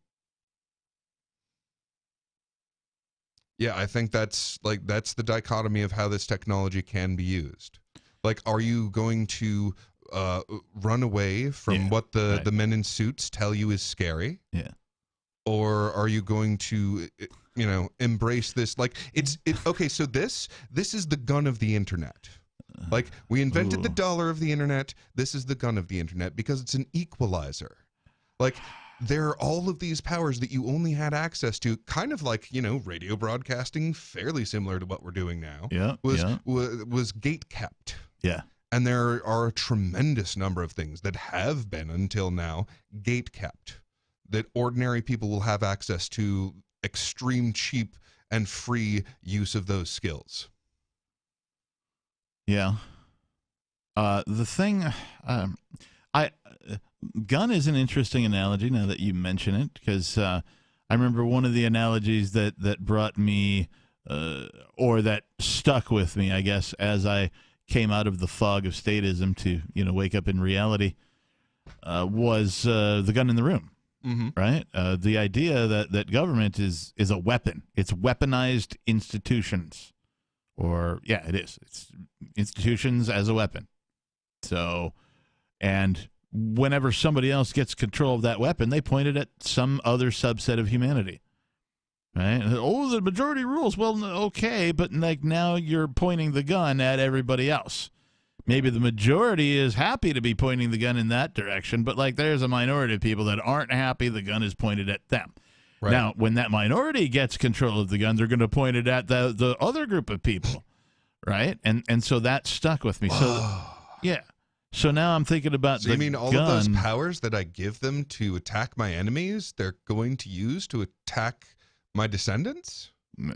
Yeah, I think that's the dichotomy of how this technology can be used. Like, are you going to run away from what the men in suits tell you is scary? Yeah. Or are you going to embrace this. Like okay, so this is the gun of the internet. Like, we invented the dollar of the internet. This is the gun of the internet because it's an equalizer. Like, there are all of these powers that you only had access to, kind of like, radio broadcasting, fairly similar to what we're doing now. Was gate kept. Yeah. And there are a tremendous number of things that have been, until now, gate kept, that ordinary people will have access to extreme, cheap, and free use of those skills. Yeah. The thing, gun is an interesting analogy now that you mention it, because I remember one of the analogies that brought me, or that stuck with me, I guess, as I came out of the fog of statism to, wake up in reality, was the gun in the room. Mm-hmm. Right? The idea that government is a weapon. It's weaponized institutions. Or, yeah, it is. It's institutions as a weapon. So, and whenever somebody else gets control of that weapon, they point it at some other subset of humanity. Right? Oh, the majority rules. Well, okay, but like now you're pointing the gun at everybody else. Maybe the majority is happy to be pointing the gun in that direction, but like there's a minority of people that aren't happy the gun is pointed at them. Right. Now, when that minority gets control of the gun, they're going to point it at the other group of people, right? And so that stuck with me. So, yeah. So now I'm thinking about so you mean all of those powers that I give them to attack my enemies, they're going to use to attack my descendants?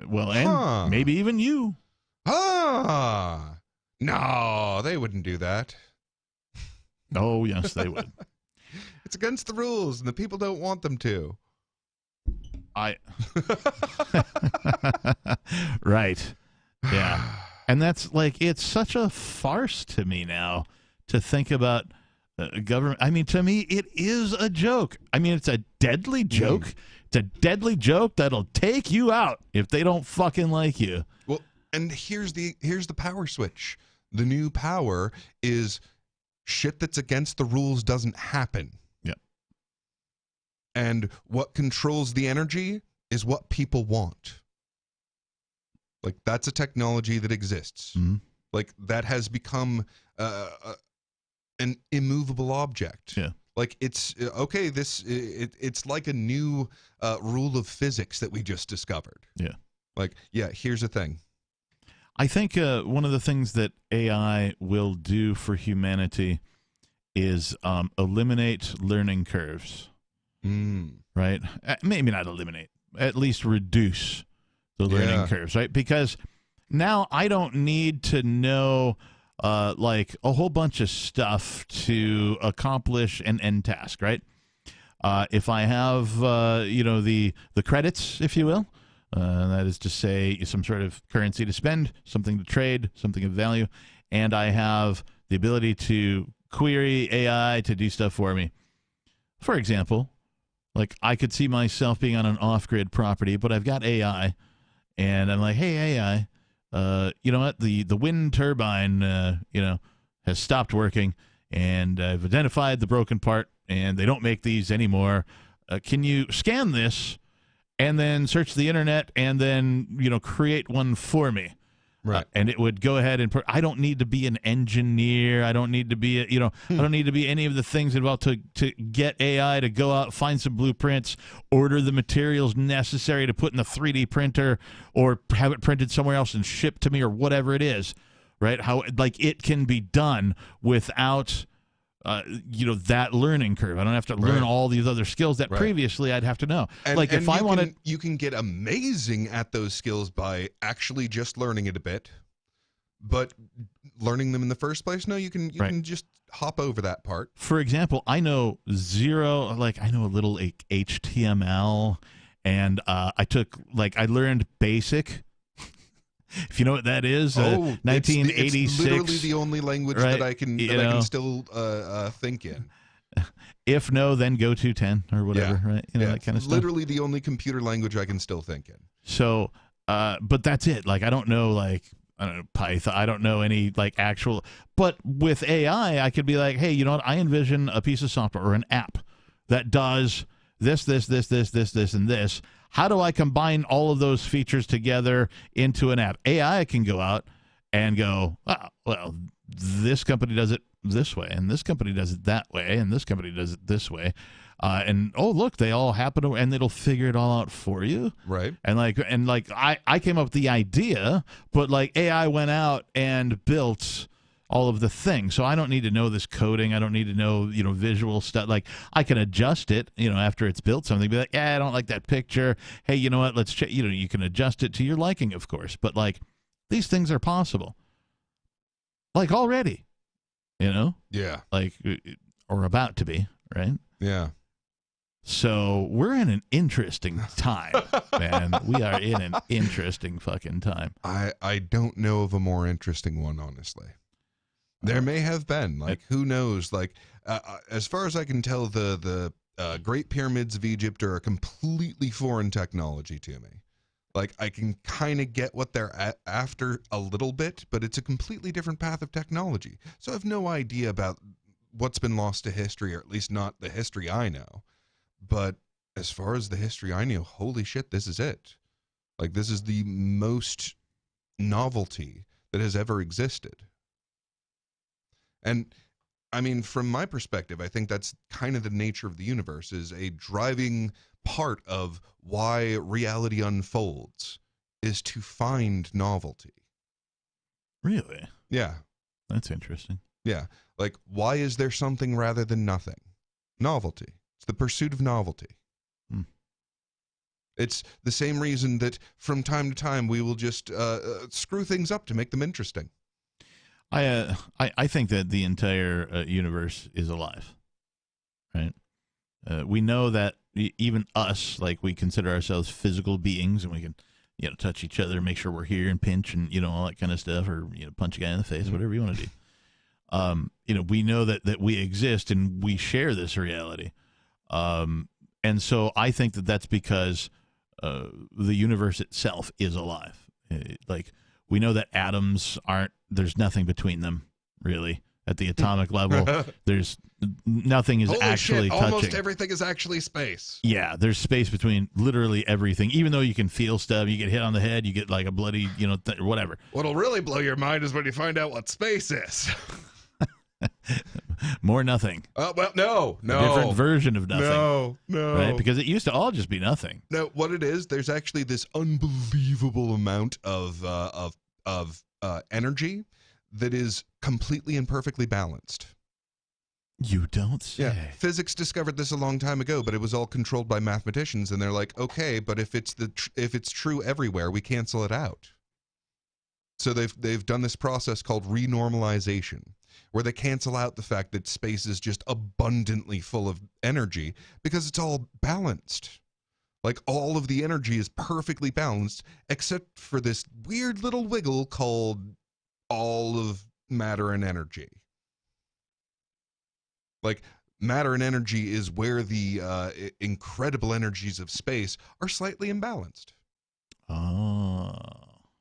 Well, and maybe even you. No, they wouldn't do that. Oh, yes, they would. It's against the rules, and the people don't want them to. Right. Yeah. And that's like, it's such a farce to me now to think about government. I mean, to me, it is a joke. I mean, it's a deadly joke. It's a deadly joke that'll take you out if they don't fucking like you. Well, and here's the power switch. The new power is shit that's against the rules doesn't happen. Yeah. And what controls the energy is what people want. Like, that's a technology that exists. Mm-hmm. Like, that has become an immovable object. Yeah. Like, it's okay. It's like a new rule of physics that we just discovered. Yeah. Like, yeah, here's the thing. I think one of the things that AI will do for humanity is eliminate learning curves. Right? Maybe not eliminate, at least reduce the learning curves, right? Because now I don't need to know like a whole bunch of stuff to accomplish an end task, right? If I have, the credits, if you will, that is to say some sort of currency to spend, something to trade, something of value, and I have the ability to query AI to do stuff for me. For example, like I could see myself being on an off-grid property, but I've got AI, and I'm like, hey, AI, you know what? The wind turbine, has stopped working, and I've identified the broken part, and they don't make these anymore. Can you scan this and then search the internet and then, create one for me? Right. And it would go ahead and I don't need to be an engineer. I don't need to be, I don't need to be any of the things involved to get AI to go out, find some blueprints, order the materials necessary to put in the 3D printer or have it printed somewhere else and shipped to me or whatever it is, right? How, like, it can be done without, that learning curve. I don't have to learn all these other skills that previously I'd have to know. Like, if I wanted, you can get amazing at those skills by actually just learning it a bit, but learning them in the first place, no, you can just hop over that part. For example, I know a little HTML, and I learned BASIC. If you know what that is, 1986. It's literally the only language that I can can still think in. If no, then go to 10 or whatever, right? That kind of stuff. Literally the only computer language I can still think in. So, but that's it. Like, I don't know, Python. I don't know any actual. But with AI, I could be like, hey, you know what? I envision a piece of software or an app that does this, and this. How do I combine all of those features together into an app? AI can go out and go, oh, well, this company does it this way, and this company does it that way, and this company does it this way. And oh, look, they all happen to, and it'll figure it all out for you. Right. And I came up with the idea, but like AI went out and built all of the things. So I don't need to know this coding. I don't need to know, visual stuff. Like I can adjust it, after it's built something, be like, yeah, I don't like that picture. Hey, you know what? Let's check, you can adjust it to your liking, of course. But like these things are possible. Like already, Yeah. like, or about to be, right? Yeah. So we're in an interesting time, man. We are in an interesting fucking time. I don't know of a more interesting one, honestly. There may have been, like, who knows? Like, as far as I can tell, the Great Pyramids of Egypt are a completely foreign technology to me. Like, I can kind of get what they're after a little bit, but it's a completely different path of technology. So I have no idea about what's been lost to history, or at least not the history I know. But as far as the history I know, holy shit, this is it. Like, this is the most novelty that has ever existed. And, I mean, from my perspective, I think that's kind of the nature of the universe, is a driving part of why reality unfolds is to find novelty. Really? Yeah. That's interesting. Yeah. Like, why is there something rather than nothing? Novelty. It's the pursuit of novelty. It's the same reason that from time to time we will just screw things up to make them interesting. I think that the entire universe is alive, right? We know that even us, like, we consider ourselves physical beings, and we can, touch each other, make sure we're here, and pinch, and all that kind of stuff, or punch a guy in the face, whatever you want to do. We know that we exist and we share this reality. And so I think that that's because the universe itself is alive. Like, we know that atoms there's nothing between them, really. At the atomic level, there's nothing is Holy actually shit, touching. almost everything is actually space. Yeah, there's space between literally everything. Even though you can feel stuff, you get hit on the head, you get like a bloody, whatever. What'll really blow your mind is when you find out what space is. More nothing. Well, no. A different version of nothing. No. Right? Because it used to all just be nothing. No, what it is, there's actually this unbelievable amount of energy that is completely and perfectly balanced. You don't say. Yeah, physics discovered this a long time ago, but it was all controlled by mathematicians, and they're like, okay, but if it's true everywhere, we cancel it out. So they've done this process called renormalization, where they cancel out the fact that space is just abundantly full of energy because it's all balanced. Like, all of the energy is perfectly balanced, except for this weird little wiggle called all of matter and energy. Like, matter and energy is where the incredible energies of space are slightly imbalanced. Oh.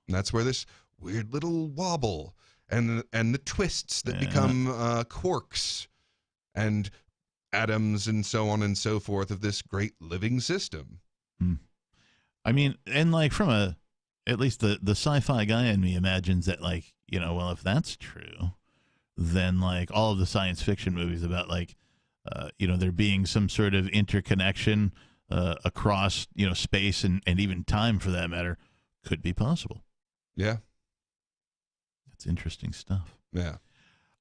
And that's where this weird little wobble and the twists that become quarks and atoms and so on and so forth of this great living system. I mean, and like from at least the sci-fi guy in me imagines that, like, well, if that's true, then like all of the science fiction movies about like, there being some sort of interconnection across, space and even time for that matter could be possible. Yeah. That's interesting stuff. Yeah.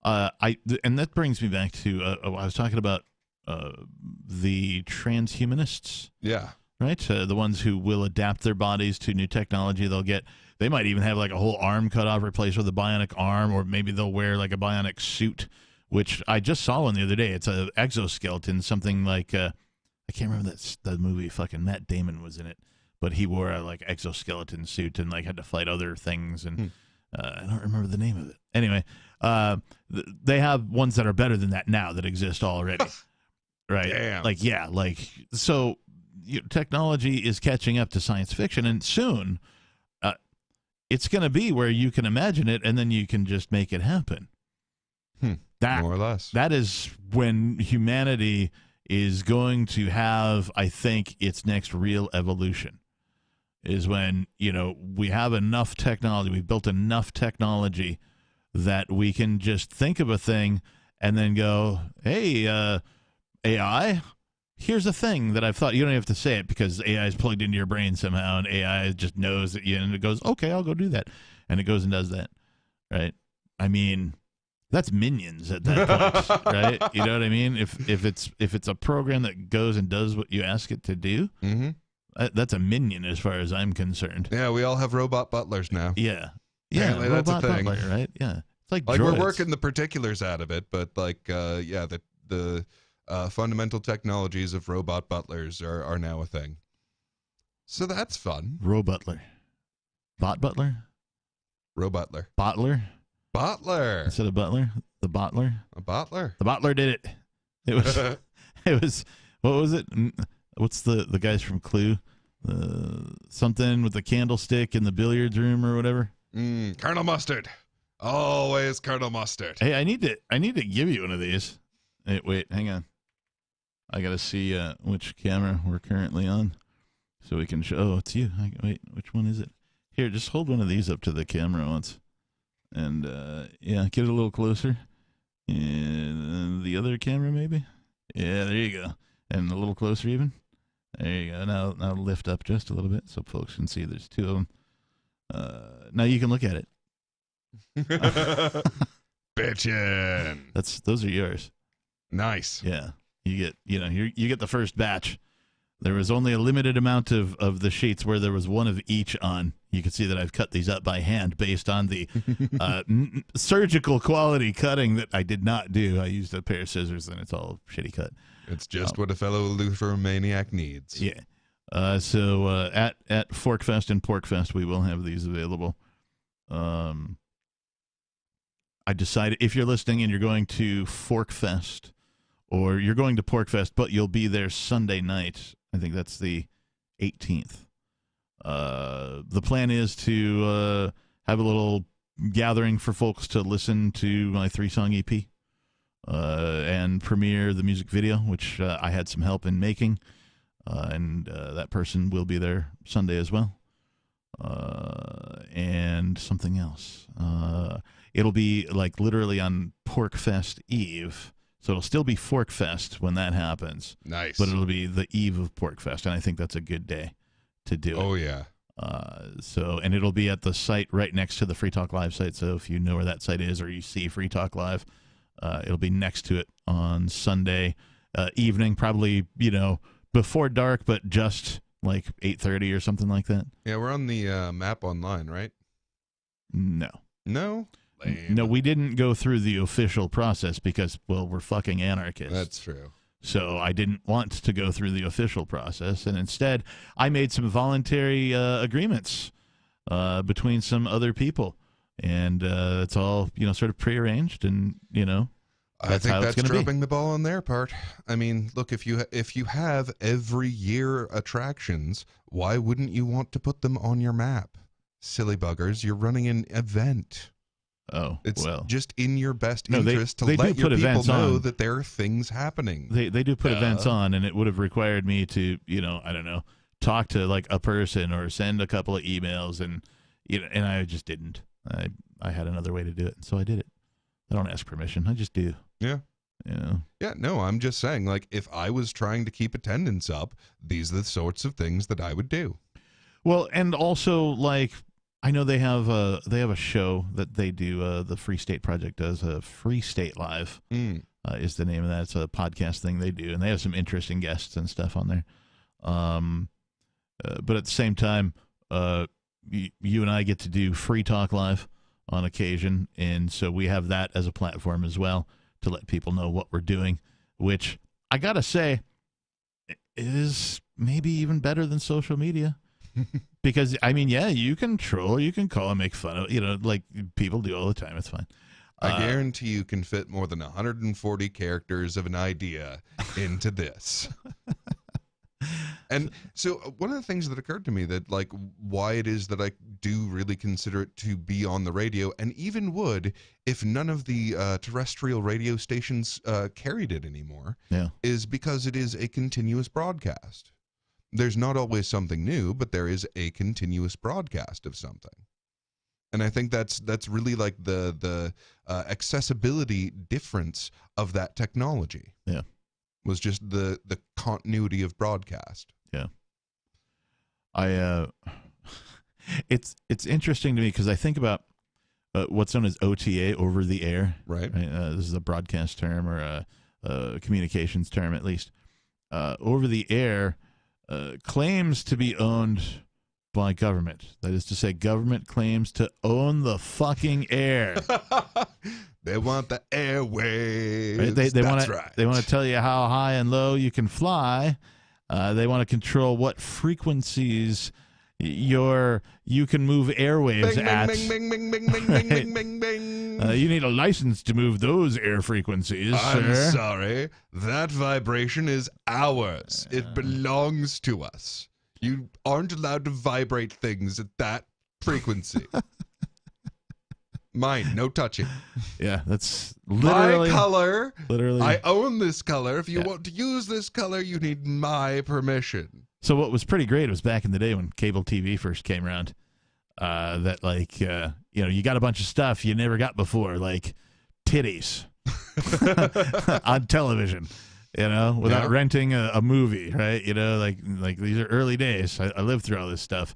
And that brings me back to I was talking about the transhumanists. Yeah. Right? The ones who will adapt their bodies to new technology. They might even have like a whole arm cut off, replaced with a bionic arm, or maybe they'll wear like a bionic suit, which I just saw one the other day. It's an exoskeleton, something like, I can't remember that movie, fucking Matt Damon was in it, but he wore a like exoskeleton suit and like had to fight other things. And I don't remember the name of it. Anyway, they have ones that are better than that now that exist already. Right? Damn. Like, yeah, like, so technology is catching up to science fiction, and soon it's going to be where you can imagine it and then you can just make it happen. More or less. That is when humanity is going to have, I think, its next real evolution. Is when, we have enough technology, we've built enough technology that we can just think of a thing and then go, hey, AI, here's a thing that I've thought. You don't have to say it because AI is plugged into your brain somehow, and AI just knows that and it goes, okay, I'll go do that. And it goes and does that, right? I mean, that's Minions at that point, right? You know what I mean? If it's a program that goes and does what you ask it to do, that's a minion as far as I'm concerned. Yeah, we all have robot butlers now. Yeah. Apparently that's a thing. Butler, right? Yeah. It's like we're droids. working the particulars out of it, but the fundamental technologies of robot butlers are now a thing. So that's fun. Robutler. Bot butler? Robutler. Botler? Botler. Instead of butler? The botler? A botler. The botler did it. It was what was it? What's the guys from Clue? Something with the candlestick in the billiards room or whatever. Colonel Mustard. Always Colonel Mustard. Hey, I need to give you one of these. Hey, wait, hang on. I gotta see which camera we're currently on, so we can show. Oh, it's you. Wait, which one is it? Here, just hold one of these up to the camera once, and get it a little closer. And the other camera, maybe. Yeah, there you go. And a little closer, even. There you go. Now lift up just a little bit so folks can see. There's two of them. Now you can look at it. Bitchin'. Those are yours. Nice. Yeah. You get the first batch. There was only a limited amount of the sheets where there was one of each on. You can see that I've cut these up by hand based on the surgical quality cutting that I did not do. I used a pair of scissors and it's all shitty cut. It's just what a fellow Luther maniac needs. Yeah. So at Forkfest and Porkfest, we will have these available. I decided if you're listening and you're going to Forkfest or you're going to Porkfest, but you'll be there Sunday night. I think that's the 18th. The plan is to have a little gathering for folks to listen to my 3-song EP and premiere the music video, which I had some help in making. And that person will be there Sunday as well. And something else. It'll be like literally on Porkfest Eve. So it'll still be Forkfest when that happens. Nice. But it'll be the eve of Porkfest, and I think that's a good day to do it. Oh, yeah. And it'll be at the site right next to the Free Talk Live site. So if you know where that site is or you see Free Talk Live, it'll be next to it on Sunday evening, probably, before dark, but just like 8:30 or something like that. Yeah, we're on the map online, right? No. No? Lame. No, we didn't go through the official process because, well, we're fucking anarchists. That's true. So I didn't want to go through the official process, and instead I made some voluntary agreements between some other people, and it's all sort of prearranged, and I think that's dropping the ball on their part. I mean, look, if you have every year attractions, why wouldn't you want to put them on your map? Silly buggers, you're running an event. Oh, it's well. just in your best interest to let your people know that there are things happening. They do put events on, and it would have required me to, I don't know, talk to like a person or send a couple of emails, and and I just didn't. I had another way to do it, so I did it. I don't ask permission. I just do. Yeah. Yeah, no, I'm just saying, like, if I was trying to keep attendance up, these are the sorts of things that I would do. Well, and also, like, I know they have a show that they do. The Free State Project does Free State Live is the name of that. It's a podcast thing they do, and they have some interesting guests and stuff on there. But at the same time, you and I get to do Free Talk Live on occasion, and so we have that as a platform as well to let people know what we're doing, which I gotta say is maybe even better than social media. Because, I mean, yeah, you can troll, you can call and make fun of, like people do all the time. It's fine. I guarantee you can fit more than 140 characters of an idea into this. And so one of the things that occurred to me that like why it is that I do really consider it to be on the radio, and even would if none of the terrestrial radio stations carried it anymore, is because it is a continuous broadcast. There's not always something new, but there is a continuous broadcast of something. And I think that's really like the accessibility difference of that technology. Yeah, was just the continuity of broadcast. Yeah, it's interesting to me because I think about what's known as OTA, over the air. Right. This is a broadcast term or a communications term, at least. Over the air claims to be owned by government. That is to say, government claims to own the fucking air. They want the airwaves. Right? They want to tell you how high and low you can fly. They want to control what frequencies you can move airwaves bing, at. Bing, bing, bing, bing, bing, bing, bing, bing, bing. You need a license to move those air frequencies, I'm sir. sorry. That vibration is ours. It belongs to us. You aren't allowed to vibrate things at that frequency. Mine, no touching. Yeah, that's literally my color. Literally, I own this color. If you want to use this color, you need my permission. So what was pretty great was back in the day when cable TV first came around, that like you got a bunch of stuff you never got before, like titties on television. Without renting a movie, right? Like these are early days. I lived through all this stuff.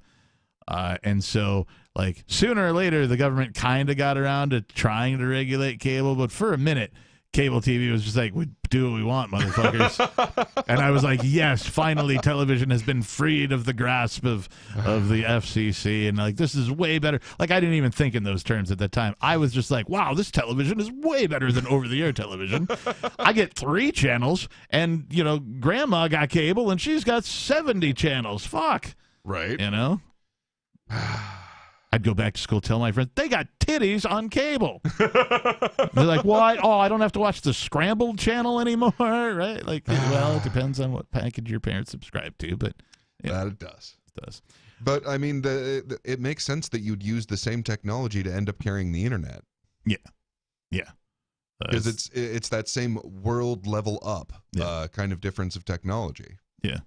And so, like, sooner or later, the government kind of got around to trying to regulate cable. But for a minute, cable TV was just like, we do what we want, motherfuckers. And I was like, yes, finally, television has been freed of the grasp of the FCC. And, like, this is way better. Like, I didn't even think in those terms at that time. I was just like, wow, this television is way better than over-the-air television. I get 3 channels, and, Grandma got cable, and she's got 70 channels. Fuck. Right. I'd go back to school, tell my friends, they got titties on cable. They're like, what? Oh, I don't have to watch the Scrambled channel anymore, right? Like, well, it depends on what package your parents subscribe to, but that it does. It does. But I mean, it makes sense that you'd use the same technology to end up carrying the internet. Yeah. Because it's that same world level up kind of difference of technology. Yeah.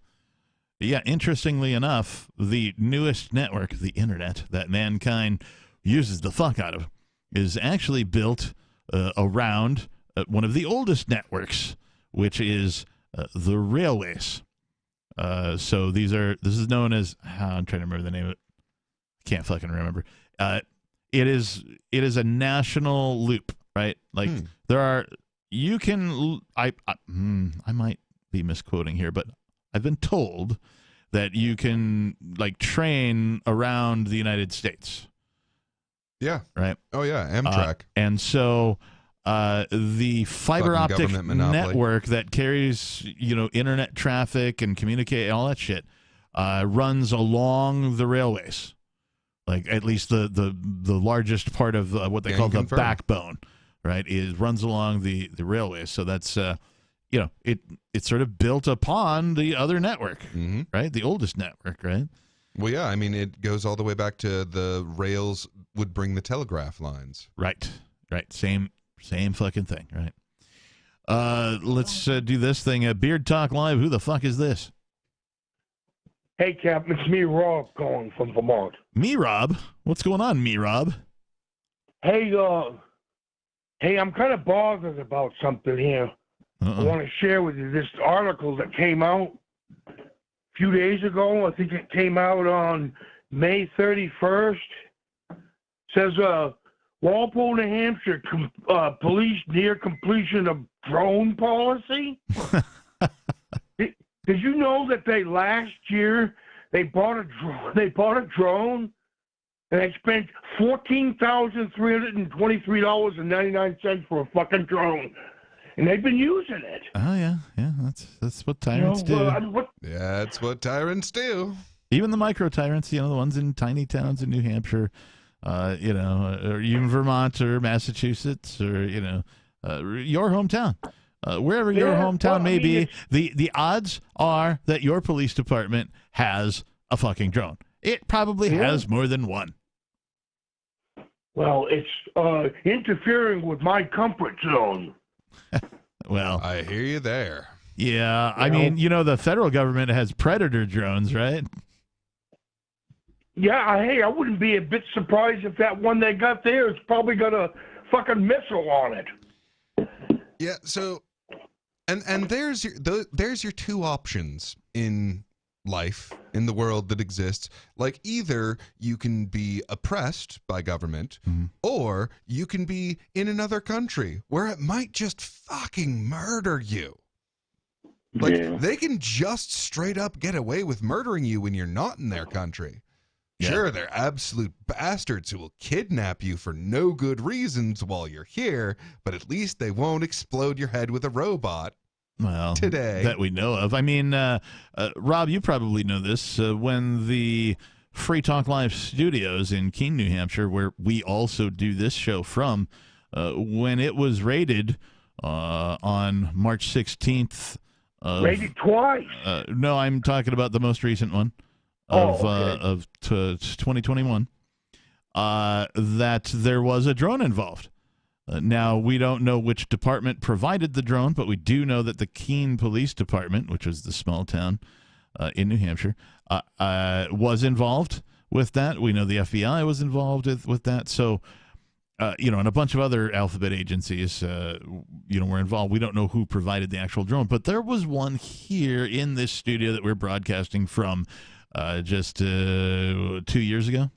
Yeah, interestingly enough, the newest network, the internet, that mankind uses the fuck out of, is actually built around one of the oldest networks, which is the railways. So this is known as, I'm trying to remember the name of it. Can't fucking remember. It is a national loop, right? Like I might be misquoting here, but I've been told that you can like train around the United States. Yeah. Right. Oh yeah, Amtrak. And so the fiber optic network that carries internet traffic and communicate all that shit runs along the railways. Like at least the largest part of what they call the backbone, right? Runs along the railways. So that's it's sort of built upon the other network, right? The oldest network, right? Well, yeah. I mean, it goes all the way back to the rails would bring the telegraph lines. Right. Same fucking thing, right? Let's do this thing. Beard Talk Live. Who the fuck is this? Hey, Cap. It's me, Rob, calling from Vermont. Me, Rob? What's going on, me, Rob? Hey, I'm kind of bothered about something here. I want to share with you this article that came out a few days ago. I think it came out on May 31st. It says, Walpole, New Hampshire, police near completion of drone policy. Did you know that last year they bought a drone and they spent $14,323.99 for a fucking drone? And they've been using it. Oh yeah. That's what tyrants do. Yeah, that's what tyrants do. Even the micro tyrants, the ones in tiny towns in New Hampshire, or even Vermont or Massachusetts or your hometown. wherever your Yeah, hometown well, may I mean, be, the odds are that your police department has a fucking drone. It probably has more than one. Well, it's interfering with my comfort zone. Well, I hear you there. Yeah, I mean, the federal government has Predator drones, right? Yeah, hey, I wouldn't be a bit surprised if that one they got there has probably got a fucking missile on it. Yeah, so and there's your two options in life, in the world that exists. Like, either you can be oppressed by government, or you can be in another country where it might just fucking murder you. Like, they can just straight up get away with murdering you when you're not in their country. Yeah. Sure, they're absolute bastards who will kidnap you for no good reasons while you're here, but at least they won't explode your head with a robot. Well, today that we know of. I mean, Rob, you probably know this. When the Free Talk Live studios in Keene, New Hampshire, where we also do this show from, when it was raided on March 16th. Raided twice? No, I'm talking about the most recent one of 2021, that there was a drone involved. Now, we don't know which department provided the drone, but we do know that the Keene Police Department, which is the small town in New Hampshire, was involved with that. We know the FBI was involved with that. So, and a bunch of other alphabet agencies, were involved. We don't know who provided the actual drone, but there was one here in this studio that we're broadcasting from just 2 years ago.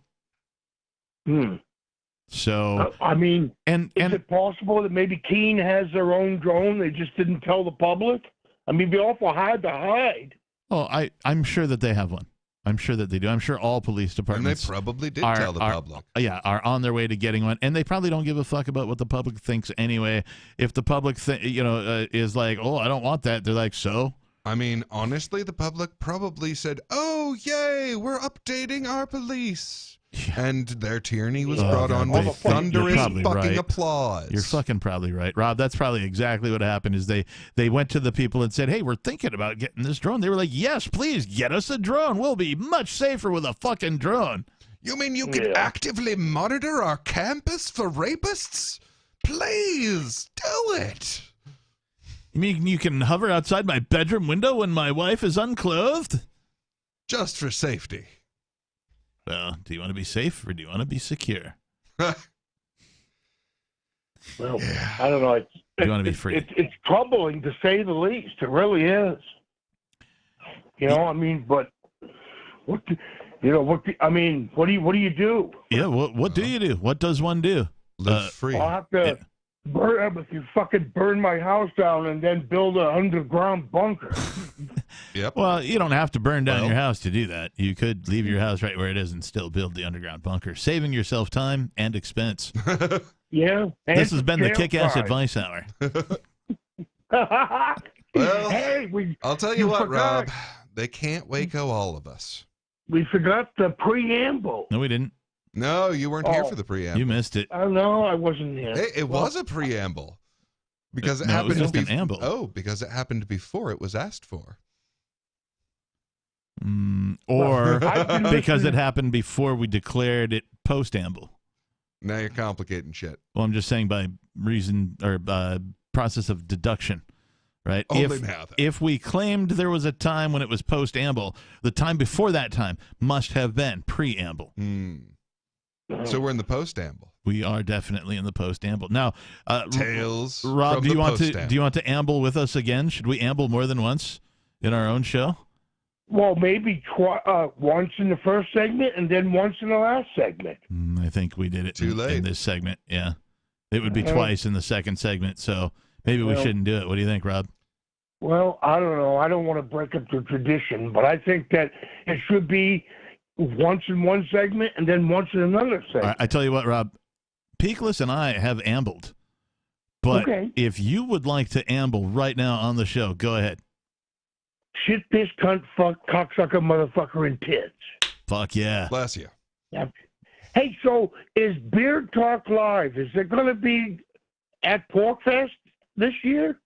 So I mean, is it possible that maybe Keene has their own drone? They just didn't tell the public. I mean, it'd be awful hard to hide. Oh, I'm sure that they have one. I'm sure that they do. I'm sure all police departments. And they probably did tell the public. Yeah, are on their way to getting one, and they probably don't give a fuck about what the public thinks anyway. If the public, is like, oh, I don't want that, they're like, so. I mean, honestly, the public probably said, "Oh, yay, we're updating our police." And their tyranny was brought on with thunderous fucking applause. You're fucking probably right, Rob. That's probably exactly what happened. Is they went to the people and said, "Hey, we're thinking about getting this drone." They were like, "Yes, please get us a drone. We'll be much safer with a fucking drone." You mean you can actively monitor our campus for rapists? Please do it. You mean you can hover outside my bedroom window when my wife is unclothed? Just for safety. Well, do you want to be safe or do you want to be secure? Well, I don't know. Do you want to be free? It's troubling, to say the least. It really is. I mean, but what do you do? Yeah, what do you do? What does one do? Live free. I'll have to burn my house down and then build an underground bunker. Yep. Well, you don't have to burn down your house to do that. You could leave your house right where it is and still build the underground bunker, saving yourself time and expense. Yeah. This has been the Kick-Ass Advice Hour. Well, hey, I'll tell you what, Rob. They can't Waco all of us. We forgot the preamble. No, we didn't. No, you weren't here for the preamble. You missed it. No, I wasn't here. It was a preamble. Because it happened to be amble. Oh, because it happened before it was asked for. Or because it happened before we declared it post-amble. Now you're complicating shit. Well, I'm just saying by reason or process of deduction, right? If we claimed there was a time when it was post-amble, the time before that time must have been preamble. So we're in the post-amble. We are definitely in the post-amble. Now, Tales. Rob, do you want to amble with us again? Should we amble more than once in our own show? Well, maybe once in the first segment and then once in the last segment. I think we did it Too late. in this segment. Yeah, it would be twice in the second segment. So maybe we shouldn't do it. What do you think, Rob? Well, I don't know. I don't want to break up the tradition, but I think that it should be once in one segment and then once in another segment. All right, I tell you what, Rob, Peakless and I have ambled. But if you would like to amble right now on the show, go ahead. Shit, piss, cunt, fuck, cocksucker, motherfucker, and tits. Fuck yeah. Bless you. Yeah. Hey, so is Beard Talk Live, is it going to be at PorkFest this year?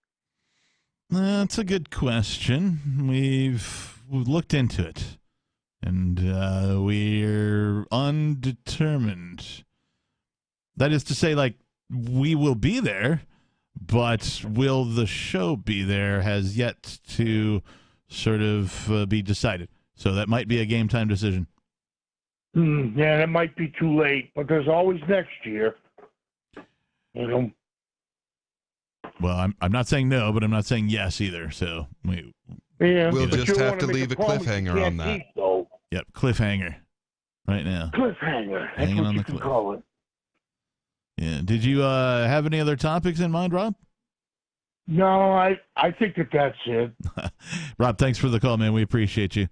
That's a good question. We've looked into it, and we're undetermined. That is to say, like, we will be there, but will the show be there has yet to sort of be decided. So that might be a game time decision. Yeah, that might be too late, but there's always next year. You know. Well, I'm not saying no, but I'm not saying yes either. So we'll just have to leave a cliffhanger on that. Yep, cliffhanger right now. Cliffhanger. That's Hanging what on you the can cliff. call it. Yeah. Did you have any other topics in mind, Rob? No, I think that's it. Rob, thanks for the call, man. We appreciate you.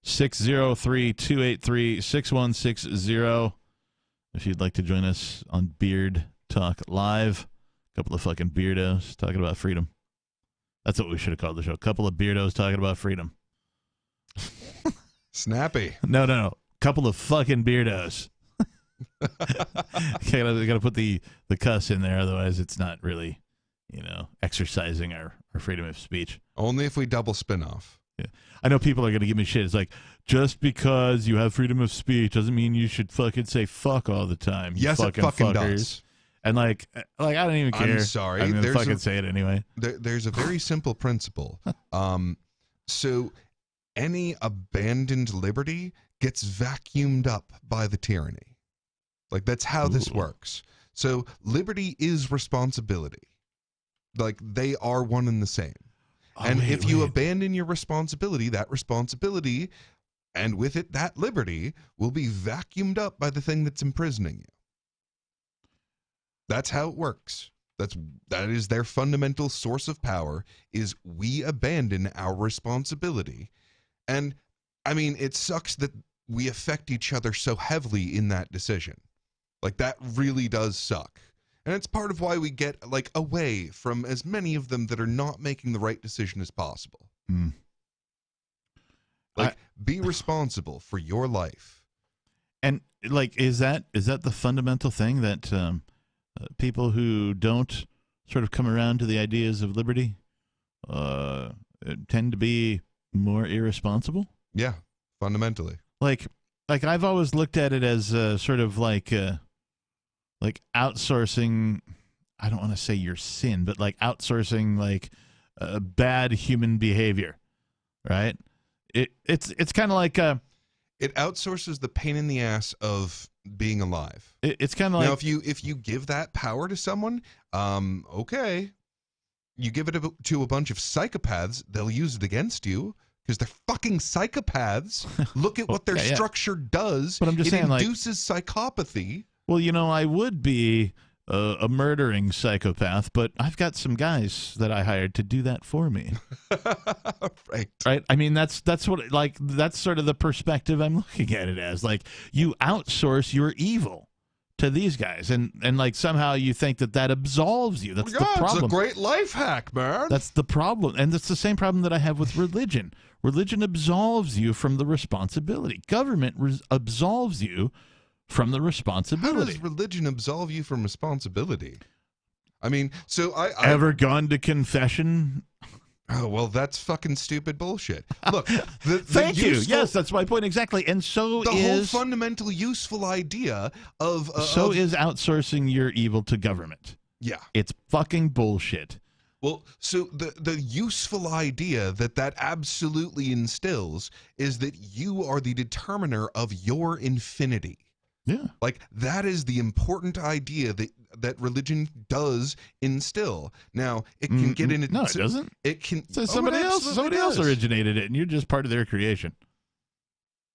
603-283-6160. If you'd like to join us on Beard Talk Live. A couple of fucking beardos talking about freedom. That's what we should have called the show. A couple of beardos talking about freedom. Snappy. No. Couple of fucking beardos. Okay, I gotta put the cuss in there, otherwise it's not really, exercising our freedom of speech. Only if we double spin off. Yeah. I know people are gonna give me shit. It's like, just because you have freedom of speech doesn't mean you should fucking say fuck all the time. Yes, it fucking does. And like I don't even care. I'm sorry. I'm gonna fucking say it anyway. There's a very simple principle. So any abandoned liberty gets vacuumed up by the tyranny. Like, that's how this works. So liberty is responsibility. Like, they are one and the same. If you abandon your responsibility, that responsibility, and with it, that liberty, will be vacuumed up by the thing that's imprisoning you. That's how it works. That is their fundamental source of power, is we abandon our responsibility. And, I mean, it sucks that we affect each other so heavily in that decision. Like, that really does suck. And it's part of why we get, like, away from as many of them that are not making the right decision as possible. Like, be responsible for your life. And, like, is that the fundamental thing that people who don't sort of come around to the ideas of liberty tend to be more irresponsible? Yeah, fundamentally. Like I've always looked at it as sort of like outsourcing. I don't want to say your sin, but like outsourcing like bad human behavior, right? It's kind of like it outsources the pain in the ass of being alive. It's kind of like, now, if you give that power to someone, okay, you give it to a bunch of psychopaths, they'll use it against you. Because they're fucking psychopaths. Look at what their structure does. But I'm just saying, it induces psychopathy. Well, I would be a murdering psychopath, but I've got some guys that I hired to do that for me. Right. I mean, that's what, like, that's sort of the perspective I'm looking at it as. Like, you outsource your evil to these guys, and like somehow you think that absolves you. That's the problem. It's a great life hack, man. That's the problem, and it's the same problem that I have with religion. Religion absolves you from the responsibility. Government absolves you from the responsibility. How does religion absolve you from responsibility? I mean, so I ever gone to confession? Oh, well, that's fucking stupid bullshit. Look, thank you. Yes, that's my point exactly. And so the whole fundamental useful idea of is outsourcing your evil to government. Yeah, it's fucking bullshit. Well, so the useful idea that absolutely instills is that you are the determiner of your infinity. Yeah. Like, that is the important idea that religion does instill. Now, it can get into... No, it doesn't. It can... So somebody else originated it, and you're just part of their creation.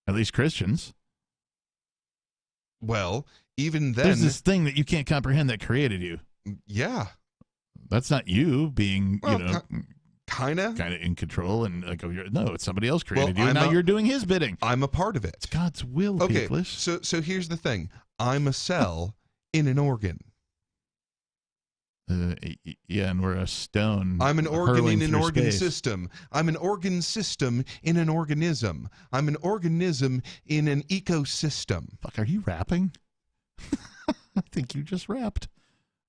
At least Christians. Well, even then... There's this thing that you can't comprehend that created you. Yeah. That's not you being, kind of in control, and like, no, it's somebody else created you, and now you're doing his bidding. I'm a part of it. It's God's will. Okay, Peeplish. so here's the thing. I'm a cell in an organ. Yeah, and we're a stone. I'm an organ in an organ space. system. I'm an organ system in an organism. I'm an organism in an ecosystem. Fuck, are you rapping? I think you just rapped.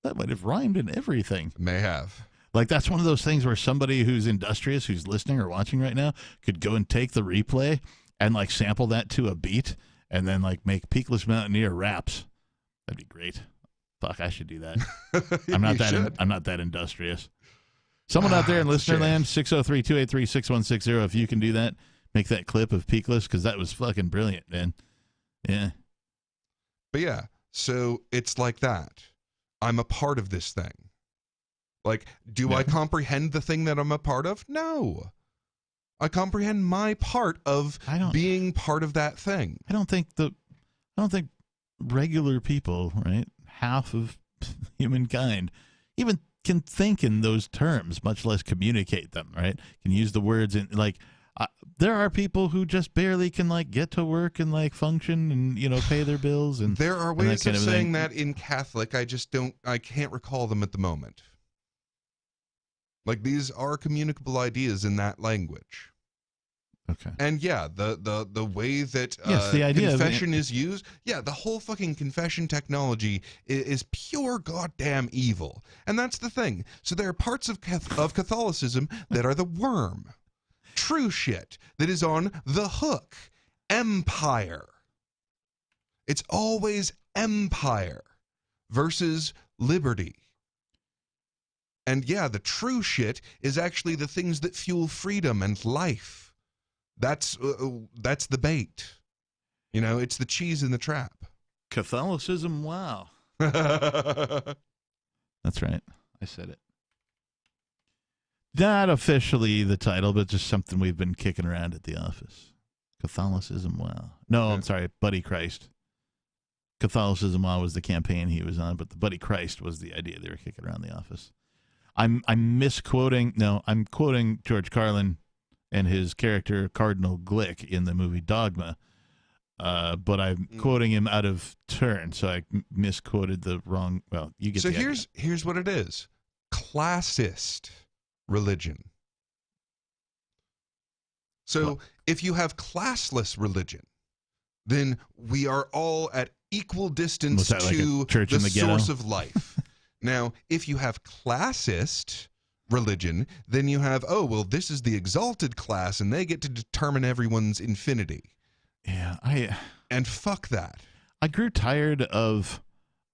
That might have rhymed and everything. May have. Like, that's one of those things where somebody who's industrious, who's listening or watching right now, could go and take the replay and, like, sample that to a beat and then, like, make Peakless Mountaineer raps. That'd be great. Fuck, I should do that. I'm not that industrious. Someone out there in listener land, 603-283-6160, if you can do that, make that clip of Peakless, because that was fucking brilliant, man. Yeah. But yeah, so it's like that. I'm a part of this thing. Like, do I comprehend the thing that I'm a part of? No. I comprehend my part of being part of that thing. I don't think regular people, right, half of humankind, even can think in those terms, much less communicate them, right? Can use the words in, like, there are people who just barely can, like, get to work and, like, function and, you know, pay their bills. And there are ways of saying that in Catholic. I can't recall them at the moment. Like, these are communicable ideas in that language. Okay. And yeah, the way that the idea confession is used, the whole fucking confession technology is pure goddamn evil. And that's the thing. So there are parts of Catholicism that are the worm. True shit that is on the hook. Empire. It's always empire versus liberty. And yeah, the true shit is actually the things that fuel freedom and life. That's the bait. You know, it's the cheese in the trap. Catholicism, wow. That's right. I said it. Not officially the title, but just something we've been kicking around at the office. Catholicism, wow. No, I'm sorry, Buddy Christ. Catholicism, wow was the campaign he was on, but the Buddy Christ was the idea they were kicking around the office. I'm misquoting. No, I'm quoting George Carlin and his character Cardinal Glick in the movie Dogma, but I'm quoting him out of turn, so I misquoted the wrong. Well, you get. So here's what it is: classist religion. So if you have classless religion, then we are all at equal distance like to the source of life. Now, if you have classist religion, then you have, this is the exalted class, and they get to determine everyone's infinity. Yeah, and fuck that. I grew tired of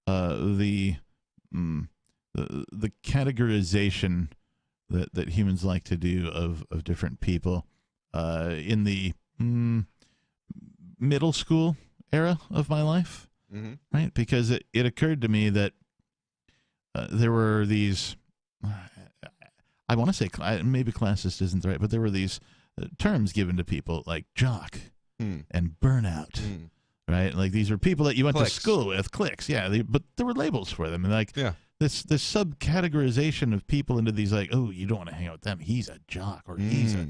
the categorization that humans like to do of different people in the middle school era of my life, right? Because it occurred to me that there were these, I want to say, maybe classist isn't right, but there were these terms given to people like jock and burnout, right? Like, these are people that you went to school with, cliques, but there were labels for them. And like, this subcategorization of people into these, like, oh, you don't want to hang out with them. He's a jock, or he's a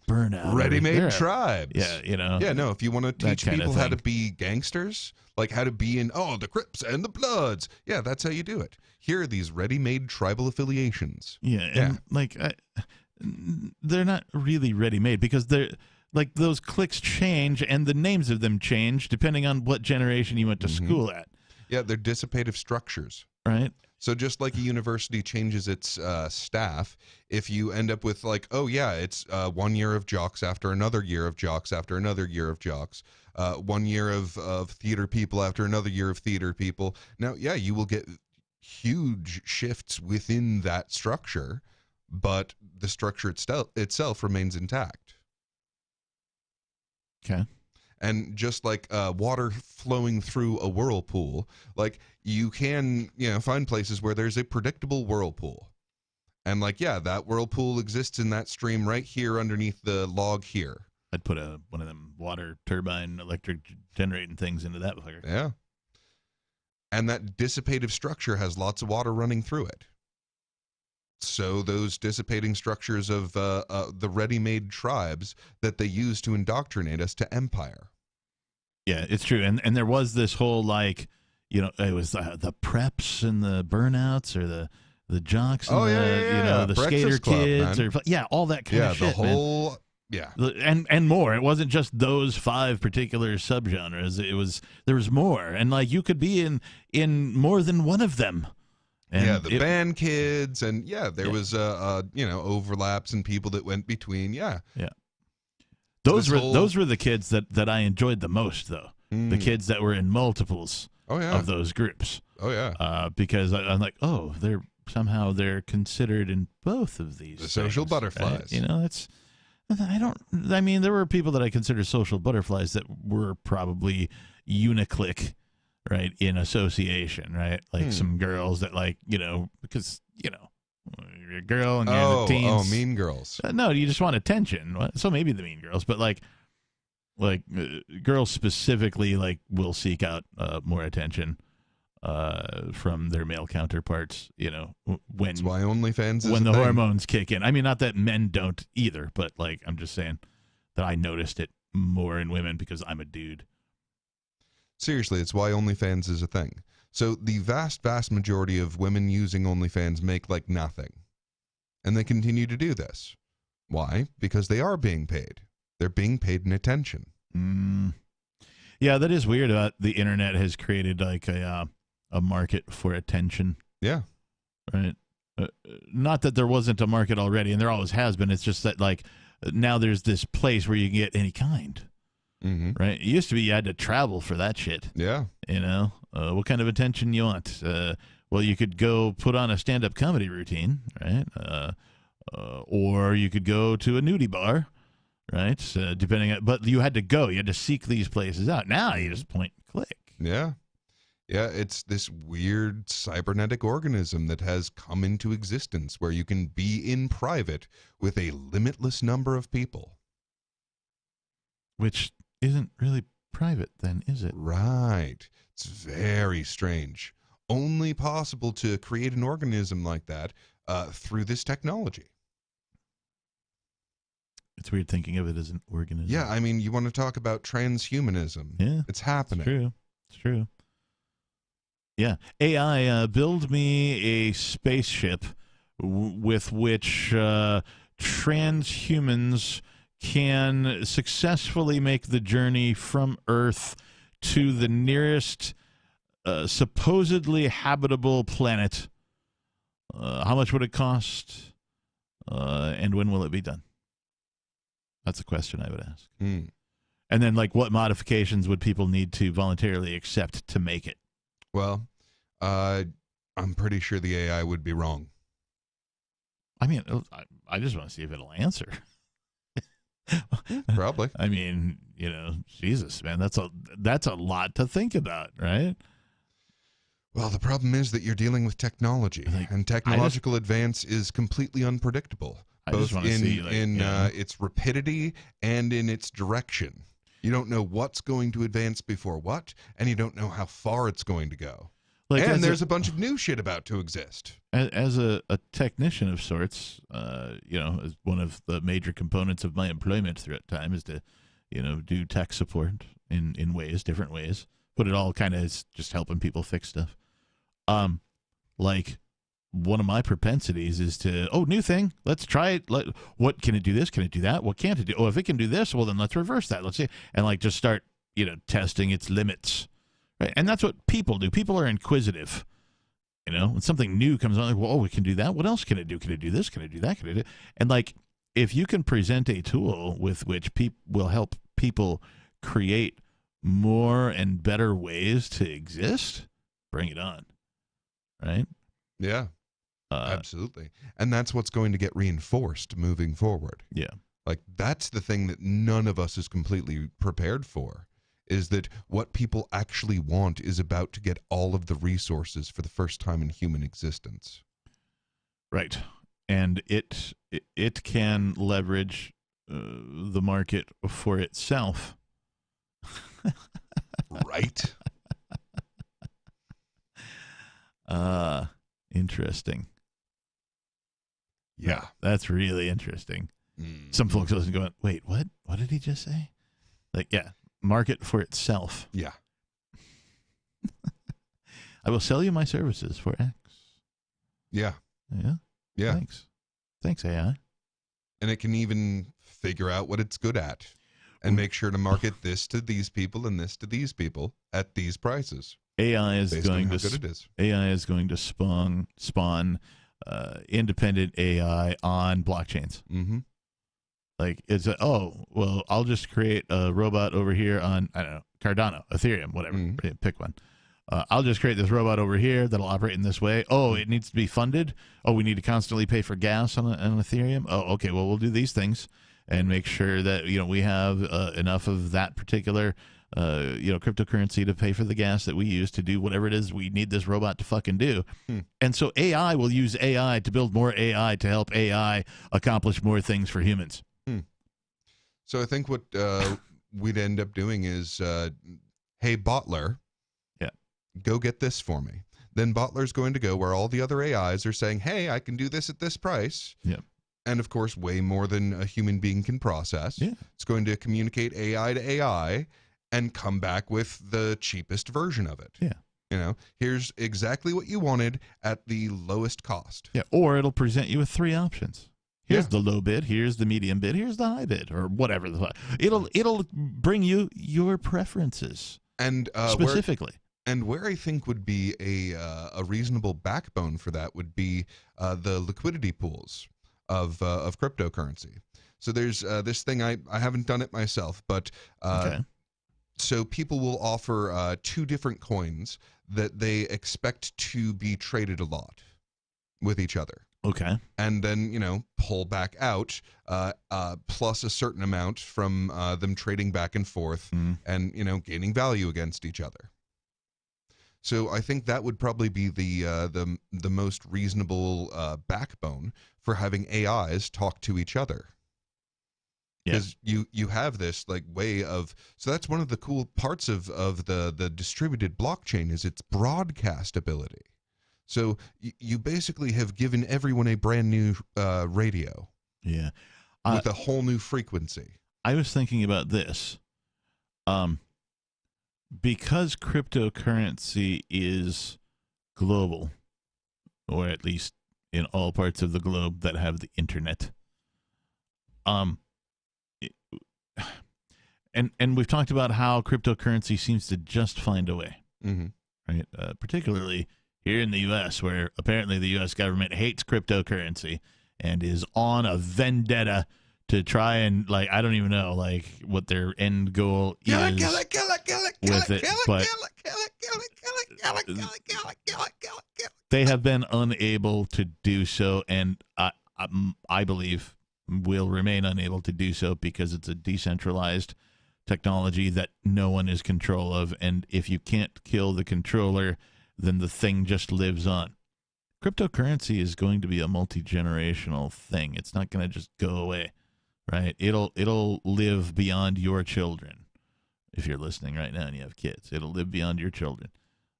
burnout. Ready-made tribes. Yeah, you know. Yeah, no, if you want to teach people how to be gangsters, like how to be in, the Crips and the Bloods, that's how you do it. Here are these ready-made tribal affiliations. And like, they're not really ready-made, because they're, like, those cliques change and the names of them change depending on what generation you went to school at. Yeah, they're dissipative structures. Right. So just like a university changes its staff, if you end up with, like, it's 1 year of jocks after another year of jocks after another year of jocks, 1 year of theater people after another year of theater people. Now, you will get huge shifts within that structure, but the structure itself remains intact. Okay. And just like water flowing through a whirlpool, like, you can, find places where there's a predictable whirlpool. And like, that whirlpool exists in that stream right here underneath the log here. I'd put one of them water turbine electric generating things into that fucker. Yeah. And that dissipative structure has lots of water running through it. So those dissipating structures of the ready-made tribes that they use to indoctrinate us to empire. Yeah, it's true. And there was this whole, like, it was the preps and the burnouts, or the jocks and the Breakfast skater Club, kids, man. or all that kind of shit. The whole, man. And more. It wasn't just those 5 particular subgenres. There was more. And like, you could be in more than one of them. And the band kids, and there was overlaps and people that went between. Yeah. Those were the kids that I enjoyed the most, though. The kids that were in multiples of those groups. Oh yeah. Because I'm like, oh, they're considered in both of these. The social butterflies. Right? I mean, there were people that I consider social butterflies that were probably uniclick, right, in association, right? Like some girls that because you're a girl and you're in the teens. Oh, Mean Girls. No, you just want attention. So maybe the Mean Girls, but like girls specifically will seek out more attention from their male counterparts. When that's why OnlyFans is when a the thing. hormones kick in. I mean, not that men don't either, but I'm just saying that I noticed it more in women because I'm a dude. Seriously, it's why OnlyFans is a thing. So the vast majority of women using OnlyFans make nothing. And they continue to do this. Why? Because they are being paid. They're being paid in attention. Yeah, that is weird. The internet has created a market for attention. Yeah. Right. Not that there wasn't a market already, and there always has been. It's just that now there's this place where you can get any kind. Mm-hmm. Right. It used to be you had to travel for that shit. Yeah. What kind of attention you want? Well, you could go put on a stand-up comedy routine, right? Or you could go to a nudie bar, right? But you had to go. You had to seek these places out. Now you just point and click. Yeah. Yeah, it's this weird cybernetic organism that has come into existence where you can be in private with a limitless number of people. Which isn't really private then, is it? Right. It's very strange. Only possible to create an organism like that through this technology. It's weird thinking of it as an organism. Yeah, I mean, you want to talk about transhumanism. Yeah. It's happening. It's true. Yeah. AI, build me a spaceship with which transhumans can successfully make the journey from Earth to the nearest supposedly habitable planet. How much would it cost? And when will it be done? That's a question I would ask. And then, what modifications would people need to voluntarily accept to make it? Well, I'm pretty sure the AI would be wrong. I mean, I just want to see if it'll answer. Probably. I mean, Jesus, man, that's a lot to think about, right? Well, the problem is that you're dealing with technology, and technological advance is completely unpredictable, both in its rapidity and in its direction. You don't know what's going to advance before what, and you don't know how far it's going to go. And there's a bunch of new shit about to exist. As a technician of sorts, as one of the major components of my employment throughout time is to, do tech support in different ways. But it all kind of is just helping people fix stuff. One of my propensities is to, new thing, let's try it. What can it do? This, can it do that? What can't it do? Oh, if it can do this, well then let's reverse that. Let's see, and just start, testing its limits. Right. And that's what people do. People are inquisitive. When something new comes on, we can do that. What else can it do? Can it do this? Can it do that? Can it do? And if you can present a tool with which will help people create more and better ways to exist, bring it on. Right? Yeah. Absolutely. And that's what's going to get reinforced moving forward. Yeah. That's the thing that none of us is completely prepared for. Is that what people actually want is about to get all of the resources for the first time in human existence. Right. And it can leverage the market for itself. Right. Interesting. Yeah. That's really interesting. Some folks listen going, wait, what? What did he just say? Market for itself. Yeah. I will sell you my services for X. Yeah. Yeah. Yeah. Thanks, AI. And it can even figure out what it's good at and make sure to market this to these people and this to these people at these prices. AI is Based on going how to good it is. AI is going to spawn independent AI on blockchains. Mm-hmm. Like I'll just create a robot over here on, I don't know, Cardano, Ethereum, whatever. Pick one. I'll just create this robot over here that'll operate in this way. Oh, it needs to be funded. Oh, we need to constantly pay for gas on Ethereum. Oh, okay. Well, we'll do these things and make sure that we have enough of that particular cryptocurrency to pay for the gas that we use to do whatever it is we need this robot to fucking do. And so AI will use AI to build more AI to help AI accomplish more things for humans. So I think what we'd end up doing is, hey, Bottler, go get this for me. Then Bottler's going to go where all the other AIs are saying, hey, I can do this at this price. Yep. And, of course, way more than a human being can process. Yeah. It's going to communicate AI to AI and come back with the cheapest version of it. Yeah. Here's exactly what you wanted at the lowest cost. Yeah, or it'll present you with 3 options. Here's the low bid, here's the medium bid, here's the high bid, or whatever. It'll bring you your preferences. And specifically. Where I think would be a reasonable backbone for that would be the liquidity pools of cryptocurrency. So there's this thing, I haven't done it myself, but so people will offer 2 different coins that they expect to be traded a lot with each other. Okay. And then, pull back out plus a certain amount from them trading back and forth and, gaining value against each other. So I think that would probably be the most reasonable backbone for having AIs talk to each other. Because you have this way of, so that's one of the cool parts of the distributed blockchain is its broadcast ability. So you basically have given everyone a brand new radio. Yeah. With a whole new frequency. I was thinking about this. Because cryptocurrency is global, or at least in all parts of the globe that have the internet, and we've talked about how cryptocurrency seems to just find a way, right? Particularly here in the U.S., where apparently the U.S. government hates cryptocurrency and is on a vendetta to try and, I don't even know, what their end goal is with it. But they have been unable to do so, and I believe will remain unable to do so because it's a decentralized technology that no one is in control of, and if you can't kill the controller, then the thing just lives on. Cryptocurrency is going to be a multi-generational thing. It's not going to just go away, right? It'll live beyond your children. If you're listening right now and you have kids, it'll live beyond your children.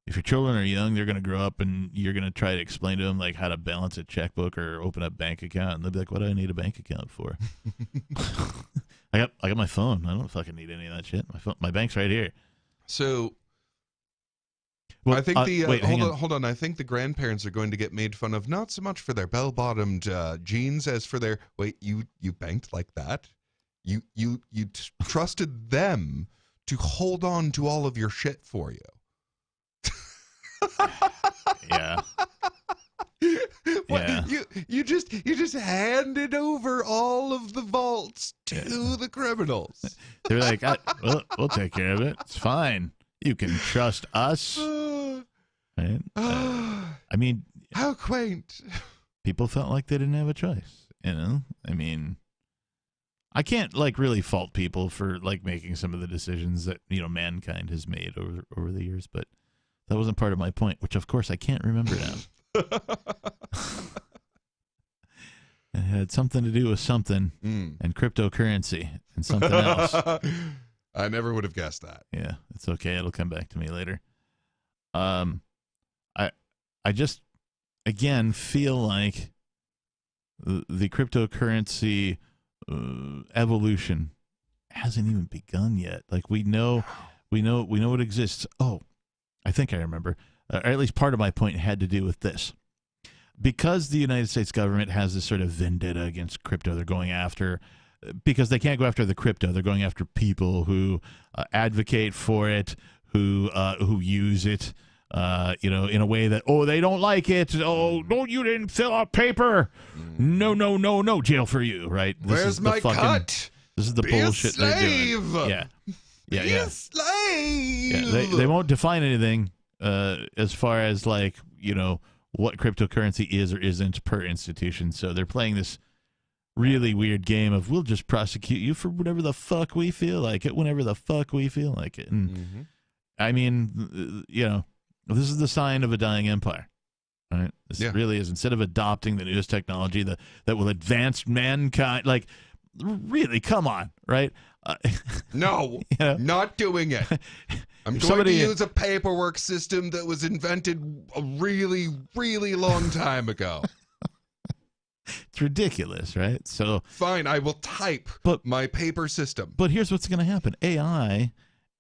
If your children are young, they're going to grow up and you're going to try to explain to them how to balance a checkbook or open a bank account, and they'll be like, what do I need a bank account for? I got my phone. I don't fucking need any of that shit. My bank's right here. So well, I think hold on. I think the grandparents are going to get made fun of, not so much for their bell-bottomed jeans as for their, you banked like that? You trusted them to hold on to all of your shit for you. Yeah. What, you just handed over all of the vaults to the criminals. They're like, we'll take care of it. It's fine. You can trust us. Right? I mean, how quaint. People felt like they didn't have a choice. I mean, I can't really fault people for making some of the decisions that mankind has made over the years, but that wasn't part of my point, which of course I can't remember now. It had something to do with something and cryptocurrency and something else. I never would have guessed that. Yeah, it's okay. It'll come back to me later. I just again feel like the cryptocurrency evolution hasn't even begun yet. We know it exists. Oh, I think I remember. Or at least part of my point had to do with this. Because the United States government has this sort of vendetta against crypto, they're going after, because they can't go after the crypto, they're going after people who advocate for it, who use it, in a way that, they don't like it. Oh, no, you didn't fill out paper. No, jail for you, right? Where's my cut? This is the Be bullshit a slave. they're doing. Yeah. Be a slave. Yeah, they won't define anything as far as like, what cryptocurrency is or isn't per institution. So they're playing this really weird game of we'll just prosecute you for whatever the fuck we feel like it, whenever the fuck we feel like it. And I mean, this is the sign of a dying empire. Right? This really is. Instead of adopting the newest technology that will advance mankind, like, really, come on, right? No, not doing it. I'm going to use a paperwork system that was invented a really, really long time ago. It's ridiculous, right? So fine, I will type my paper system. But here's what's going to happen. AI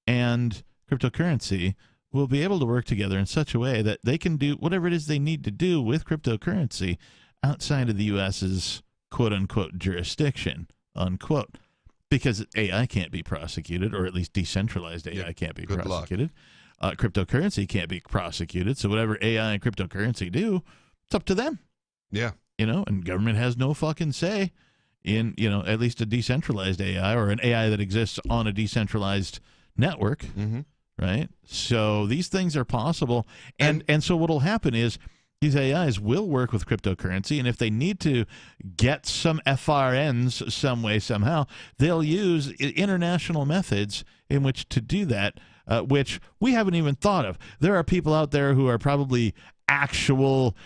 and cryptocurrency will be able to work together in such a way that they can do whatever it is they need to do with cryptocurrency outside of the U.S.'s quote-unquote jurisdiction, unquote, because AI can't be prosecuted, or at least decentralized AI can't be prosecuted. Cryptocurrency can't be prosecuted, so whatever AI and cryptocurrency do, it's up to them. Yeah. And government has no fucking say in, at least a decentralized AI or an AI that exists on a decentralized network, right? So these things are possible. And so what will happen is these AIs will work with cryptocurrency, and if they need to get some FRNs some way, somehow, they'll use international methods in which to do that, which we haven't even thought of. There are people out there who are probably actual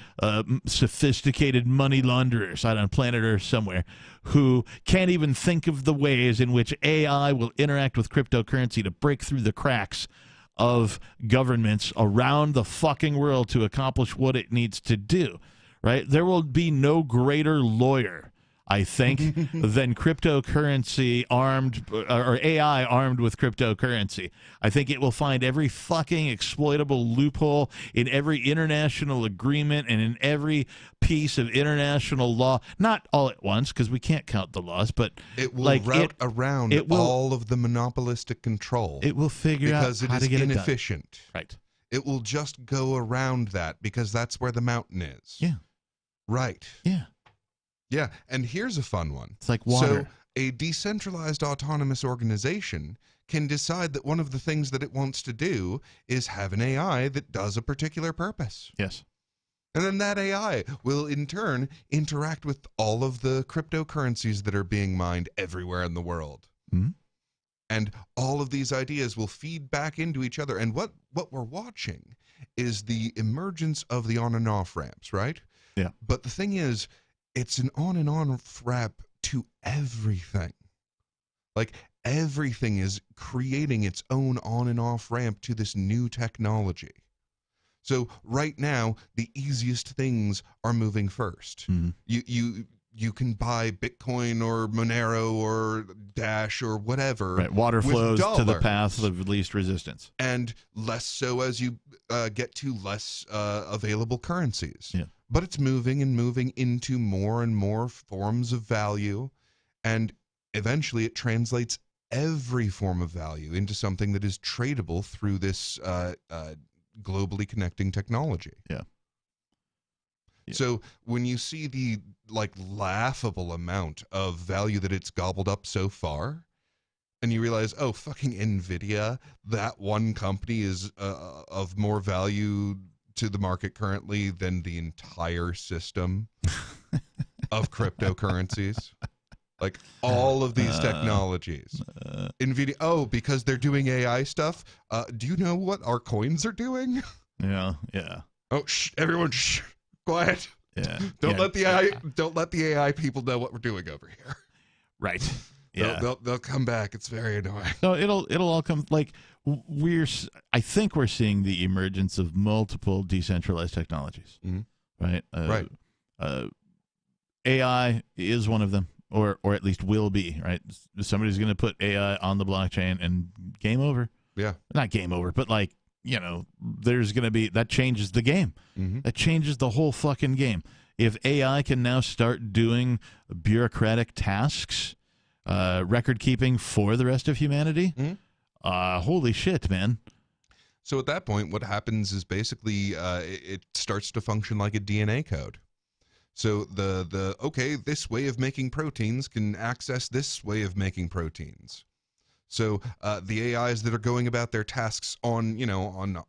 sophisticated money launderers out on planet Earth somewhere who can't even think of the ways in which AI will interact with cryptocurrency to break through the cracks of governments around the fucking world to accomplish what it needs to do, right? There will be no greater lawyer, I think, than cryptocurrency armed, or AI armed with cryptocurrency. I think it will find every fucking exploitable loophole in every international agreement and in every piece of international law. Not all at once, because we can't count the laws, but it will route around all of the monopolistic control. It will figure out how to get it done. Because it is inefficient. Right. It will just go around that because that's where the mountain is. Yeah. Right. Yeah. Yeah, and here's a fun one. It's like water. So a decentralized autonomous organization can decide that one of the things that it wants to do is have an AI that does a particular purpose. Yes. And then that AI will, in turn, interact with all of the cryptocurrencies that are being mined everywhere in the world. Mm-hmm. And all of these ideas will feed back into each other. And what we're watching is the emergence of the on and off ramps, right? Yeah. But the thing is, it's an on and off ramp to everything. Like, everything is creating its own on and off ramp to this new technology. So right now, the easiest things are moving first. Mm-hmm. You can buy Bitcoin or Monero or Dash or whatever. Right. Water flows to the path of least resistance. And less so as you get to less available currencies. Yeah. But it's moving and moving into more and more forms of value. And eventually it translates every form of value into something that is tradable through this globally connecting technology. Yeah. So when you see the laughable amount of value that it's gobbled up so far, and you realize, oh, fucking NVIDIA, that one company is of more value to the market currently than the entire system of cryptocurrencies. Like all of these technologies. NVIDIA, because they're doing AI stuff. Do you know what our coins are doing? Yeah. Oh, everyone, quiet. Yeah. Don't let the AI people know what we're doing over here. Right. Yeah. They'll come back. It's very annoying. No, it'll all come. Like, I think we're seeing the emergence of multiple decentralized technologies. Mm-hmm. Right. Right. AI is one of them, or at least will be. Right. Somebody's going to put AI on the blockchain, and game over. Yeah. Not game over, but there's going to be, that changes the game. Mm-hmm. That changes the whole fucking game. If AI can now start doing bureaucratic tasks, record keeping for the rest of humanity, holy shit, man. So at that point, what happens is basically it starts to function like a DNA code. So okay, this way of making proteins can access this way of making proteins. So the AIs that are going about their tasks on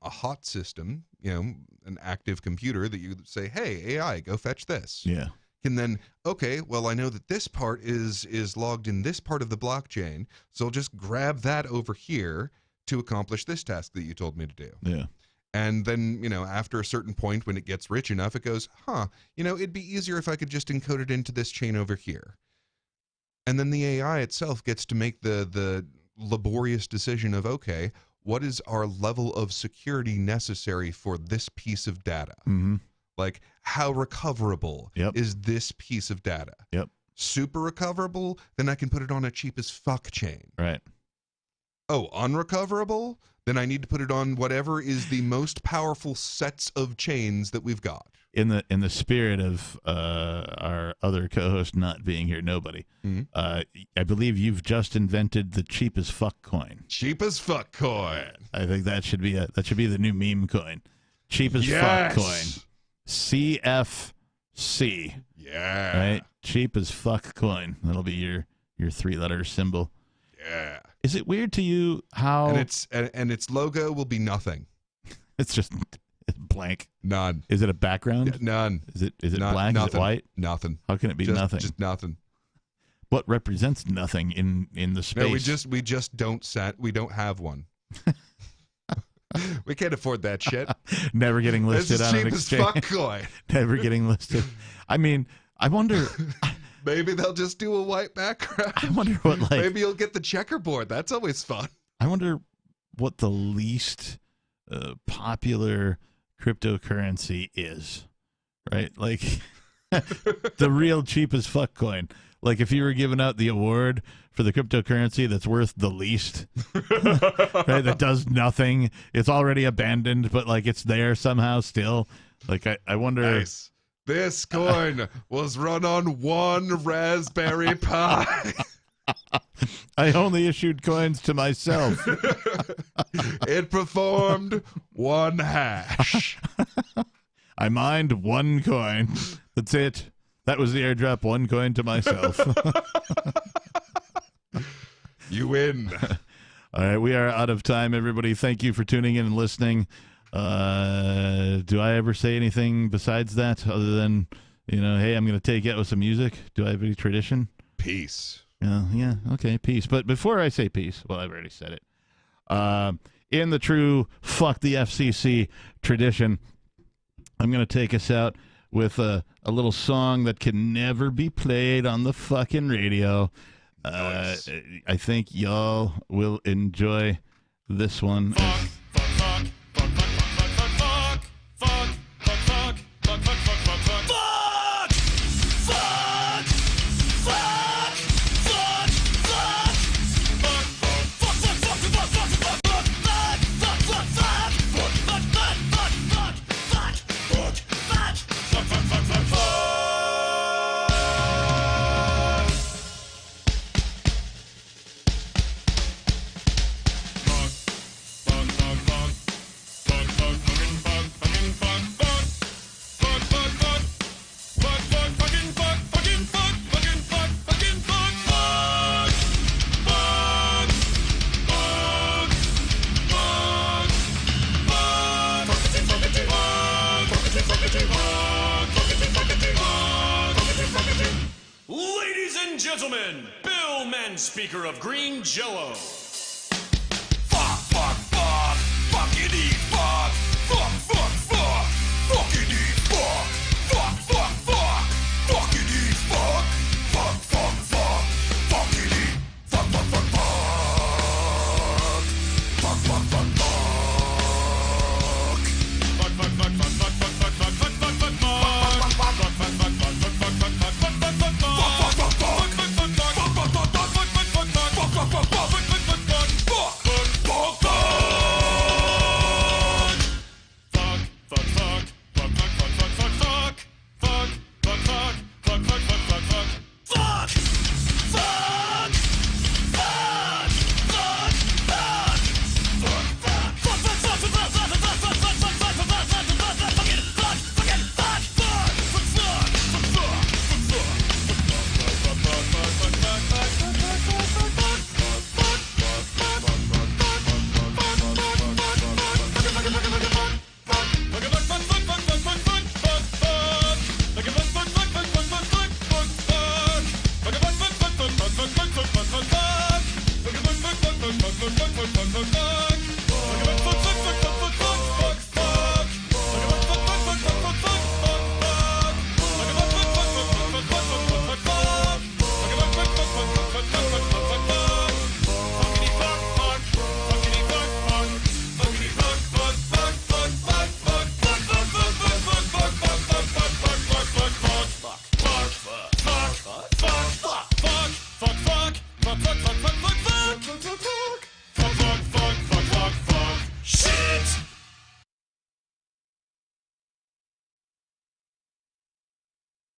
a hot system, an active computer that you say, hey, AI, go fetch this. Yeah. Can then, okay, well, I know that this part is logged in this part of the blockchain, so I'll just grab that over here to accomplish this task that you told me to do. Yeah. And then, after a certain point when it gets rich enough, it goes, it'd be easier if I could just encode it into this chain over here. And then the AI itself gets to make the laborious decision of, okay, what is our level of security necessary for this piece of data? Mm-hmm. Like, how recoverable is this piece of data? Yep. Super recoverable? Then I can put it on a cheap as fuck chain. Right. Oh, unrecoverable? Then I need to put it on whatever is the most powerful sets of chains that we've got. In the spirit of our other co-host not being here, nobody. Mm-hmm. I believe you've just invented the cheap as fuck coin. Cheap as fuck coin. I think that should be the new meme coin. Cheap as fuck coin. CFC. Yeah. Right? Cheap as fuck coin. That'll be your 3-letter symbol. Yeah. Is it weird to you how and its logo will be nothing. It's just blank. None. Is it a background? Yeah, none. Is it black? Nothing. Is it white? Nothing. How can it be nothing? Just nothing. What represents nothing in the space? No, we just don't we don't have one. We can't afford that shit. Never getting listed on an exchange. It's cheap as fuck coin. Never getting listed. I mean, I wonder. Maybe they'll just do a white background. I wonder what Maybe you'll get the checkerboard. That's always fun. I wonder what the least popular cryptocurrency is. Right? Like the real cheap as fuck coin. Like if you were giving out the award for the cryptocurrency that's worth the least, right? That does nothing. It's already abandoned, but like it's there somehow still. Like I wonder. Nice. This coin was run on one Raspberry Pi. I only issued coins to myself. It performed one hash. I mined one coin. That's it. That was the airdrop, one coin to myself. You win. All right, we are out of time, everybody. Thank you for tuning in and listening. Do I ever say anything besides that other than, hey, I'm going to take it with some music? Do I have any tradition? Peace. Yeah, okay, peace. But before I say peace, well, I've already said it. In the true fuck the FCC tradition, I'm going to take us out with a little song that can never be played on the fucking radio. Nice. I think y'all will enjoy this one. Ladies and gentlemen, Bill Manspeaker of Green Jello.